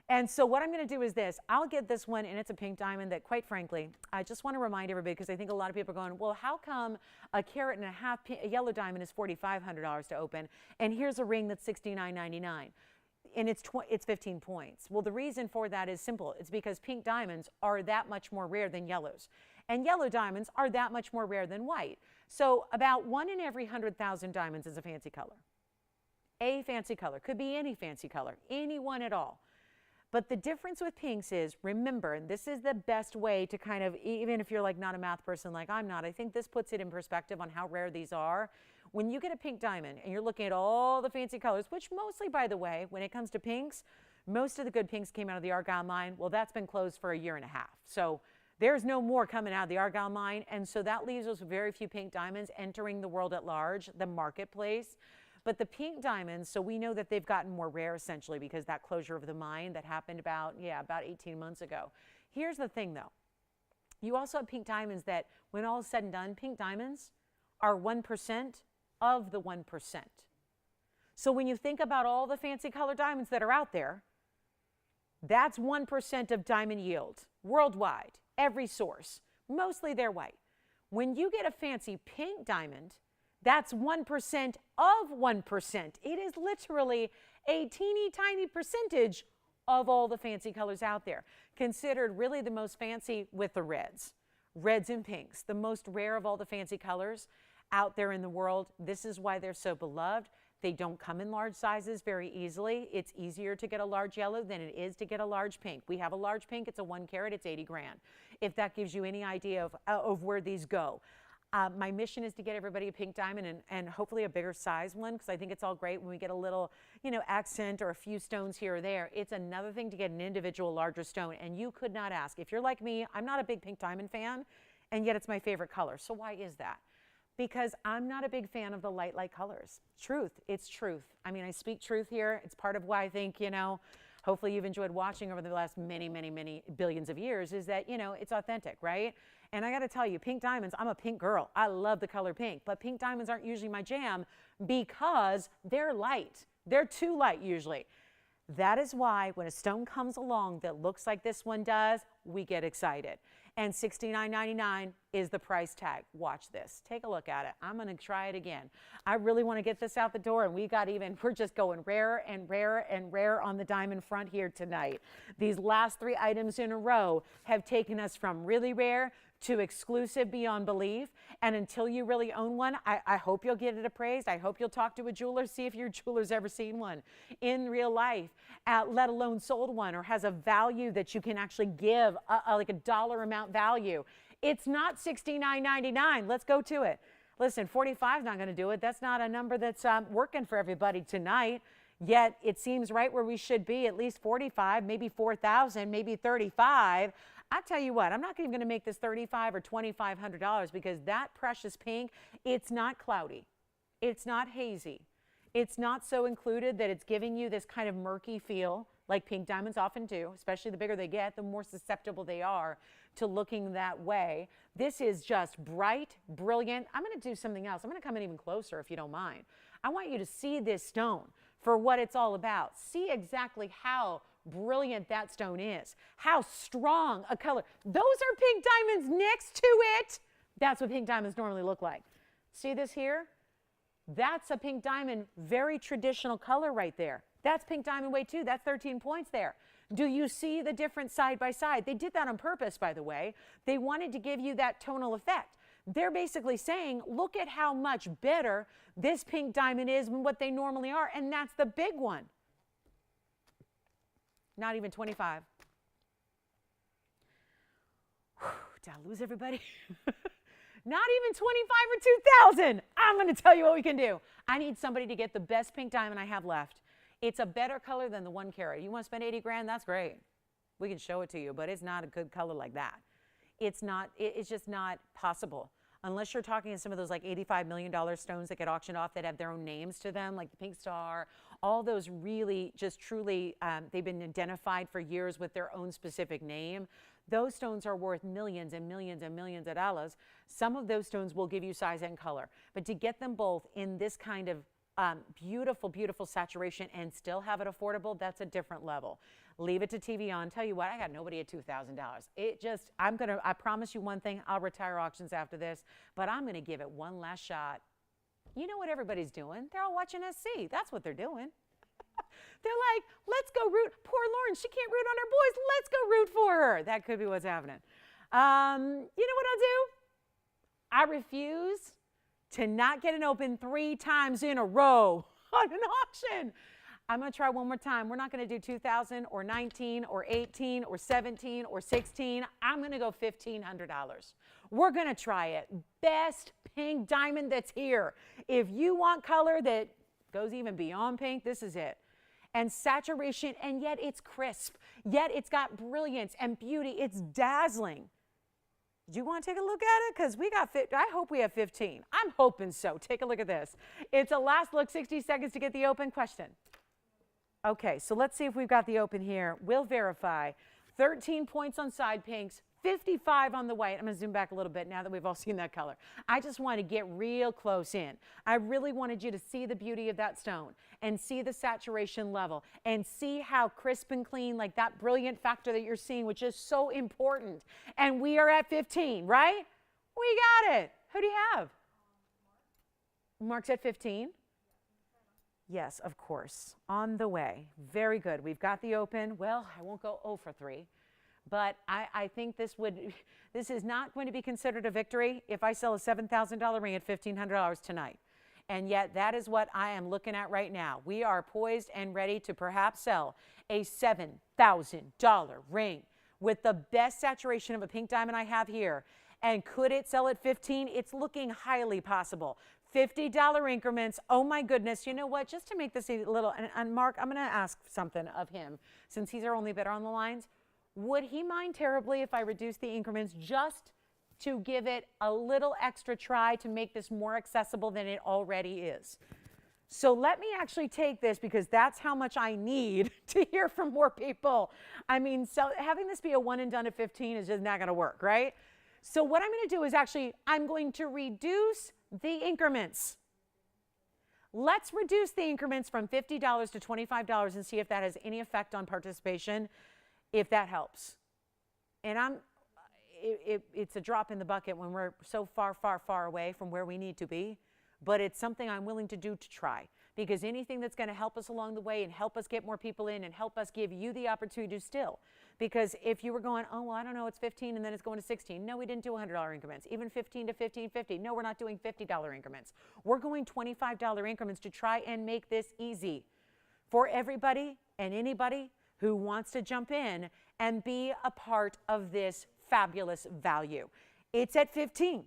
And so what I'm going to do is this. I'll get this one, and it's a pink diamond that, quite frankly, I just want to remind everybody, because I think a lot of people are going, well, how come a carat and a half a yellow diamond is $4,500 to open, and here's a ring that's $69.99, and it's 15 points? Well, the reason for that is simple. It's because pink diamonds are that much more rare than yellows, and yellow diamonds are that much more rare than white. So about 1 in every 100,000 diamonds is a fancy color. A fancy color. Could be any fancy color, any one at all. But the difference with pinks is, remember, and this is the best way to kind of, even if you're like not a math person like I'm not, I think this puts it in perspective on how rare these are. When you get a pink diamond and you're looking at all the fancy colors, which mostly, by the way, when it comes to pinks, most of the good pinks came out of the Argyle mine. Well, that's been closed for 1.5 years. So there's no more coming out of the Argyle mine. And so that leaves us with very few pink diamonds entering the world at large, the marketplace. But the pink diamonds, so we know that they've gotten more rare essentially because that closure of the mine that happened about 18 months ago. Here's the thing though. You also have pink diamonds that, when all is said and done, pink diamonds are 1% of the 1%. So when you think about all the fancy colored diamonds that are out there, that's 1% of diamond yield worldwide, every source. Mostly they're white. When you get a fancy pink diamond, that's 1% of 1%. It is literally a teeny tiny percentage of all the fancy colors out there. Considered really the most fancy with the reds and pinks, the most rare of all the fancy colors out there in the world. This is why they're so beloved. They don't come in large sizes very easily. It's easier to get a large yellow than it is to get a large pink. We have a large pink. It's a 1 carat. It's 80 grand. If that gives you any idea of where these go. My mission is to get everybody a pink diamond and hopefully a bigger size one, because I think it's all great when we get a little, accent or a few stones here or there. It's another thing to get an individual larger stone, and you could not ask. If you're like me, I'm not a big pink diamond fan, and yet it's my favorite color. So why is that? Because I'm not a big fan of the light colors. Truth, it's truth. I mean, I speak truth here. It's part of why I think, hopefully you've enjoyed watching over the last many, many, many billions of years, is that, you know, it's authentic, right? And I got to tell you, pink diamonds, I'm a pink girl. I love the color pink, but pink diamonds aren't usually my jam because they're light. They're too light usually. That is why when a stone comes along that looks like this one does, we get excited. And $69.99 is the price tag. Watch this. Take a look at it. I'm going to try it again. I really want to get this out the door, and we're just going rarer and rarer and rarer on the diamond front here tonight. These last 3 items in a row have taken us from really rare to exclusive beyond belief. And until you really own one, I hope you'll get it appraised. I hope you'll talk to a jeweler, see if your jeweler's ever seen one in real life, let alone sold one or has a value that you can actually give, like a dollar amount value. It's not $69.99. Let's go to it. Listen, 45 is not going to do it. That's not a number that's working for everybody tonight. Yet it seems right where we should be, at least 45, maybe 4,000, maybe 35. I tell you what, I'm not even going to make this $3,500 or $2,500 because that precious pink, it's not cloudy. It's not hazy. It's not so included that it's giving you this kind of murky feel like pink diamonds often do, especially the bigger they get, the more susceptible they are to looking that way. This is just bright, brilliant. I'm going to do something else. I'm going to come in even closer if you don't mind. I want you to see this stone for what it's all about. See exactly how brilliant that stone is, how strong a color. Those are pink diamonds next to it. That's what pink diamonds normally look like. See this here? That's a pink diamond, very traditional color right there. That's pink diamond weight too. That's 13 points there. Do you see the difference side by side? They did that on purpose, by the way. They wanted to give you that tonal effect. They're basically saying, look at how much better this pink diamond is than what they normally are, and that's the big one. Not even 25. Whew, did I lose everybody? Not even 25 or 2,000. I'm going to tell you what we can do. I need somebody to get the best pink diamond I have left. It's a better color than the 1 carat. You want to spend 80 grand? That's great. We can show it to you, but it's not a good color like that. It's not, it's just not possible. Unless you're talking to some of those like $85 million stones that get auctioned off that have their own names to them, like the Pink Star, all those really just truly, they've been identified for years with their own specific name. Those stones are worth millions and millions and millions of dollars. Some of those stones will give you size and color, but to get them both in this kind of beautiful, beautiful saturation and still have it affordable, that's a different level. Leave it to TVON. Tell you what, I got nobody at $2,000. It just, I promise you one thing, I'll retire auctions after this, but I'm going to give it one last shot. You know what everybody's doing? They're all watching us see. That's what they're doing. They're like, let's go root. Poor Lauren, she can't root on her boys. Let's go root for her. That could be what's happening. You know what I'll do? I refuse to not get an open 3 times in a row on an auction. I'm going to try one more time. We're not going to do 2,000 or 19 or 18 or 17 or 16. I'm going to go $1,500. We're going to try it. Best pink diamond that's here. If you want color that goes even beyond pink, this is it. And saturation, and yet it's crisp. Yet it's got brilliance and beauty. It's dazzling. Do you want to take a look at it? Because we got, I hope we have 15. I'm hoping so. Take a look at this. It's a last look, 60 seconds to get the open. Question. Okay, so let's see if we've got the open here. We'll verify. 13 points on side pinks, 55 on the white. I'm going to zoom back a little bit now that we've all seen that color. I just want to get real close in. I really wanted you to see the beauty of that stone and see the saturation level and see how crisp and clean, like that brilliant factor that you're seeing, which is so important. And we are at 15, right? We got it. Who do you have? Mark's at 15. Yes, of course. On the way. Very good. We've got the open. Well, I won't go 0 for 3. But I think this is not going to be considered a victory if I sell a $7,000 ring at $1,500 tonight. And yet that is what I am looking at right now. We are poised and ready to perhaps sell a $7,000 ring with the best saturation of a pink diamond I have here. And could it sell at 15? It's looking highly possible. $50 increments. Oh my goodness. You know what? Just to make this a little, and Mark, I'm going to ask something of him since he's our only bidder on the lines. Would he mind terribly if I reduce the increments just to give it a little extra try to make this more accessible than it already is? So let me actually take this because that's how much I need to hear from more people. I mean, so having this be a one and done at 15 is just not going to work, right? So what I'm going to do is actually, I'm going to reduce the increments. Let's reduce the increments from $50 to $25 and see if that has any effect on participation, if that helps. And it's a drop in the bucket when we're so far, far, far away from where we need to be. But it's something I'm willing to do to try, because anything that's going to help us along the way and help us get more people in and help us give you the opportunity to still. Because if you were going, oh, well, I don't know, it's 15 and then it's going to 16. No, we didn't do $100 increments. Even 15 to 15, 50. No, we're not doing $50 increments. We're going $25 increments to try and make this easy for everybody and anybody who wants to jump in and be a part of this fabulous value. It's at 15.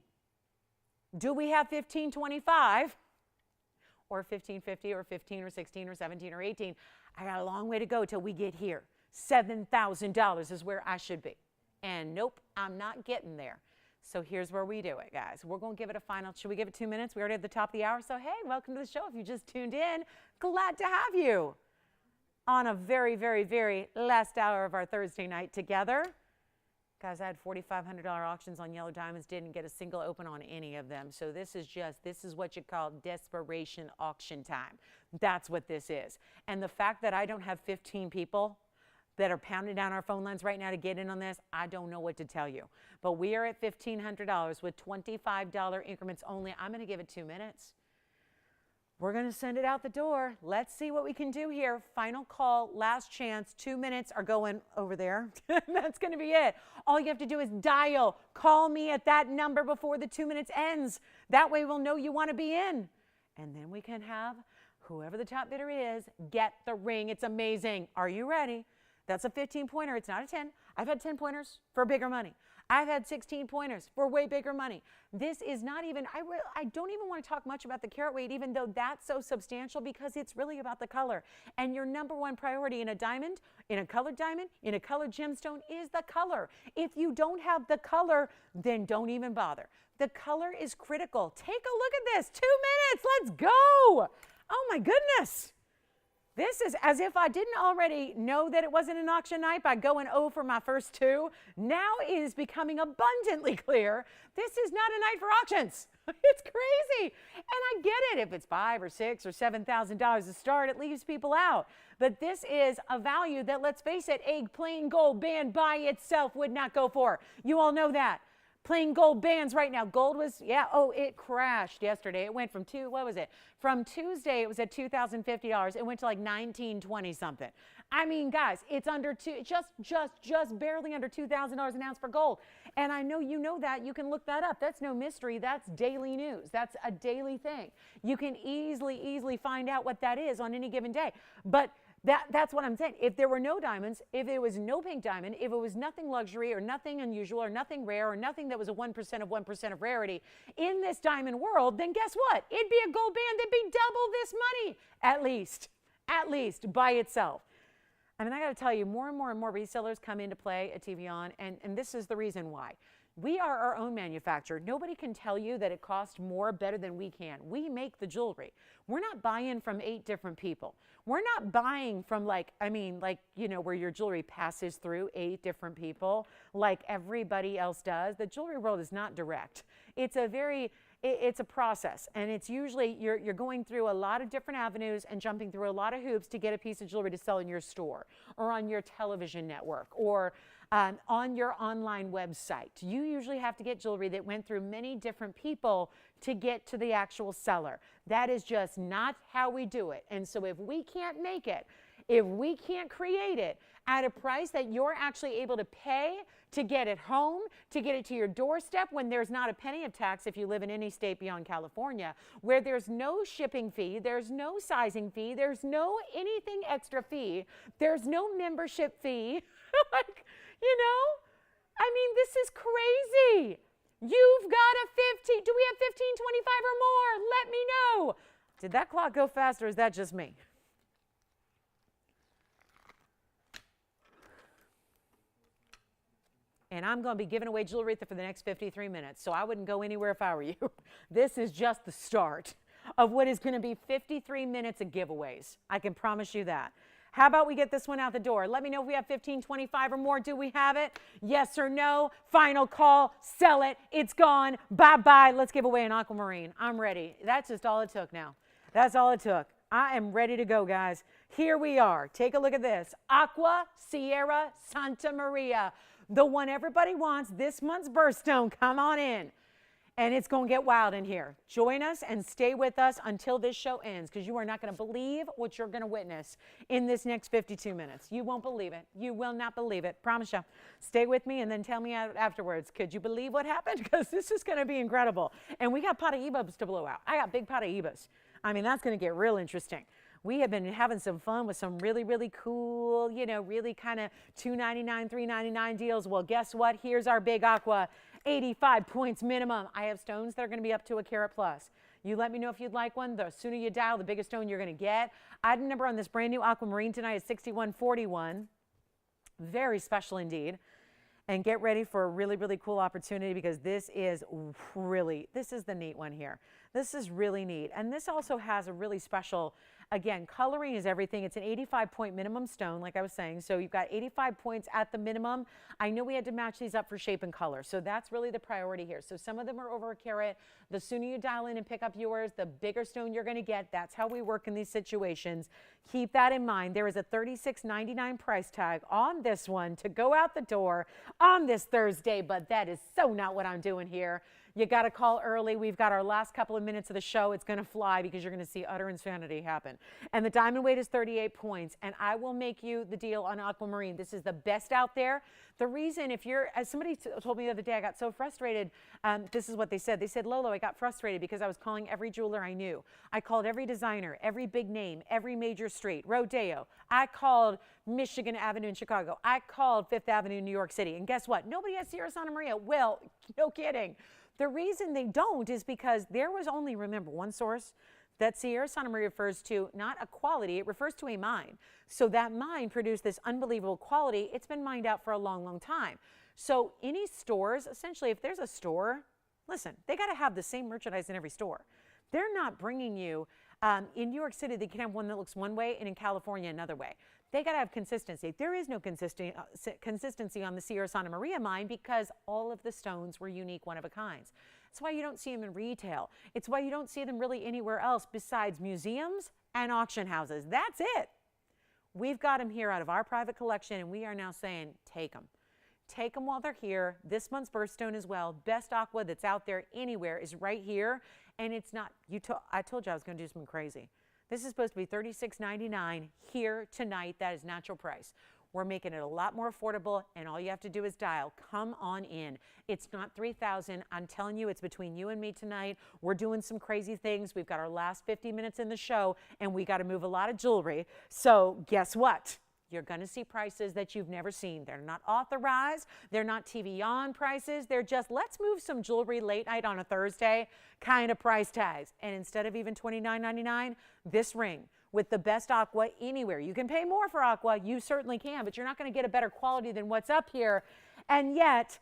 Do we have 1525 or 1550 or 15 or 16 or 17 or 18? I got a long way to go till we get here. $7,000 is where I should be. And nope, I'm not getting there. So here's where we do it, guys. We're going to give it a final. Should we give it 2 minutes? We're already at the top of the hour. So, hey, welcome to the show. If you just tuned in, glad to have you on a very, very, very last hour of our Thursday night together. Guys, I had $4,500 auctions on yellow diamonds, didn't get a single open on any of them. So this is what you call desperation auction time. That's what this is. And the fact that I don't have 15 people that are pounding down our phone lines right now to get in on this, I don't know what to tell you. But we are at $1,500 with $25 increments only. I'm going to give it 2 minutes. We're going to send it out the door. Let's see what we can do here. Final call, last chance. 2 minutes are going over there. That's going to be it. All you have to do is dial. Call me at that number before the 2 minutes ends. That way we'll know you want to be in. And then we can have whoever the top bidder is get the ring. It's amazing. Are you ready? That's a 15-pointer. It's not a 10. I've had 10 pointers for bigger money. I've had 16 pointers for way bigger money. This is not even, I don't even want to talk much about the carat weight, even though that's so substantial, because it's really about the color. And your number one priority in a diamond, in a colored diamond, in a colored gemstone is the color. If you don't have the color, then don't even bother. The color is critical. Take a look at this. 2 minutes. Let's go. Oh my goodness. This is as if I didn't already know that it wasn't an auction night by going 0 for my first 2. Now it is becoming abundantly clear this is not a night for auctions. It's crazy. And I get it. If it's $5,000 or $6,000 or $7,000 to start, it leaves people out. But this is a value that, let's face it, a plain gold band by itself would not go for. You all know that. Plain gold bands right now. Gold was, it crashed yesterday. It went from From Tuesday, it was at $2,050. It went to like $1,920 something. I mean, guys, it's under just barely under $2,000 an ounce for gold. And I know you know that. You can look that up. That's no mystery. That's daily news. That's a daily thing. You can easily find out what that is on any given day. But that's what I'm saying. If there were no diamonds, if there was no pink diamond, if it was nothing luxury or nothing unusual or nothing rare or nothing that was a 1% of 1% of rarity in this diamond world, then guess what? It'd be a gold band that'd be double this money, at least by itself. I mean, I got to tell you, more and more resellers come into play at TVON, and this is the reason why. We are our own manufacturer. Nobody can tell you that it costs more better than we can. We make the jewelry. We're not buying from 8 different people. We're not buying from where your jewelry passes through 8 different people like everybody else does. The jewelry world is not direct. It's a process, and it's usually you're going through a lot of different avenues and jumping through a lot of hoops to get a piece of jewelry to sell in your store or on your television network or on your online website. You usually have to get jewelry that went through many different people to get to the actual seller. That is just not how we do it. And so if we can't make it, if we can't create it at a price that you're actually able to pay to get it home, to get it to your doorstep when there's not a penny of tax if you live in any state beyond California, where there's no shipping fee, there's no sizing fee, there's no anything extra fee, there's no membership fee. I mean, this is crazy. You've got a 15. Do we have 15, 25 or more? Let me know. Did that clock go fast or is that just me? And I'm going to be giving away jewelry for the next 53 minutes, so I wouldn't go anywhere if I were you. This is just the start of what is going to be 53 minutes of giveaways. I can promise you that. How about we get this one out the door? Let me know if we have 15, 25 or more. Do we have it? Yes or no? Final call. Sell it. It's gone. Bye-bye. Let's give away an aquamarine. I'm ready. That's just all it took now. That's all it took. I am ready to go, guys. Here we are. Take a look at this. Aqua Sierra Santa Maria. The one everybody wants. This month's birthstone. Come on in. And it's going to get wild in here. Join us and stay with us until this show ends, because you are not going to believe what you're going to witness in this next 52 minutes. You won't believe it. You will not believe it. Promise you. Stay with me and then tell me afterwards. Could you believe what happened? Because this is going to be incredible. And we got Paraibas to blow out. I got big Paraibas. I mean, that's going to get real interesting. We have been having some fun with some really, really cool, you know, really kind of $2.99, $3.99 deals. Well, guess what? Here's our big aqua. 85 points minimum. I have stones that are going to be up to a carat plus. You let me know if you'd like one. The sooner you dial, the biggest stone you're going to get. Item number on this brand new aquamarine tonight is 6141. Very special indeed. And get ready for a really, really cool opportunity, because this is the neat one here. This is really neat. And this also has a really special, again, coloring is everything. It's an 85-point minimum stone, like I was saying. So you've got 85 points at the minimum. I know we had to match these up for shape and color. So that's really the priority here. So some of them are over a carat. The sooner you dial in and pick up yours, the bigger stone you're going to get. That's how we work in these situations. Keep that in mind. There is a $36.99 price tag on this one to go out the door on this Thursday, but that is so not what I'm doing here. You got to call early. We've got our last couple of minutes of the show. It's going to fly, because you're going to see utter insanity happen. And the diamond weight is 38 points. And I will make you the deal on aquamarine. This is the best out there. The reason, if you're, as somebody told me the other day, I got so frustrated. This is what they said. They said, Lolo, I got frustrated because I was calling every jeweler I knew. I called every designer, every big name, every major street, Rodeo. I called Michigan Avenue in Chicago. I called Fifth Avenue in New York City. And guess what? Nobody has Sierra Santa Maria. Well, no kidding. The reason they don't is because there was only, remember, one source that Sierra Santa Maria refers to, not a quality, it refers to a mine. So that mine produced this unbelievable quality. It's been mined out for a long, long time. So any stores, essentially, if there's a store, listen, they got to have the same merchandise in every store. They're not bringing you, in New York City, they can have one that looks one way, and in California, another way. They got to have consistency. There is no consistency on the Sierra Santa Maria mine, because all of the stones were unique, one of a kinds. That's why you don't see them in retail. It's why you don't see them really anywhere else besides museums and auction houses. That's it. We've got them here out of our private collection, and we are now saying, take them. Take them while they're here. This month's birthstone as well. Best aqua that's out there anywhere is right here. And it's not, I told you I was going to do something crazy. This is supposed to be $36.99 here tonight. That is natural price. We're making it a lot more affordable, and all you have to do is dial. Come on in. It's not $3,000. I'm telling you, it's between you and me tonight. We're doing some crazy things. We've got our last 50 minutes in the show, and we got to move a lot of jewelry. So guess what? You're going to see prices that you've never seen. They're not authorized. They're not TVON prices. They're just, let's move some jewelry late night on a Thursday kind of price tags. And instead of even $29.99, this ring with the best aqua anywhere. You can pay more for aqua. You certainly can, but you're not going to get a better quality than what's up here. And yet,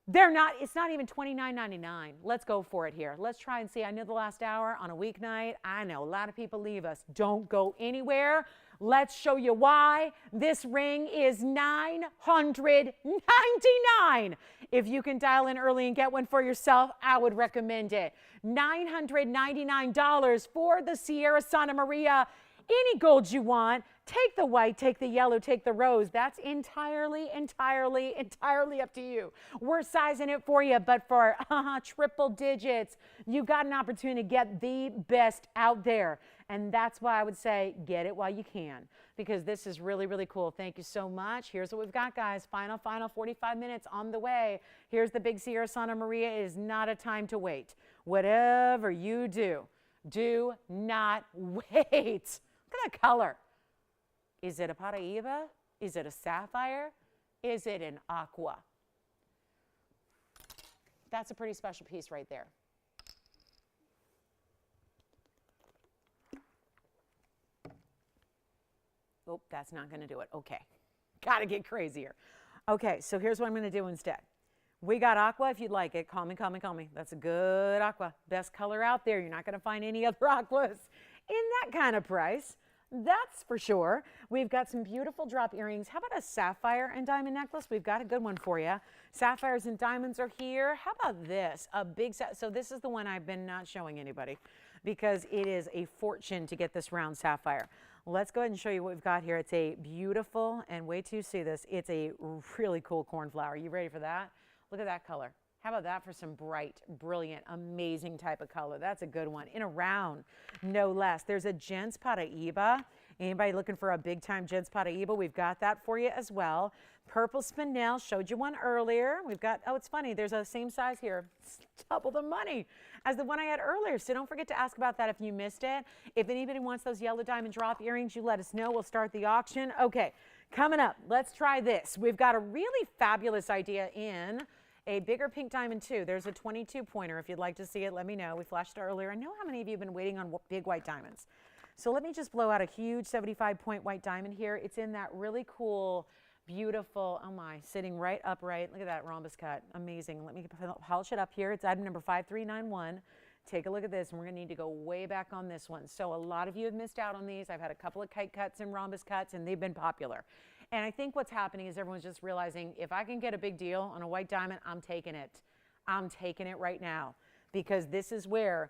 it's not even $29.99. Let's go for it here. Let's try and see. I know the last hour on a weeknight, I know a lot of people leave us. Don't go anywhere. Let's show you why. This ring is $999. If you can dial in early and get one for yourself, I would recommend it. $999 for the Sierra Santa Maria. Any gold you want. Take the white, take the yellow, take the rose. That's entirely up to you. We're sizing it for you, but for triple digits, you got an opportunity to get the best out there. And that's why I would say get it while you can, because this is really, really cool. Thank you so much. Here's what we've got, guys. Final 45 minutes on the way. Here's the big Sierra Santa Maria. It is not a time to wait. Whatever you do, do not wait. Look at that color. Is it a Paraiba? Is it a sapphire? Is it an aqua? That's a pretty special piece right there. Oh, that's not going to do it. Okay. Got to get crazier. Okay, so here's what I'm going to do instead. We got aqua if you'd like it. Call me, call me, call me. That's a good aqua. Best color out there. You're not going to find any other aquas in that kind of price. That's for sure. We've got some beautiful drop earrings. How about a sapphire and diamond necklace? We've got a good one for you. Sapphires and diamonds are here. How about this? A big set. So this is the one I've been not showing anybody because it is a fortune to get this round sapphire. Let's go ahead and show you what we've got here. It's a beautiful, and wait till you see this, it's a really cool cornflower. You ready for that? Look at that color. How about that for some bright, brilliant, amazing type of color? That's a good one. In a round, no less. There's a Gents Paraíba. Anybody looking for a big-time Gents Paraíba? We've got that for you as well. Purple Spinel, showed you one earlier. We've got, oh, it's funny, there's a same size here. It's double the money as the one I had earlier. So don't forget to ask about that if you missed it. If anybody wants those yellow diamond drop earrings, you let us know. We'll start the auction. Okay, coming up, let's try this. We've got a really fabulous idea in a bigger pink diamond too. There's a 22 pointer. If you'd like to see it, let me know. We flashed it earlier. I know how many of you have been waiting on big white diamonds. So let me just blow out a huge 75 point white diamond here. It's in that really cool, beautiful, oh my, sitting right upright. Look at that rhombus cut. Amazing. Let me polish it up here. It's item number 5391. Take a look at this, and we're going to need to go way back on this one. So a lot of you have missed out on these. I've had a couple of kite cuts and rhombus cuts, and they've been popular. And I think what's happening is everyone's just realizing if I can get a big deal on a white diamond, I'm taking it. I'm taking it right now because this is where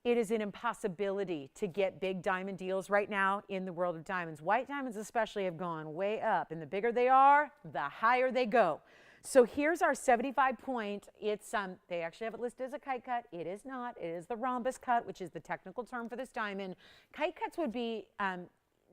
it is an impossibility to get big diamond deals right now in the world of diamonds. White diamonds especially have gone way up, and the bigger they are, the higher they go. So here's our 75 point. It's they actually have it listed as a kite cut. It is not. It is the rhombus cut, which is the technical term for this diamond. Kite cuts would be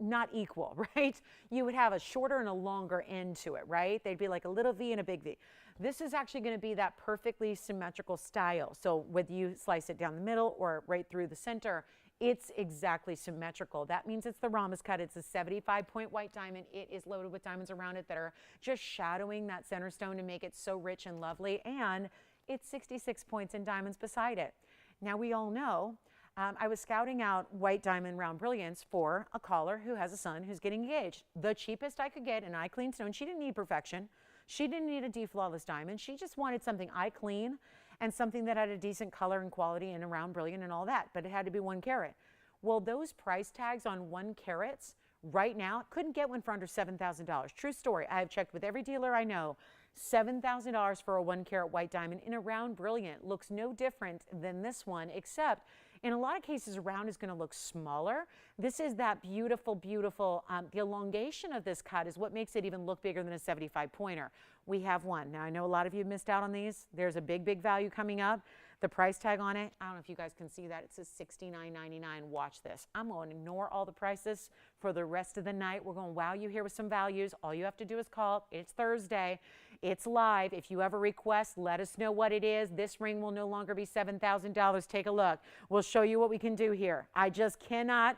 not equal, right? You would have a shorter and a longer end to it, right? They'd be like a little V and a big V. This is actually going to be that perfectly symmetrical style. So whether you slice it down the middle or right through the center, it's exactly symmetrical. That means it's the rhombus cut. It's a 75 point white diamond. It is loaded with diamonds around it that are just shadowing that center stone to make it so rich and lovely. And it's 66 points in diamonds beside it. Now we all know I was scouting out white diamond round brilliance for a caller who has a son who's getting engaged. The cheapest I could get, an eye clean stone. She didn't need perfection. She didn't need a deflawless diamond. She just wanted something eye clean and something that had a decent color and quality and a round brilliant and all that, but it had to be 1 carat. Well, those price tags on 1 carats right now, couldn't get one for under $7,000. True story. I have checked with every dealer I know. $7,000 for a 1 carat white diamond in a round brilliant looks no different than this one, except in a lot of cases, a round is going to look smaller. This is that beautiful, beautiful, the elongation of this cut is what makes it even look bigger than a 75 pointer. We have one. Now, I know a lot of you missed out on these. There's a big, big value coming up. The price tag on it, I don't know if you guys can see that. It says $69.99. Watch this. I'm going to ignore all the prices for the rest of the night. We're going to wow you here with some values. All you have to do is call. It's Thursday. It's live. If you have a request, let us know what it is. This ring will no longer be $7,000. Take a look. We'll show you what we can do here. I just cannot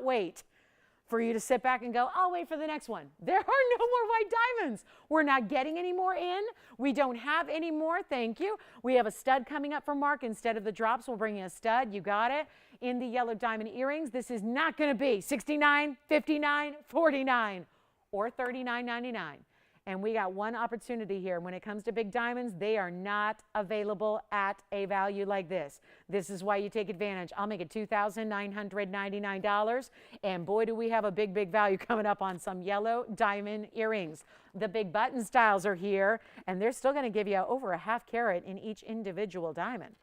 wait for you to sit back and go, I'll wait for the next one. There are no more white diamonds. We're not getting any more in. We don't have any more. Thank you. We have a stud coming up for Mark. Instead of the drops, we'll bring you a stud. You got it. In the yellow diamond earrings, this is not going to be $69, $59, $49, or $39.99. And we got one opportunity here. When it comes to big diamonds, they are not available at a value like this. This is why you take advantage. I'll make it $2,999. And boy, do we have a big, big value coming up on some yellow diamond earrings. The big button styles are here, and they're still going to give you over a ½ carat in each individual diamond.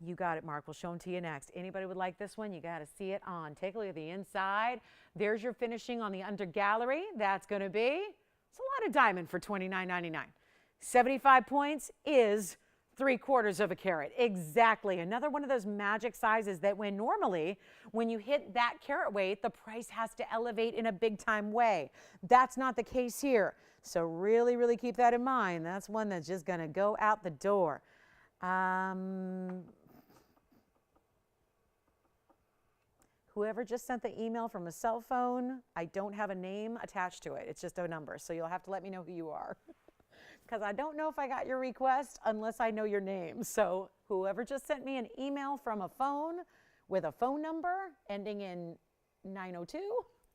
You got it, Mark. We'll show them to you next. Anybody would like this one? You got to see it on. Take a look at the inside. There's your finishing on the under gallery. That's going to be, it's a lot of diamond for $29.99. 75 points is 3/4 carat. Exactly. Another one of those magic sizes that when normally, when you hit that carat weight, the price has to elevate in a big time way. That's not the case here. So really, really keep that in mind. That's one that's just going to go out the door. Whoever just sent the email from a cell phone, I don't have a name attached to it. It's just a number. So you'll have to let me know who you are. Because I don't know if I got your request unless I know your name. So whoever just sent me an email from a phone with a phone number ending in 902,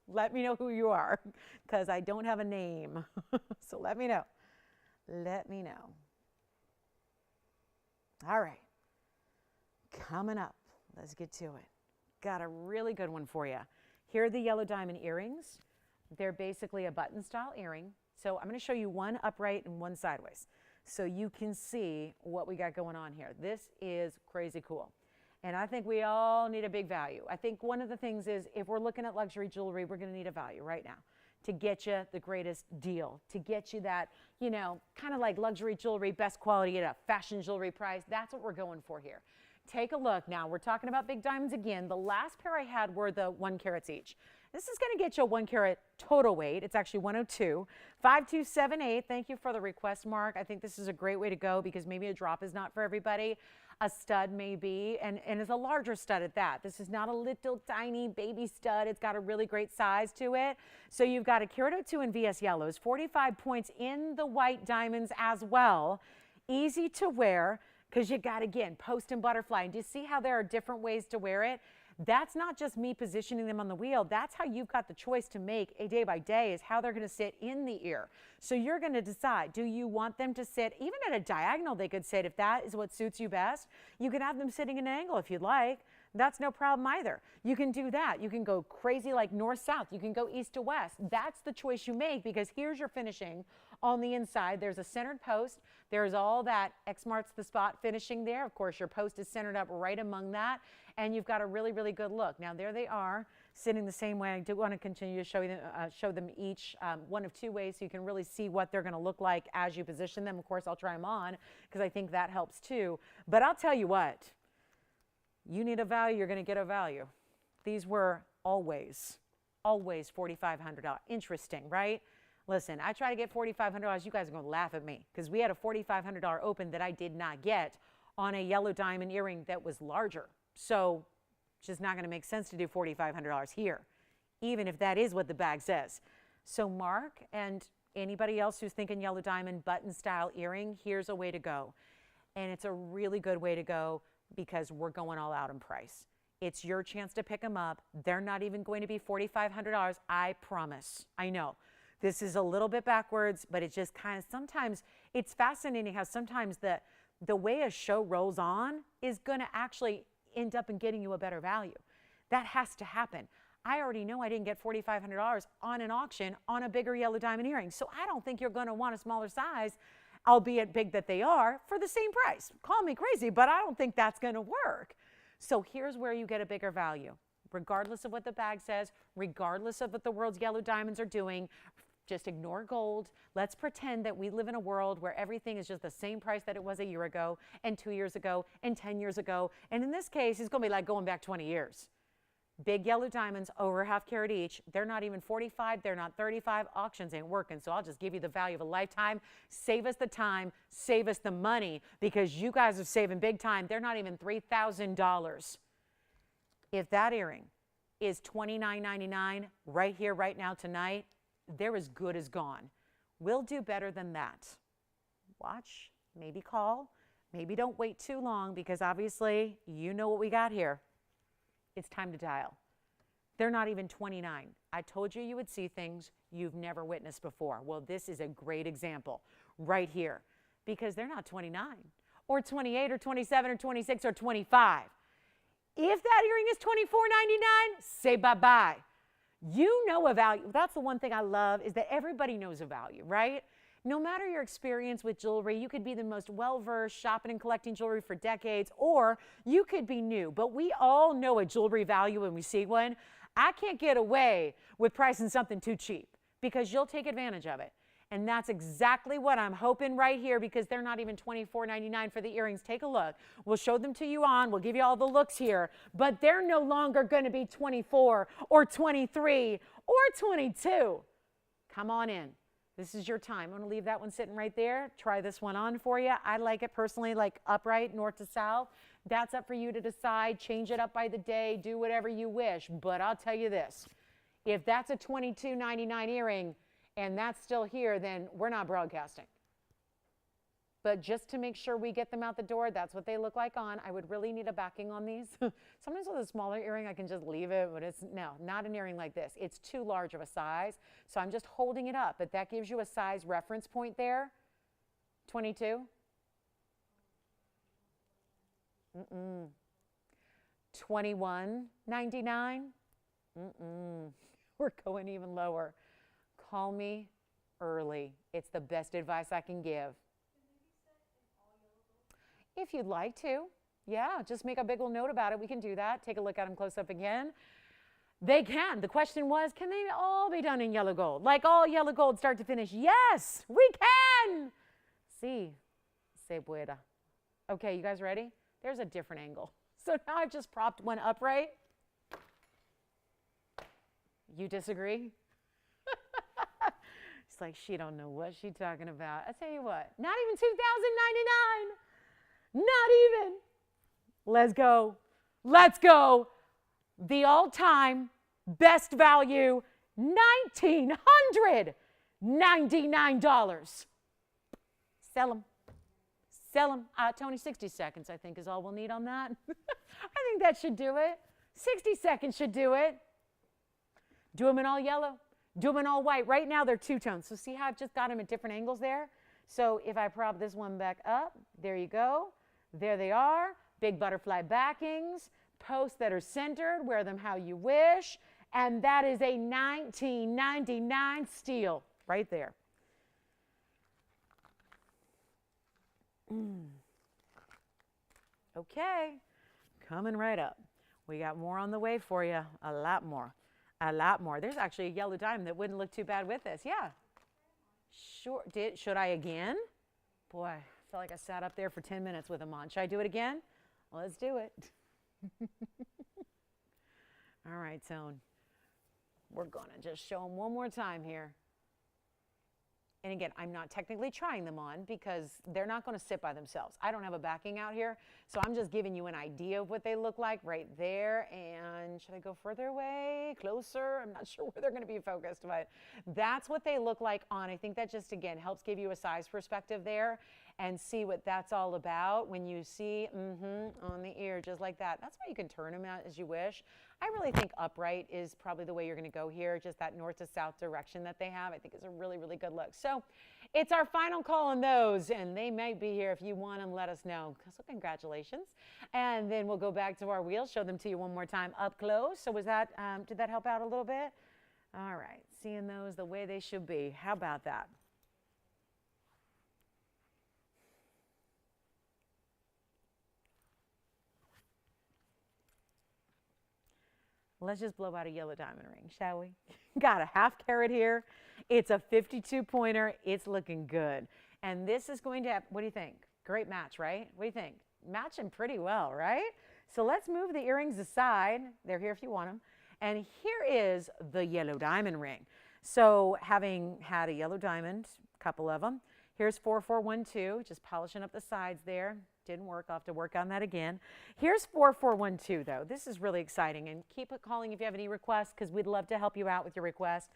Let me know who you are because I don't have a name. So let me know. Let me know. All right. Coming up. Let's get to it. Got a really good one for you. Here are the yellow diamond earrings. They're basically a button style earring. So I'm going to show you one upright and one sideways so you can see what we got going on here. This is crazy cool. And I think we all need a big value. I think one of the things is if we're looking at luxury jewelry, we're going to need a value right now to get you the greatest deal, to get you that, you know, kind of like luxury jewelry, best quality at a fashion jewelry price. That's what we're going for here. Take a look. Now, we're talking about big diamonds again. The last pair I had were the 1 carats each. This is going to get you a 1 carat total weight. It's actually 102. 5278. Thank you for the request, Mark. I think this is a great way to go because maybe a drop is not for everybody. A stud may be, and it's a larger stud at that. This is not a little tiny baby stud. It's got a really great size to it. So you've got a carat 02 in VS yellows, 45 points in the white diamonds as well. Easy to wear because you got, again, post and butterfly. And do you see how there are different ways to wear it? That's not just me positioning them on the wheel. That's how you've got the choice to make a day by day is how they're going to sit in the ear. So you're going to decide, do you want them to sit even at a diagonal? They could sit if that is what suits you best. You can have them sitting in an angle if you'd like. That's no problem either. You can do that. You can go crazy like north-south. You can go east to west. That's the choice you make because here's your finishing on the inside. There's a centered post. There's all that X marks the spot finishing there. Of course, your post is centered up right among that. And you've got a really, really good look. Now, there they are, sitting the same way. I do want to continue to show them each one of two ways so you can really see what they're going to look like as you position them. Of course, I'll try them on because I think that helps too. But I'll tell you what, you need a value, you're going to get a value. These were always $4,500. Interesting, right? Listen, I try to get $4,500. You guys are going to laugh at me because we had a $4,500 open that I did not get on a yellow diamond earring that was larger. So it's just not going to make sense to do $4,500 here, even if that is what the bag says. So Mark and anybody else who's thinking yellow diamond button style earring, here's a way to go. And it's a really good way to go because we're going all out in price. It's your chance to pick them up. They're not even going to be $4,500. I promise. I know. This is a little bit backwards, but it's just kind of sometimes it's fascinating how sometimes the way a show rolls on is going to actually end up in getting you a better value. That has to happen. I already know I didn't get $4,500 on an auction on a bigger yellow diamond earring. So I don't think you're going to want a smaller size, albeit big that they are, for the same price. Call me crazy, but I don't think that's going to work. So here's where you get a bigger value. Regardless of what the bag says, regardless of what the world's yellow diamonds are doing, just ignore gold. Let's pretend that we live in a world where everything is just the same price that it was a year ago and 2 years ago and 10 years ago. And in this case, it's going to be like going back 20 years. Big yellow diamonds, over ½ carat each. They're not even 45. They're not 35. Auctions ain't working. So I'll just give you the value of a lifetime. Save us the time. Save us the money because you guys are saving big time. They're not even $3,000. If that earring is $29.99 right here, right now, tonight, they're as good as gone. We'll do better than that. Watch, maybe call, maybe don't wait too long because obviously you know what we got here. It's time to dial. They're not even 29. I told you you would see things you've never witnessed before. Well, this is a great example right here because they're not 29 or 28 or 27 or 26 or 25. If that earring is $24.99, say bye-bye. You know a value. That's the one thing I love is that everybody knows a value, right? No matter your experience with jewelry, you could be the most well-versed shopping and collecting jewelry for decades, or you could be new, but we all know a jewelry value when we see one. I can't get away with pricing something too cheap because you'll take advantage of it. And that's exactly what I'm hoping right here because they're not even $24.99 for the earrings. Take a look. We'll show them to you on. We'll give you all the looks here. But they're no longer going to be 24 or 23 or 22. Come on in. This is your time. I'm going to leave that one sitting right there. Try this one on for you. I like it personally, like upright, north to south. That's up for you to decide. Change it up by the day. Do whatever you wish. But I'll tell you this. If that's a $22.99 earring, and that's still here, then we're not broadcasting. but just to make sure we get them out the door, that's what they look like on. I would really need a backing on these. Sometimes with a smaller earring, I can just leave it, but it's, no, not an earring like this. It's too large of a size, so I'm just holding it up, but that gives you a size reference point there. 22? Mm-mm. $21.99? Mm-mm. We're going even lower. Call me early. It's the best advice I can give. If you'd like to. Yeah, just make a big old note about it. We can do that. Take a look at them close up again. They can. The question was, can they all be done in yellow gold? Like all yellow gold start to finish? Yes, we can. Sí, se pueda. Okay, you guys ready? There's a different angle. So now I've just propped one upright. You disagree? It's like she don't know what she's talking about. I tell you what, not even $2,099. Not even. Let's go. Let's go. The all-time best value, $1,999. Sell them. Sell them. Tony, 60 seconds, I think, is all we'll need on that. I think that should do it. 60 seconds should do it. Do them in all yellow. Do them in all white. Right now, they're two-tones. So see how I've just got them at different angles there? So if I prop this one back up, there you go. There they are. Big butterfly backings. Posts that are centered. Wear them how you wish. And that is a $19.99 steal right there. Okay, coming right up. We got more on the way for you. A lot more. A lot more. There's actually a yellow diamond that wouldn't look too bad with this. Yeah. Sure. Should I again? Boy, I feel like I sat up there for 10 minutes with them on. Should I do it again? Well, let's do it. All right, Tone. We're going to just show them one more time here. And again, I'm not technically trying them on because they're not going to sit by themselves. I don't have a backing out here, so I'm just giving you an idea of what they look like right there. And should I go further away, closer? I'm not sure where they're going to be focused, but that's what they look like on. I think that just, again, helps give you a size perspective there and see what that's all about when you see on the ear, just like that. That's why you can turn them out as you wish. I really think upright is probably the way you're going to go here, just that north to south direction that they have. I think it's a really, really good look. So it's our final call on those, and they might be here. If you want them, let us know. So congratulations. And then we'll go back to our wheels, show them to you one more time up close. So was that, did that help out a little bit? All right, seeing those the way they should be. How about that? Let's just blow out a yellow diamond ring, shall we? Got a ½ carat here. It's a 52 pointer. It's looking good. And this is going to have, what do you think? Great match, right? What do you think? Matching pretty well, right? So let's move the earrings aside. They're here if you want them. And here is the yellow diamond ring. So having had a yellow diamond, a couple of them, here's 4412, just polishing up the sides there. Didn't work. I'll have to work on that again. Here's 4412, though. This is really exciting. And keep it calling if you have any requests, because we'd love to help you out with your request.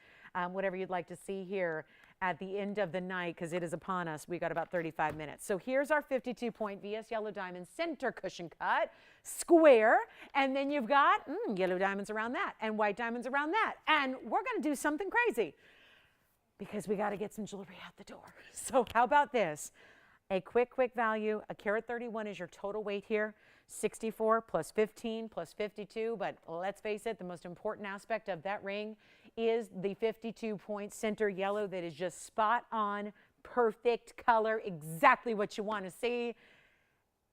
Whatever you'd like to see here at the end of the night, because it is upon us. We got about 35 minutes. So here's our 52-point VS Yellow Diamond center cushion cut, square. And then you've got yellow diamonds around that and white diamonds around that. And we're going to do something crazy because we got to get some jewelry out the door. So how about this? A quick value, a carat 31 is your total weight here, 64 plus 15 plus 52, but let's face it, the most important aspect of that ring is the 52-point center yellow that is just spot on, perfect color, exactly what you want to see.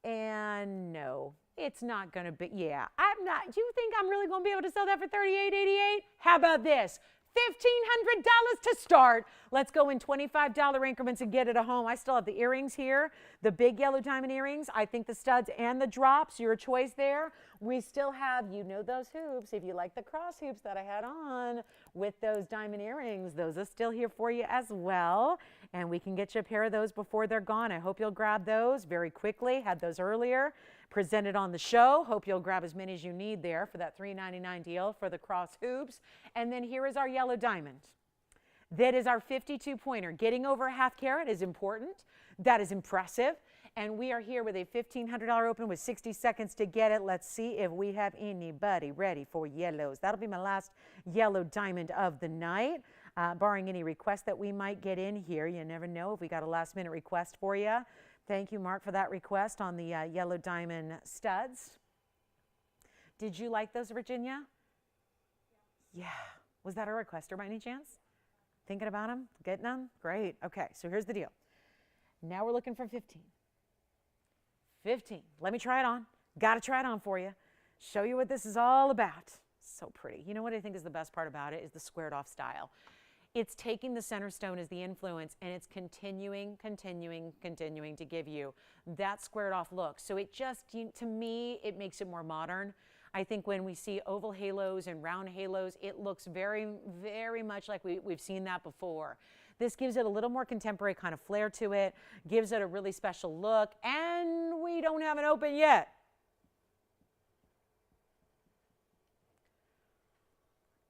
And no, it's not going to be, yeah, I'm not, do you think I'm really going to be able to sell that for $38.88? How about this? $1,500 to start. Let's go in $25 increments and get it at home. I still have the earrings here, the big yellow diamond earrings. I think the studs and the drops, your choice there. We still have, you know, those hoops. If you like the cross hoops that I had on with those diamond earrings, those are still here for you as well. And we can get you a pair of those before they're gone. I hope you'll grab those very quickly. Had those earlier, presented on the show. Hope you'll grab as many as you need there for that $3.99 deal for the cross hoops. And then here is our yellow diamond. That is our 52 pointer. Getting over a ½ carat is important. That is impressive. And we are here with a $1,500 open with 60 seconds to get it. Let's see if we have anybody ready for yellows. That'll be my last yellow diamond of the night, barring any requests that we might get in here. You never know if we got a last-minute request for you. Thank you, Mark, for that request on the yellow diamond studs. Did you like those, Virginia? Yeah. Was that a requester by any chance? Thinking about them? Getting them? Great. Okay, so here's the deal. Now we're looking for 15. 15. Let me try it on. Got to try it on for you. Show you what this is all about. So pretty. You know what I think is the best part about it is the squared off style. It's taking the center stone as the influence, and it's continuing to give you that squared off look. So it just, to me, it makes it more modern. I think when we see oval halos and round halos, it looks very, very much like we've seen that before. This gives it a little more contemporary kind of flair to it, gives it a really special look, and we don't have it open yet.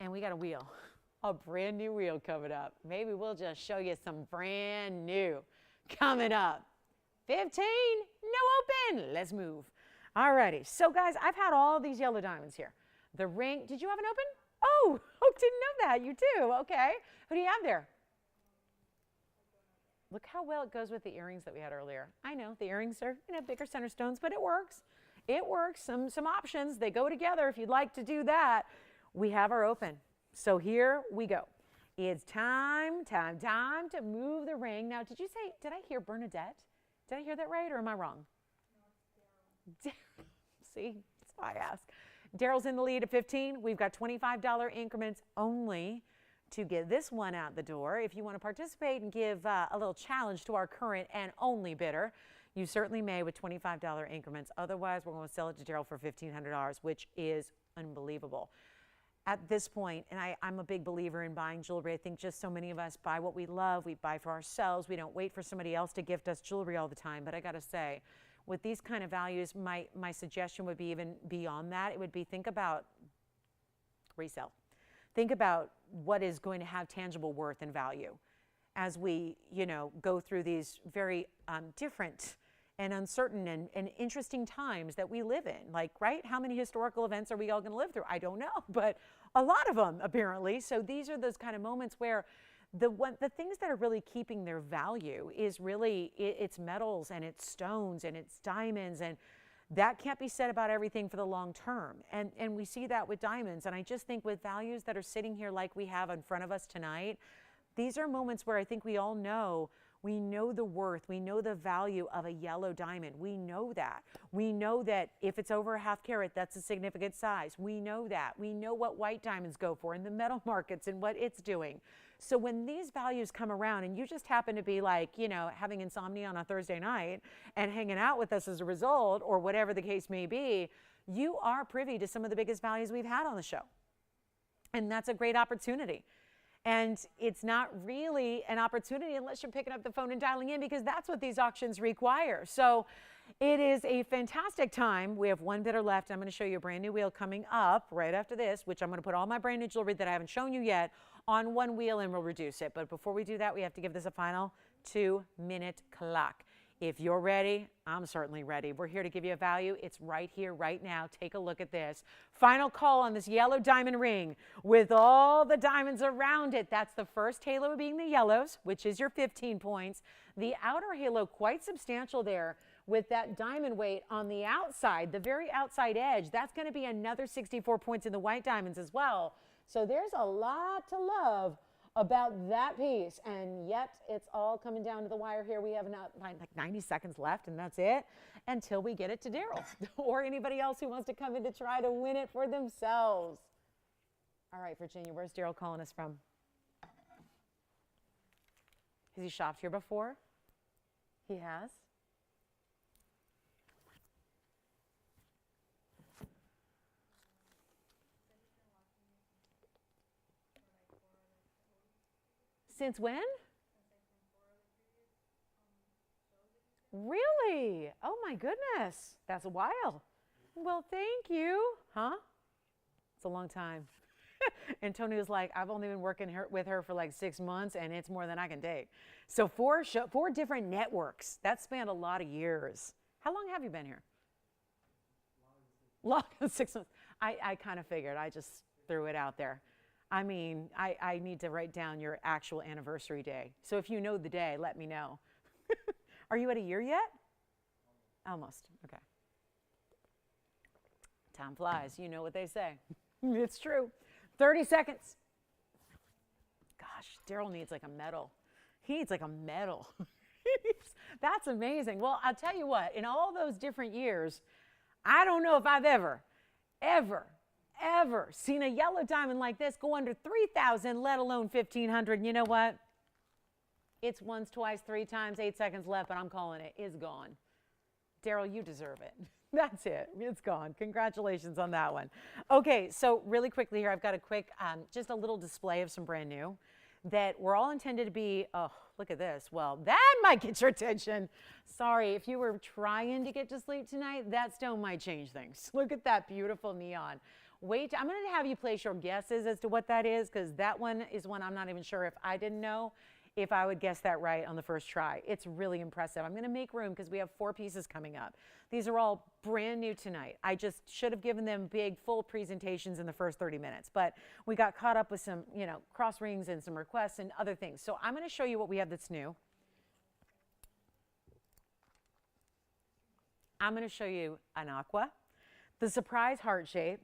And we got a wheel, a brand new wheel coming up. Maybe we'll just show you some brand new coming up. 15, no open, let's move. All righty, so guys, I've had all these yellow diamonds here. The ring, did you have an open? Oh, didn't know that, you do, okay. Who do you have there? Look how well it goes with the earrings that we had earlier. I know the earrings are bigger center stones, but it works. It works. Some options. They go together if you'd like to do that. We have our open. So here we go. It's time to move the ring. Now, did I hear Bernadette? Did I hear that right or am I wrong? No, see, that's why I ask. Daryl's in the lead at 15. We've got $25 increments only to get this one out the door. If you want to participate and give a little challenge to our current and only bidder, you certainly may with $25 increments. Otherwise, we're going to sell it to Daryl for $1,500, which is unbelievable. At this point, and I'm a big believer in buying jewelry. I think just so many of us buy what we love. We buy for ourselves. We don't wait for somebody else to gift us jewelry all the time. But I got to say, with these kind of values, my suggestion would be even beyond that. It would be think about resale. Think about what is going to have tangible worth and value as we, go through these very different and uncertain and interesting times that we live in. Like, right? How many historical events are we all going to live through? I don't know, but a lot of them apparently. So these are those kind of moments where the things that are really keeping their value is really it's metals and it's stones and it's diamonds, and that can't be said about everything for the long term. And we see that with diamonds. And I just think with values that are sitting here like we have in front of us tonight, these are moments where I think we all know, we know the worth, we know the value of a yellow diamond. We know that. We know that if it's over a ½ carat, that's a significant size. We know that. We know what white diamonds go for in the metal markets and what it's doing. So when these values come around and you just happen to be like, having insomnia on a Thursday night and hanging out with us as a result, or whatever the case may be, you are privy to some of the biggest values we've had on the show. And that's a great opportunity. And it's not really an opportunity unless you're picking up the phone and dialing in, because that's what these auctions require. So it is a fantastic time. We have one bidder left. I'm going to show you a brand new wheel coming up right after this, which I'm going to put all my brand new jewelry that I haven't shown you yet on one wheel, and we'll reduce it. But before we do that, we have to give this a final 2-minute clock. If you're ready, I'm certainly ready. We're here to give you a value. It's right here, right now. Take a look at this. Final call on this yellow diamond ring with all the diamonds around it. That's the first halo being the yellows, which is your 15 points. The outer halo, quite substantial there with that diamond weight on the outside, the very outside edge. That's going to be another 64 points in the white diamonds as well. So there's a lot to love about that piece, and yet it's all coming down to the wire here. We have like 90 seconds left, and that's it until we get it to Daryl or anybody else who wants to come in to try to win it for themselves. All right, Virginia, where's Daryl calling us from? Has he shopped here before? He has? Since when? Really? Oh my goodness. That's a while. Well, thank you. Huh? It's a long time. And Tony was like, I've only been working with her for like 6 months, and it's more than I can take. So 4 different networks. That spanned a lot of years. How long have you been here? Long, 6 months. I kind of figured. I just threw it out there. I mean, I need to write down your actual anniversary day. So if you know the day, let me know. Are you at a year yet? Almost. Okay. Time flies. You know what they say. It's true. 30 seconds. Gosh, Daryl needs like a medal. He needs like a medal. That's amazing. Well, I'll tell you what, in all those different years, I don't know if I've ever seen a yellow diamond like this go under 3,000, let alone 1,500. You know what? It's once, twice, 3 times, 8 seconds left, but I'm calling it. It's gone. Daryl, you deserve it. That's it. It's gone. Congratulations on that one. Okay, so really quickly here, I've got a quick, just a little display of some brand new that were all intended to be, oh, look at this. Well, that might get your attention. Sorry, if you were trying to get to sleep tonight, that stone might change things. Look at that beautiful neon. Wait, I'm going to have you place your guesses as to what that is, because that one is one I'm not even sure if I didn't know if I would guess that right on the first try. It's really impressive. I'm going to make room because we have 4 pieces coming up. These are all brand new tonight. I just should have given them big, full presentations in the first 30 minutes, but we got caught up with some, cross rings and some requests and other things. So I'm going to show you what we have that's new. I'm going to show you an aqua, the surprise heart shape,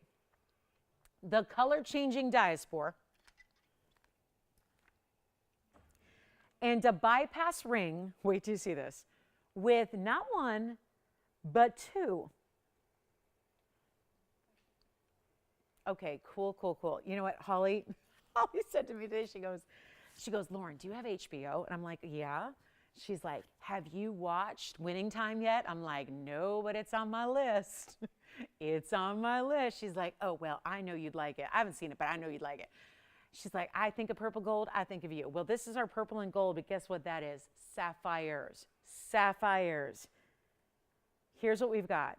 the color-changing diaspore, and a bypass ring, wait till you see this, with not 1, but 2. Okay, cool. You know what, Holly said to me today, she goes, Lauren, do you have HBO? And I'm like, yeah. She's like, have you watched Winning Time yet? I'm like, no, but it's on my list. It's on my list. She's like, oh, well, I know you'd like it. I haven't seen it, but I know you'd like it. She's like, I think of purple gold, I think of you. Well, this is our purple and gold, but guess what that is? Sapphires. Sapphires. Here's what we've got.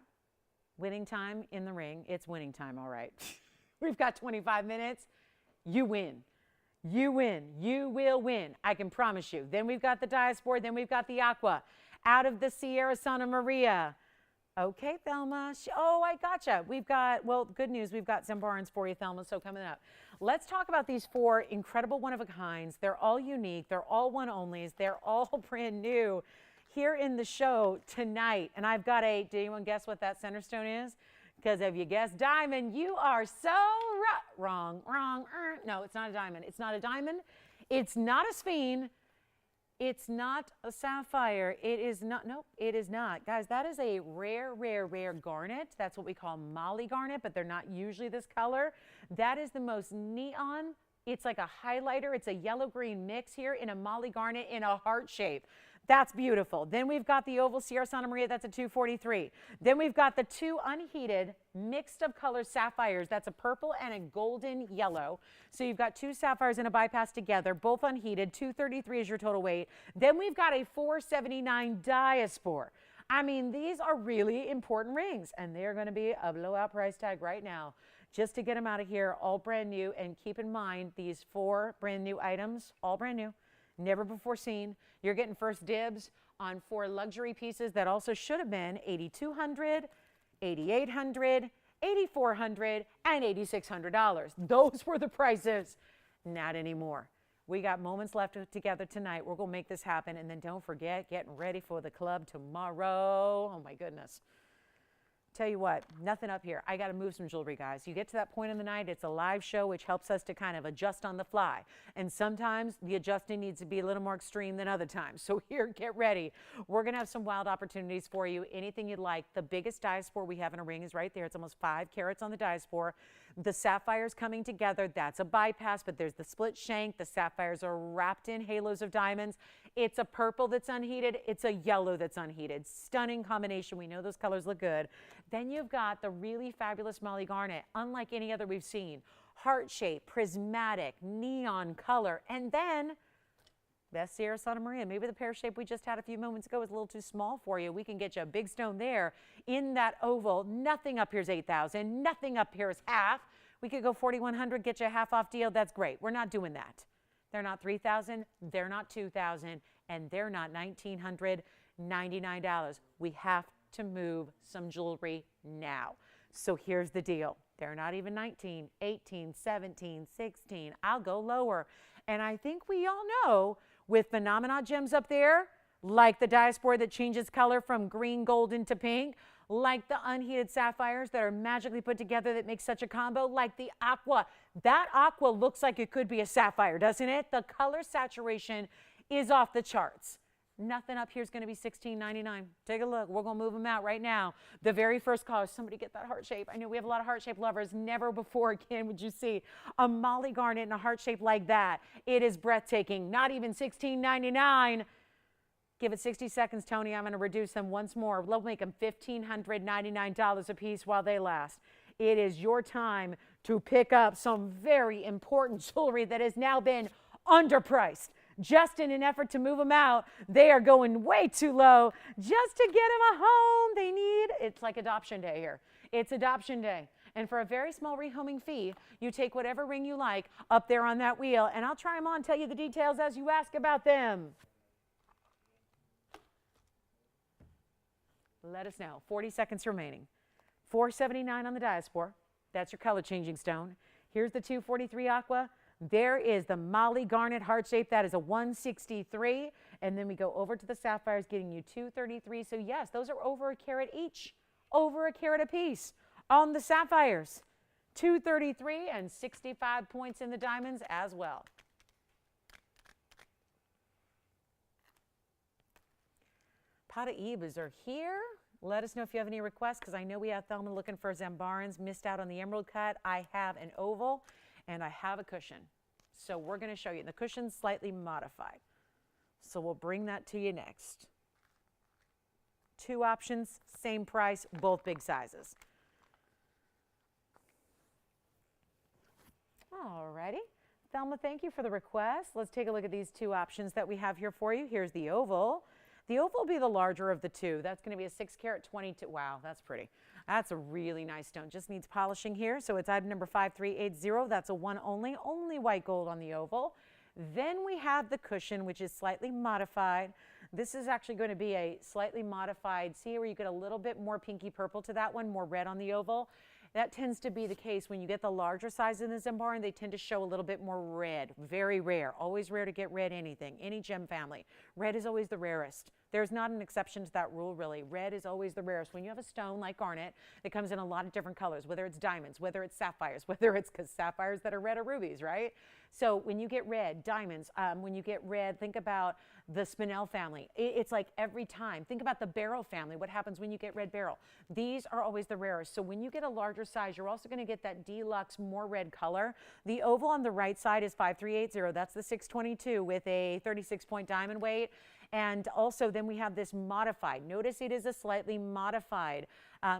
Winning time in the ring. It's winning time, all right. We've got 25 minutes. You win. You win. You will win. I can promise you. Then we've got the diaspora. Then we've got the aqua. Out of the Sierra Santa Maria. Okay, Thelma. Oh, I gotcha. We've got, well, good news. We've got some barns for you, Thelma, so coming up. Let's talk about these 4 incredible one-of-a-kinds. They're all unique. They're all one-onlys. They're all brand new here in the show tonight. And I've got did anyone guess what that center stone is? Because if you guessed diamond, you are so wrong. No, it's not a diamond. It's not a diamond. It's not a spine. It's not a sapphire. It is not. Nope, it is not. Guys, that is a rare garnet. That's what we call molly garnet, but they're not usually this color. That is the most neon. It's like a highlighter. It's a yellow-green mix here in a molly garnet in a heart shape. That's beautiful. Then we've got the oval Sierra Santa Maria. That's a 243. Then we've got the 2 unheated mixed of color sapphires. That's a purple and a golden yellow. So you've got 2 sapphires and a bypass together, both unheated. 233 is your total weight. Then we've got a 479 diaspora. I mean, these are really important rings, and they're going to be a blowout price tag right now just to get them out of here, all brand new. And keep in mind, these 4 brand new items, all brand new, never before seen. You're getting first dibs on 4 luxury pieces that also should have been $8,200, $8,800, $8,400, and $8,600. Those were the prices. Not anymore. We got moments left together tonight. We're going to make this happen. And then don't forget, getting ready for the club tomorrow. Oh, my goodness. Tell you what, nothing up here. I got to move some jewelry, guys. You get to that point in the night, it's a live show, which helps us to kind of adjust on the fly. And sometimes the adjusting needs to be a little more extreme than other times. So here, get ready. We're going to have some wild opportunities for you. Anything you'd like. The biggest diaspora we have in a ring is right there. It's almost 5 carats on the diaspora. The sapphires coming together, that's a bypass, but there's the split shank. The sapphires are wrapped in halos of diamonds. It's a purple that's unheated. It's a yellow that's unheated. Stunning combination. We know those colors look good. Then you've got the really fabulous Molly Garnet, unlike any other we've seen. Heart shape, prismatic, neon color, and then best Sierra Santa Maria. Maybe the pear shape we just had a few moments ago is a little too small for you. We can get you a big stone there in that oval. Nothing up here is 8,000. Nothing up here is half. We could go 4,100, get you a half off deal. That's great. We're not doing that. They're not 3,000, they're not 2,000, and they're not $1,999. We have to move some jewelry now. So here's the deal. They're not even 19, 18, 17, 16. I'll go lower. And I think we all know with Phenomena gems up there, like the diaspora that changes color from green, gold into pink, like the unheated sapphires that are magically put together that make such a combo, like the aqua. That aqua looks like it could be a sapphire, doesn't it? The color saturation is off the charts. Nothing up here is going to be $16.99. Take a look. We're going to move them out right now. The very first call, somebody get that heart shape. I know we have a lot of heart shape lovers. Never before again would you see a Molly Garnet in a heart shape like that. It is breathtaking. Not even $16.99. Give it 60 seconds, Tony. I'm going to reduce them once more. We'll make them $1,599 a piece while they last. It is your time to pick up some very important jewelry that has now been underpriced. Just in an effort to move them out, they are going way too low just to get them a home. They need, it's like adoption day here. It's adoption day. And for a very small rehoming fee, you take whatever ring you like up there on that wheel, and I'll try them on, tell you the details as you ask about them. Let us know. 40 seconds remaining. $479 on the diaspora. That's your color changing stone. Here's the 243 aqua. There is the Molly Garnet heart shape. That is a 163. And then we go over to the sapphires, getting you 233. So yes, those are over a carat each. Over a carat a piece on the sapphires. 233 and 65 points in the diamonds as well. Pata Ibas are here. Let us know if you have any requests, because I know we have Thelma looking for Zambarans, missed out on the emerald cut. I have an oval and I have a cushion. So we're going to show you. The cushion's slightly modified. So we'll bring that to you next. Two options, same price, both big sizes. Alrighty. Thelma, thank you for the request. Let's take a look at these two options that we have here for you. Here's the oval. The oval will be the larger of the two. That's going to be a 6 carat 22. Wow, that's pretty. That's a really nice stone. Just needs polishing here. So it's item number 5380. That's a one only white gold on the oval. Then we have the cushion, which is slightly modified. This is actually going to be a slightly modified, see where you get a little bit more pinky purple to that one, more red on the oval. That tends to be the case when you get the larger size in the Zambaran. They tend to show a little bit more red. Very rare. Always rare to get red anything. Any gem family. Red is always the rarest. There's not an exception to that rule, really. Red is always the rarest. When you have a stone like garnet that comes in a lot of different colors, whether it's diamonds, whether it's sapphires, whether it's because sapphires that are red are rubies, right? So when you get red, diamonds, when you get red, think about the Spinel family. It's like every time. Think about the beryl family. What happens when you get red beryl? These are always the rarest. So when you get a larger size, you're also going to get that deluxe, more red color. The oval on the right side is 5380. That's the 622 with a 36-point diamond weight. And also then we have this modified. Notice it is a slightly modified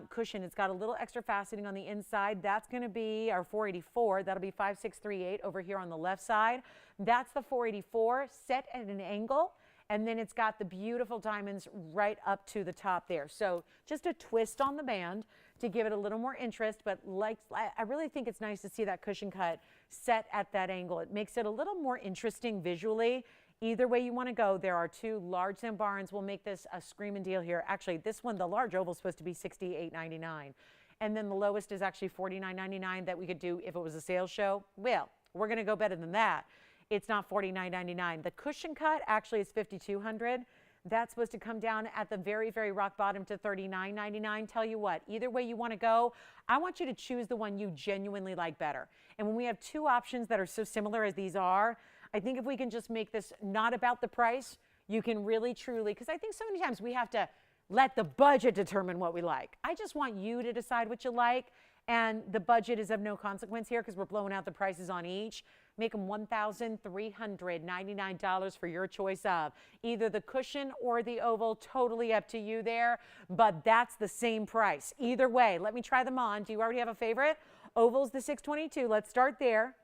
cushion. It's got a little extra faceting on the inside. That's going to be our 484. That'll be 5638 over here on the left side. That's the 484 set at an angle. And then it's got the beautiful diamonds right up to the top there. So just a twist on the band to give it a little more interest. But like, I really think it's nice to see that cushion cut set at that angle. It makes it a little more interesting visually. Either way you want to go, there are two large Zambarans. We'll make this a screaming deal here. Actually, this one, the large oval, is supposed to be $68.99. And then the lowest is actually $49.99 that we could do if it was a sales show. Well, we're going to go better than that. It's not $49.99. The cushion cut actually is $5,200. That's supposed to come down at the very, very rock bottom to $39.99. Tell you what, either way you want to go, I want you to choose the one you genuinely like better. And when we have two options that are so similar as these are, I think if we can just make this not about the price, you can really, truly, because I think so many times we have to let the budget determine what we like. I just want you to decide what you like, and the budget is of no consequence here because we're blowing out the prices on each. Make them $1,399 for your choice of either the cushion or the oval. Totally up to you there, but that's the same price. Either way, let me try them on. Do you already have a favorite? Oval's the 622. Let's start there.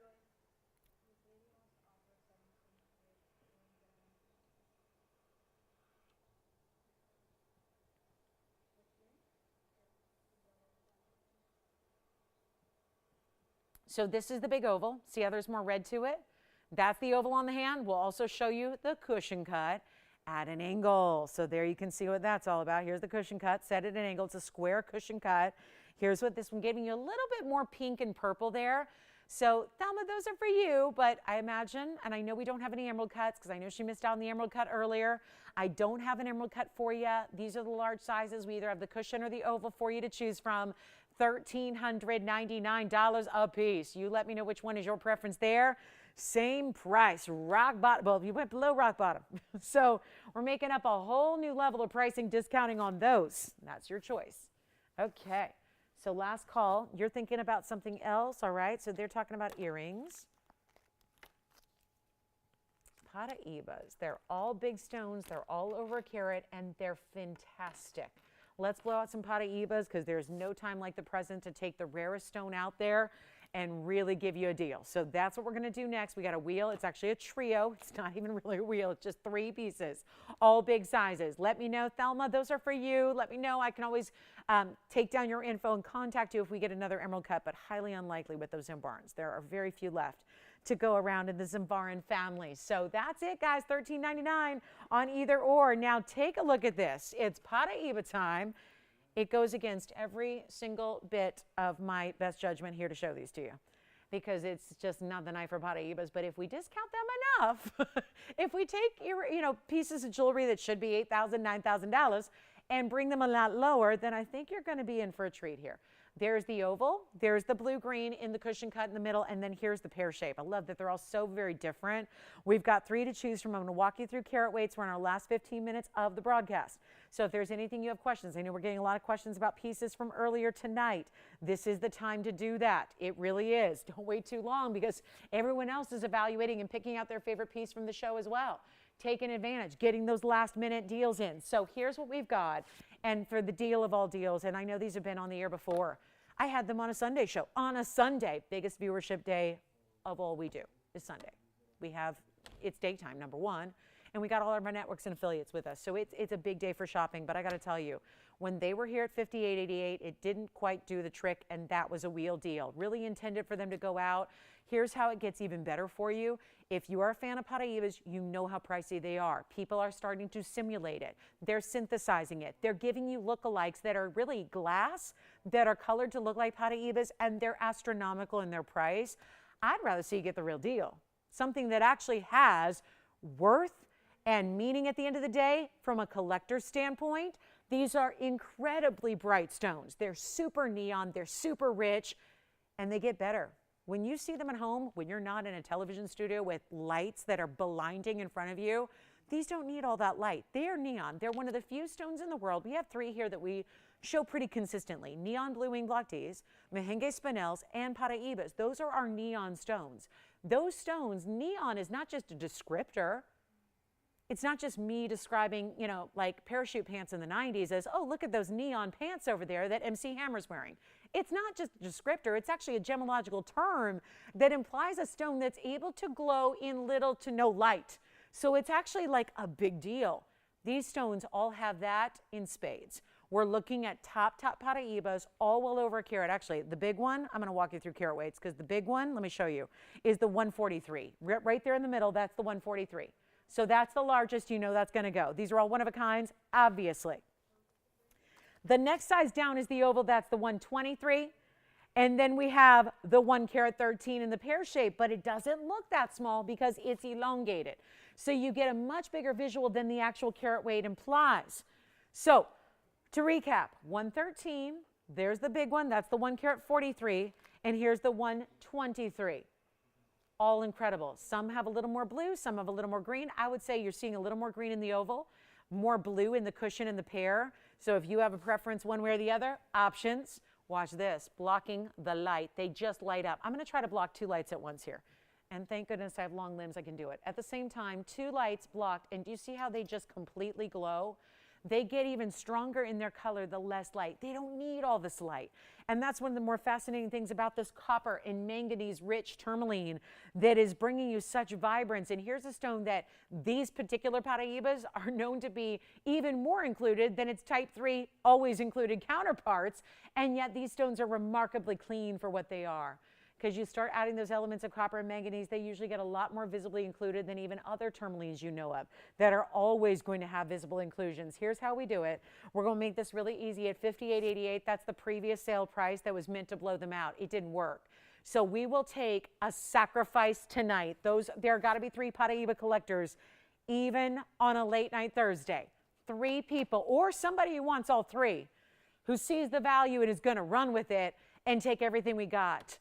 So this is the big oval. See how there's more red to it? That's the oval on the hand. We'll also show you the cushion cut at an angle. So there you can see what that's all about. Here's the cushion cut, set at an angle. It's a square cushion cut. Here's what this one, giving you a little bit more pink and purple there. So Thelma, those are for you, but I imagine, and I know we don't have any emerald cuts because I know she missed out on the emerald cut earlier. I don't have an emerald cut for you. These are the large sizes. We either have the cushion or the oval for you to choose from. $1,399 a piece. You let me know which one is your preference there. Same price, rock bottom. Well, you went below rock bottom. So we're making up a whole new level of pricing, discounting on those. That's your choice. Okay, so last call. You're thinking about something else, all right? So they're talking about earrings. Paraibas. They're all big stones. They're all over a carat, and they're fantastic. Let's blow out some Paraibas because there's no time like the present to take the rarest stone out there and really give you a deal. So that's what we're going to do next. We got a wheel. It's actually a trio. It's not even really a wheel. It's just 3 pieces, all big sizes. Let me know, Thelma, those are for you. Let me know. I can always take down your info and contact you if we get another emerald cut, but highly unlikely with those Zimbarans. There are very few left to go around in the Zimbaran family. So that's it, guys. $13.99 on either or. Now take a look at this. It's Paraiba time. It goes against every single bit of my best judgment here to show these to you because it's just not the night for Paraibas. But if we discount them enough, if we take pieces of jewelry that should be $8,000, $9,000 and bring them a lot lower, then I think you're going to be in for a treat here. There's the oval, there's the blue-green in the cushion cut in the middle, and then here's the pear shape. I love that they're all so very different. We've got 3 to choose from. I'm going to walk you through carat weights. We're in our last 15 minutes of the broadcast. So if there's anything you have questions, I know we're getting a lot of questions about pieces from earlier tonight. This is the time to do that. It really is. Don't wait too long because everyone else is evaluating and picking out their favorite piece from the show as well. Taking advantage, getting those last-minute deals in. So here's what we've got. And for the deal of all deals, and I know these have been on the air before, I had them on a Sunday show. On a Sunday, biggest viewership day of all we do is Sunday. It's daytime, number one, and we got all of our networks and affiliates with us. So it's a big day for shopping, but I got to tell you, when they were here at $58.88, it didn't quite do the trick, and that was a wheel deal. Really intended for them to go out. Here's how it gets even better for you. If you are a fan of Paraibas, you know how pricey they are. People are starting to simulate it. They're synthesizing it. They're giving you lookalikes that are really glass, that are colored to look like Paraibas, and they're astronomical in their price. I'd rather see you get the real deal. Something that actually has worth and meaning at the end of the day from a collector's standpoint. These are incredibly bright stones. They're super neon, they're super rich, and they get better. When you see them at home, when you're not in a television studio with lights that are blinding in front of you, these don't need all that light. They are neon. They're one of the few stones in the world. We have 3 here that we show pretty consistently. Neon blue wing block Ts, Morganite Spinels, and Paraibas. Those are our neon stones. Those stones, neon is not just a descriptor. It's not just me describing, like parachute pants in the 90s as, oh, look at those neon pants over there that MC Hammer's wearing. It's not just a descriptor. It's actually a gemological term that implies a stone that's able to glow in little to no light. So it's actually like a big deal. These stones all have that in spades. We're looking at top Paraibas, all well over a carat. Actually, the big one, I'm going to walk you through carat weights because the big one, let me show you, is the 143. Right there in the middle, that's the 143. So that's the largest, that's going to go. These are all one of a kinds, obviously. The next size down is the oval, that's the 123. And then we have the 1 carat 13 in the pear shape, but it doesn't look that small because it's elongated. So you get a much bigger visual than the actual carat weight implies. So to recap, 113, there's the big one, that's the 1 carat 43, and here's the 123. All incredible. Some have a little more blue, some have a little more green. I would say you're seeing a little more green in the oval, more blue in the cushion and the pear. So if you have a preference one way or the other, options. Watch this, blocking the light. They just light up. I'm going to try to block 2 lights at once here. And thank goodness I have long limbs, I can do it. At the same time, 2 lights blocked, and do you see how they just completely glow? They get even stronger in their color the less light. They don't need all this light. And that's one of the more fascinating things about this copper and manganese-rich tourmaline that is bringing you such vibrance. And here's a stone that these particular Paraibas are known to be even more included than its type 3 always included counterparts. And yet these stones are remarkably clean for what they are. because you start adding those elements of copper and manganese, they usually get a lot more visibly included than even other tourmalines you know of that are always going to have visible inclusions. Here's how we do it. We're going to make this really easy at $58.88. That's the previous sale price that was meant to blow them out. It didn't work. So we will take a sacrifice tonight. There got to be 3 Paraíba collectors, even on a late night Thursday. 3 people, or somebody who wants all 3, who sees the value and is going to run with it and take everything we got.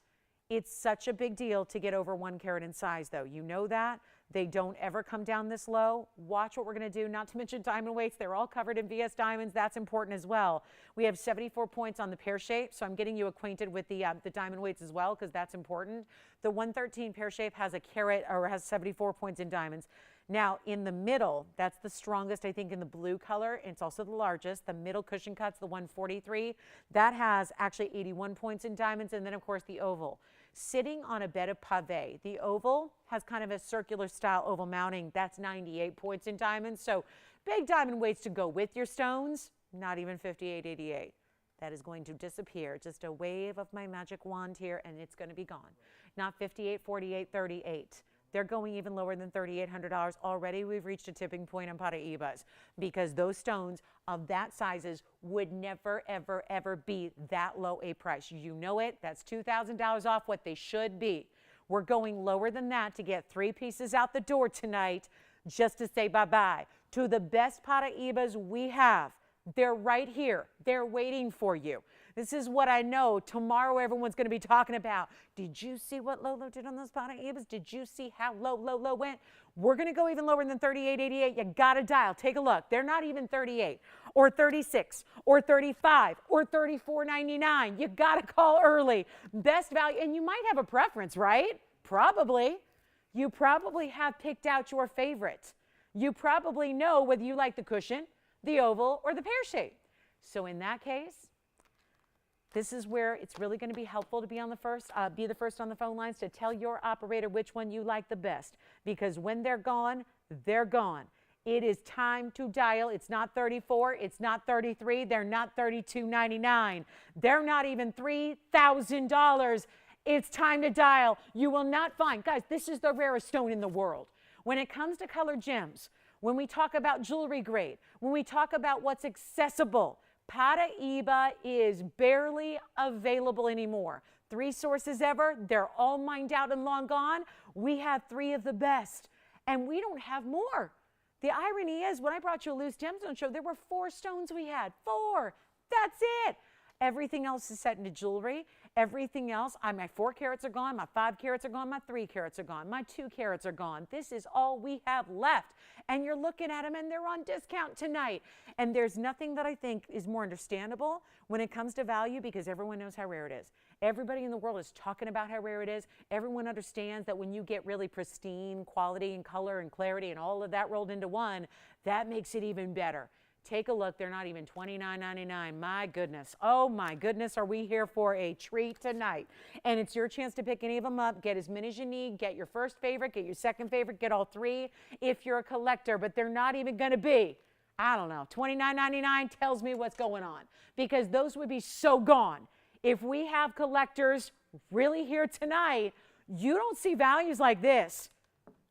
It's such a big deal to get over 1 carat in size, though. You know that. They don't ever come down this low. Watch what we're going to do, not to mention diamond weights. They're all covered in VS diamonds. That's important as well. We have 74 points on the pear shape, so I'm getting you acquainted with the diamond weights as well, because that's important. The 113 pear shape has a carat, or has 74 points in diamonds. Now, in the middle, that's the strongest, I think, in the blue color. It's also the largest. The middle cushion cuts, the 143, that has actually 81 points in diamonds. And then, of course, the oval. Sitting on a bed of pave, the oval has kind of a circular style oval mounting. That's 98 points in diamonds. So big diamond weights to go with your stones, not even $58.88. That is going to disappear. Just a wave of my magic wand here, and it's going to be gone. Not $58, $48, $38. They're going even lower than $3,800. Already we've reached a tipping point on Paraíbas, because those stones of that sizes would never, ever, ever be that low a price. You know it. That's $2,000 off what they should be. We're going lower than that to get 3 pieces out the door tonight, just to say bye-bye to the best Paraíbas we have. They're right here. They're waiting for you. This is what I know tomorrow everyone's going to be talking about. Did you see what Lolo did on those Paraíbas? Did you see how low went? We're going to go even lower than $38.88. You got to dial. Take a look. They're not even $38 or $36 or $35 or $34.99. You got to call early. Best value. And you might have a preference, right? Probably. You probably have picked out your favorite. You probably know whether you like the cushion, the oval, or the pear shape. So in that case, this is where it's really going to be helpful to be the first on the phone lines to tell your operator which one you like the best, because when they're gone, they're gone. It is time to dial. It's not 34, it's not 33, they're not $32.99. They're not even $3,000. It's time to dial. You will not find, guys, this is the rarest stone in the world. When it comes to colored gems, when we talk about jewelry grade, when we talk about what's accessible, Paraíba is barely available anymore. 3 sources ever, they're all mined out and long gone. We have 3 of the best, and we don't have more. The irony is, when I brought you a loose gemstone show, there were 4 stones we had. 4. That's it. Everything else is set into jewelry. Everything else, my 4 carats are gone, my 5 carats are gone, my 3 carats are gone, my 2 carats are gone. This is all we have left. And you're looking at them and they're on discount tonight. And there's nothing that I think is more understandable when it comes to value, because everyone knows how rare it is. Everybody in the world is talking about how rare it is. Everyone understands that when you get really pristine quality and color and clarity and all of that rolled into one, that makes it even better. Take a look. They're not even $29.99. My goodness. Oh, my goodness. Are we here for a treat tonight? And it's your chance to pick any of them up. Get as many as you need. Get your first favorite. Get your second favorite. Get all 3 if you're a collector. But they're not even going to be, I don't know, $29.99 tells me what's going on. Because those would be so gone. If we have collectors really here tonight, you don't see values like this.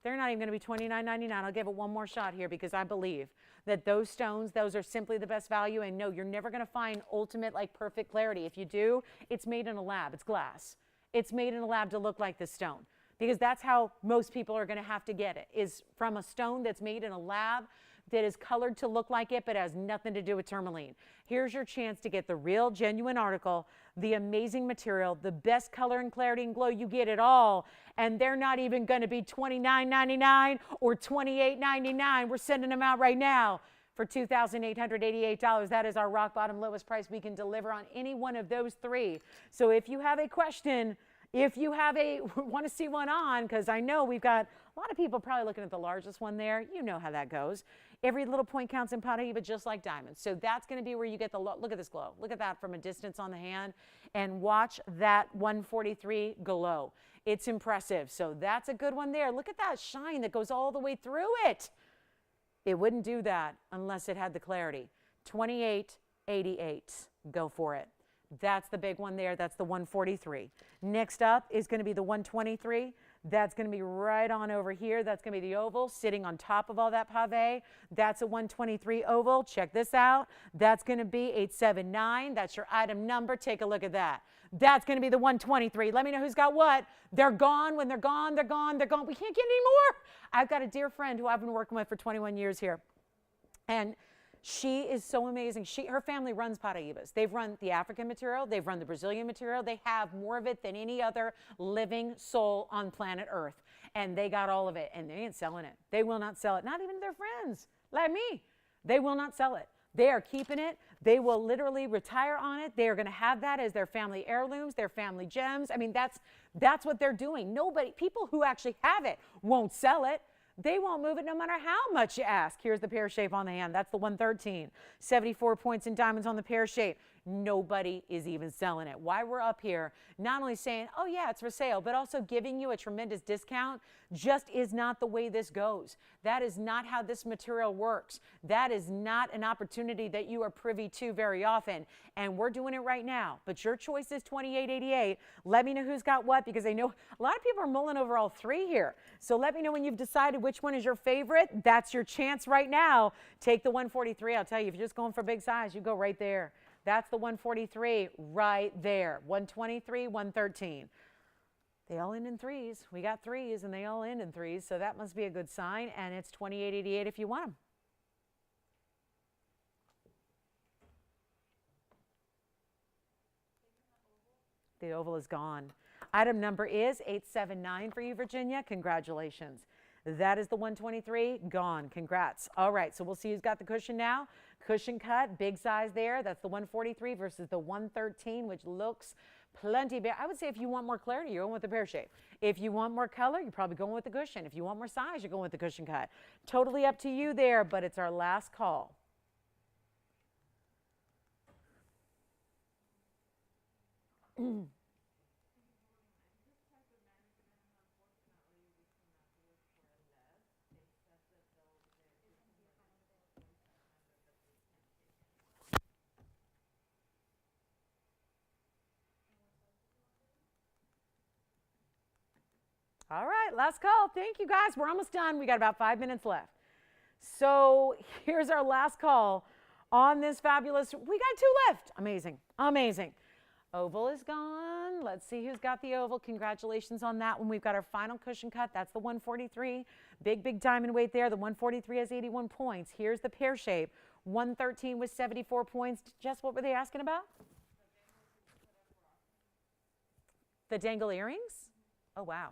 They're not even going to be $29.99. I'll give it one more shot here, because I believe that those stones, those are simply the best value. And no, you're never going to find ultimate, like, perfect clarity. If you do, it's made in a lab. It's glass. It's made in a lab to look like this stone, because that's how most people are going to have to get it, is from a stone that's made in a lab that is colored to look like it, but has nothing to do with tourmaline. Here's your chance to get the real, genuine article, the amazing material, the best color and clarity and glow. You get it all, and they're not even going to be $29.99 or $28.99. We're sending them out right now for $2,888. That is our rock bottom lowest price we can deliver on any one of those 3. So if you have a question, if you have want to see one on, because I know we've got a lot of people probably looking at the largest one there. You know how that goes. Every little point counts in Paraíba, just like diamonds. So that's going to be where you get the look at this glow. Look at that from a distance on the hand, and watch that 143 glow. It's impressive. So that's a good one there. Look at that shine that goes all the way through it. It wouldn't do that unless it had the clarity. $28.88. Go for it. That's the big one there. That's the 143. Next up is going to be the 123. That's going to be right on over here. That's going to be the oval sitting on top of all that pave. That's a 123 oval. Check this out. That's going to be 879. That's your item number. Take a look at that. That's going to be the 123. Let me know who's got what. They're gone. When they're gone, they're gone. They're gone. We can't get any more. I've got a dear friend who I've been working with for 21 years here. And she is so amazing. Her family runs Paraibas. They've run the African material. They've run the Brazilian material. They have more of it than any other living soul on planet Earth. And they got all of it, and they ain't selling it. They will not sell it. Not even their friends like me. They will not sell it. They are keeping it. They will literally retire on it. They are going to have that as their family heirlooms, their family gems. I mean, that's what they're doing. People who actually have it won't sell it. They won't move it no matter how much you ask. Here's the pear shape on the hand. That's the 113. 74 points in diamonds on the pear shape. Nobody is even selling it. Why we're up here, not only saying, oh yeah, it's for sale, but also giving you a tremendous discount just is not the way this goes. That is not how this material works. That is not an opportunity that you are privy to very often. And we're doing it right now. But your choice is $28.88. Let me know who's got what, because I know a lot of people are mulling over all three here. So let me know when you've decided which one is your favorite. That's your chance right now. Take the 143. I'll tell you, if you're just going for big size, you go right there. That's the 143 right there. 123, 113. They all end in threes. We got threes, and they all end in threes, so that must be a good sign, and it's $28.88 if you want them. The oval is gone. Item number is 879 for you, Virginia. Congratulations. That is the 123, gone. Congrats. All right, so we'll see who's got the cushion now. Cushion cut, big size there. That's the 143 versus the 113, which looks plenty big. I would say if you want more clarity, you're going with the pear shape. If you want more color, you're probably going with the cushion. If you want more size, you're going with the cushion cut. Totally up to you there, but it's our last call. All right, last call. Thank you, guys. We're almost done. We got about 5 minutes left. So here's our last call on this fabulous. We got two left. Amazing. Amazing. Oval is gone. Let's see who's got the oval. Congratulations on that one. We've got our final cushion cut. That's the 143. Big diamond weight there. The 143 has 81 points. Here's the pear shape. 113 with 74 points. Jess, what were they asking about? The dangle earrings? Oh, wow.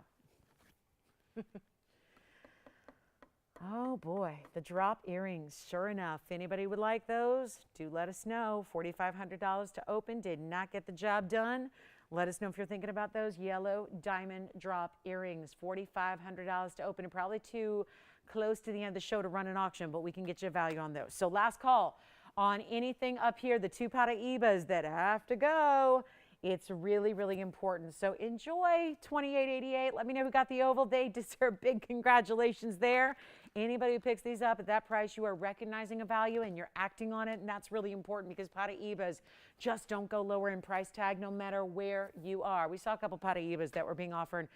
Oh boy, the drop earrings, sure enough. Anybody would like those? Do let us know. $4,500 to open, did not get the job done. Let us know if you're thinking about those yellow diamond drop earrings. $4,500 to open, and probably too close to the end of the show to run an auction, but we can get you a value on those. So last call on anything up here, the two Paraibas that have to go. It's really, really important. So enjoy $28.88. Let me know who got the oval. They deserve big congratulations there. Anybody who picks these up at that price, you are recognizing a value and you're acting on it, and that's really important because Paraibas just don't go lower in price tag no matter where you are. We saw a couple Paraibas that were being offered.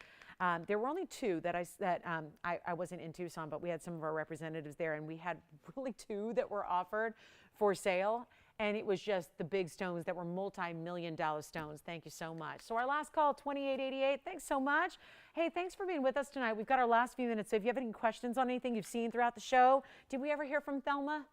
There were only two that I wasn't in Tucson, but we had some of our representatives there, and we had really two that were offered for sale. And it was just the big stones that were multi-million-dollar stones. Thank you so much. So our last call, $28.88. Thanks so much. Hey, thanks for being with us tonight. We've got our last few minutes. So if you have any questions on anything you've seen throughout the show, did we ever hear from Thelma?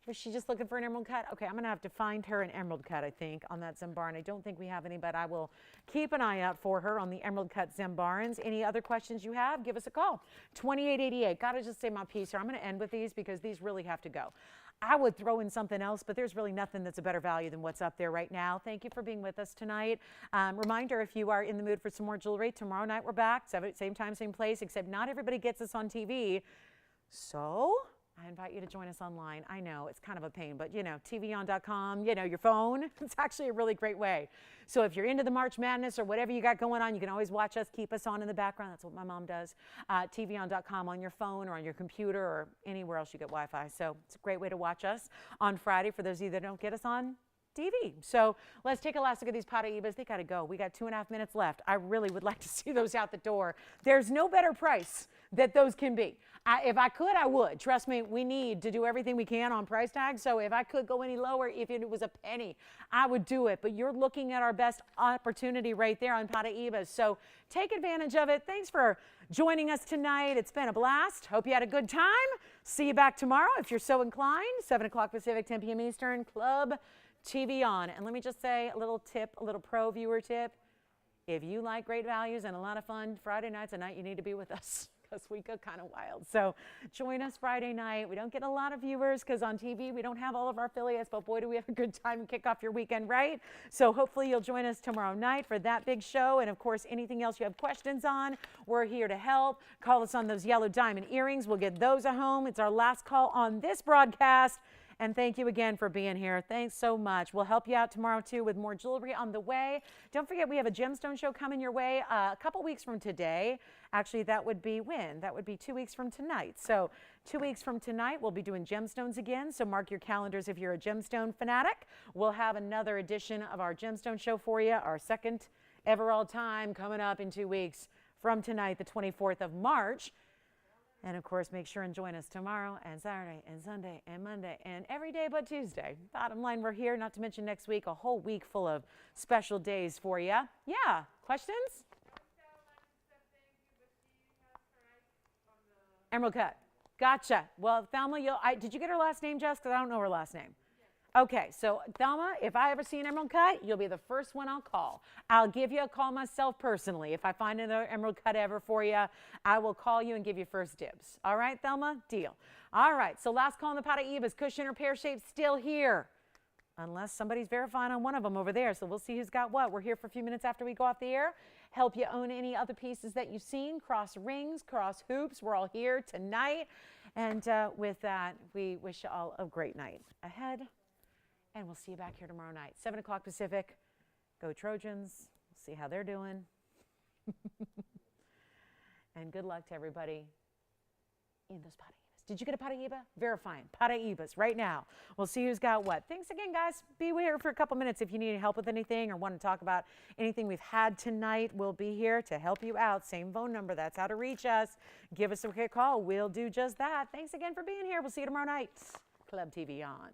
Was she just looking for an emerald cut? Okay, I'm going to have to find her an emerald cut, I think, on that Zambaran. I don't think we have any, but I will keep an eye out for her on the emerald cut Zambarans. Any other questions you have, give us a call. $28.88. Got to just say my piece here. I'm going to end with these because these really have to go. I would throw in something else, but there's really nothing that's a better value than what's up there right now. Thank you for being with us tonight. Reminder, if you are in the mood for some more jewelry, tomorrow night we're back, same time, same place, except not everybody gets us on TV. So I invite you to join us online. I know it's kind of a pain, but you know, TVON.com, you know, your phone, it's actually a really great way. So if you're into the March Madness or whatever you got going on, you can always watch us, keep us on in the background. That's what my mom does. TVON.com on your phone or on your computer or anywhere else you get Wi-Fi. So it's a great way to watch us on Friday for those of you that don't get us on TV. So let's take a last look at these Paraibas. They got to go. We got 2.5 minutes left. I really would like to see those out the door. There's no better price that those can be. If I could, I would. Trust me, we need to do everything we can on price tags. So if I could go any lower, if it was a penny, I would do it. But you're looking at our best opportunity right there on Paraibas. So take advantage of it. Thanks for joining us tonight. It's been a blast. Hope you had a good time. See you back tomorrow if you're so inclined. 7 o'clock Pacific, 10 p.m. Eastern, Club TVON. And let me just say a little tip, a little pro viewer tip. If you like great values and a lot of fun, Friday night's a night you need to be with us because we go kind of wild. So join us Friday night. We don't get a lot of viewers because on TV we don't have all of our affiliates, but boy, do we have a good time and kick off your weekend, right? So hopefully you'll join us tomorrow night for that big show. And of course, anything else you have questions on, we're here to help. Call us on those yellow diamond earrings. We'll get those at home. It's our last call on this broadcast. And thank you again for being here. Thanks so much. We'll help you out tomorrow, too, with more jewelry on the way. Don't forget, we have a gemstone show coming your way a couple weeks from today. Actually, that would be when? That would be 2 weeks from tonight. So 2 weeks from tonight, we'll be doing gemstones again. So mark your calendars if you're a gemstone fanatic. We'll have another edition of our gemstone show for you, our second ever all time, coming up in 2 weeks from tonight, the 24th of March. And, of course, make sure and join us tomorrow and Saturday and Sunday and Monday and every day but Tuesday. Bottom line, we're here, not to mention next week, a whole week full of special days for you. Yeah, questions? Emerald cut. Gotcha. Well, Thelma, did you get her last name, Jess? Because I don't know her last name. Okay, so Thelma, if I ever see an emerald cut, you'll be the first one I'll call. I'll give you a call myself personally. If I find another emerald cut ever for you, I will call you and give you first dibs. All right, Thelma? Deal. All right, so last call on the Paraibas. Cushion or pear shape still here. Unless somebody's verifying on one of them over there. So we'll see who's got what. We're here for a few minutes after we go off the air. Help you own any other pieces that you've seen. Cross rings, cross hoops. We're all here tonight. And with that, we wish you all a great night ahead. And we'll see you back here tomorrow night, 7 o'clock Pacific. Go Trojans. See how they're doing. And good luck to everybody in those Paraibas. Did you get a Paraiba? Verifying. Paraibas right now. We'll see who's got what. Thanks again, guys. Be here for a couple minutes if you need help with anything or want to talk about anything we've had tonight. We'll be here to help you out. Same phone number. That's how to reach us. Give us a quick call. We'll do just that. Thanks again for being here. We'll see you tomorrow night. Club TV on.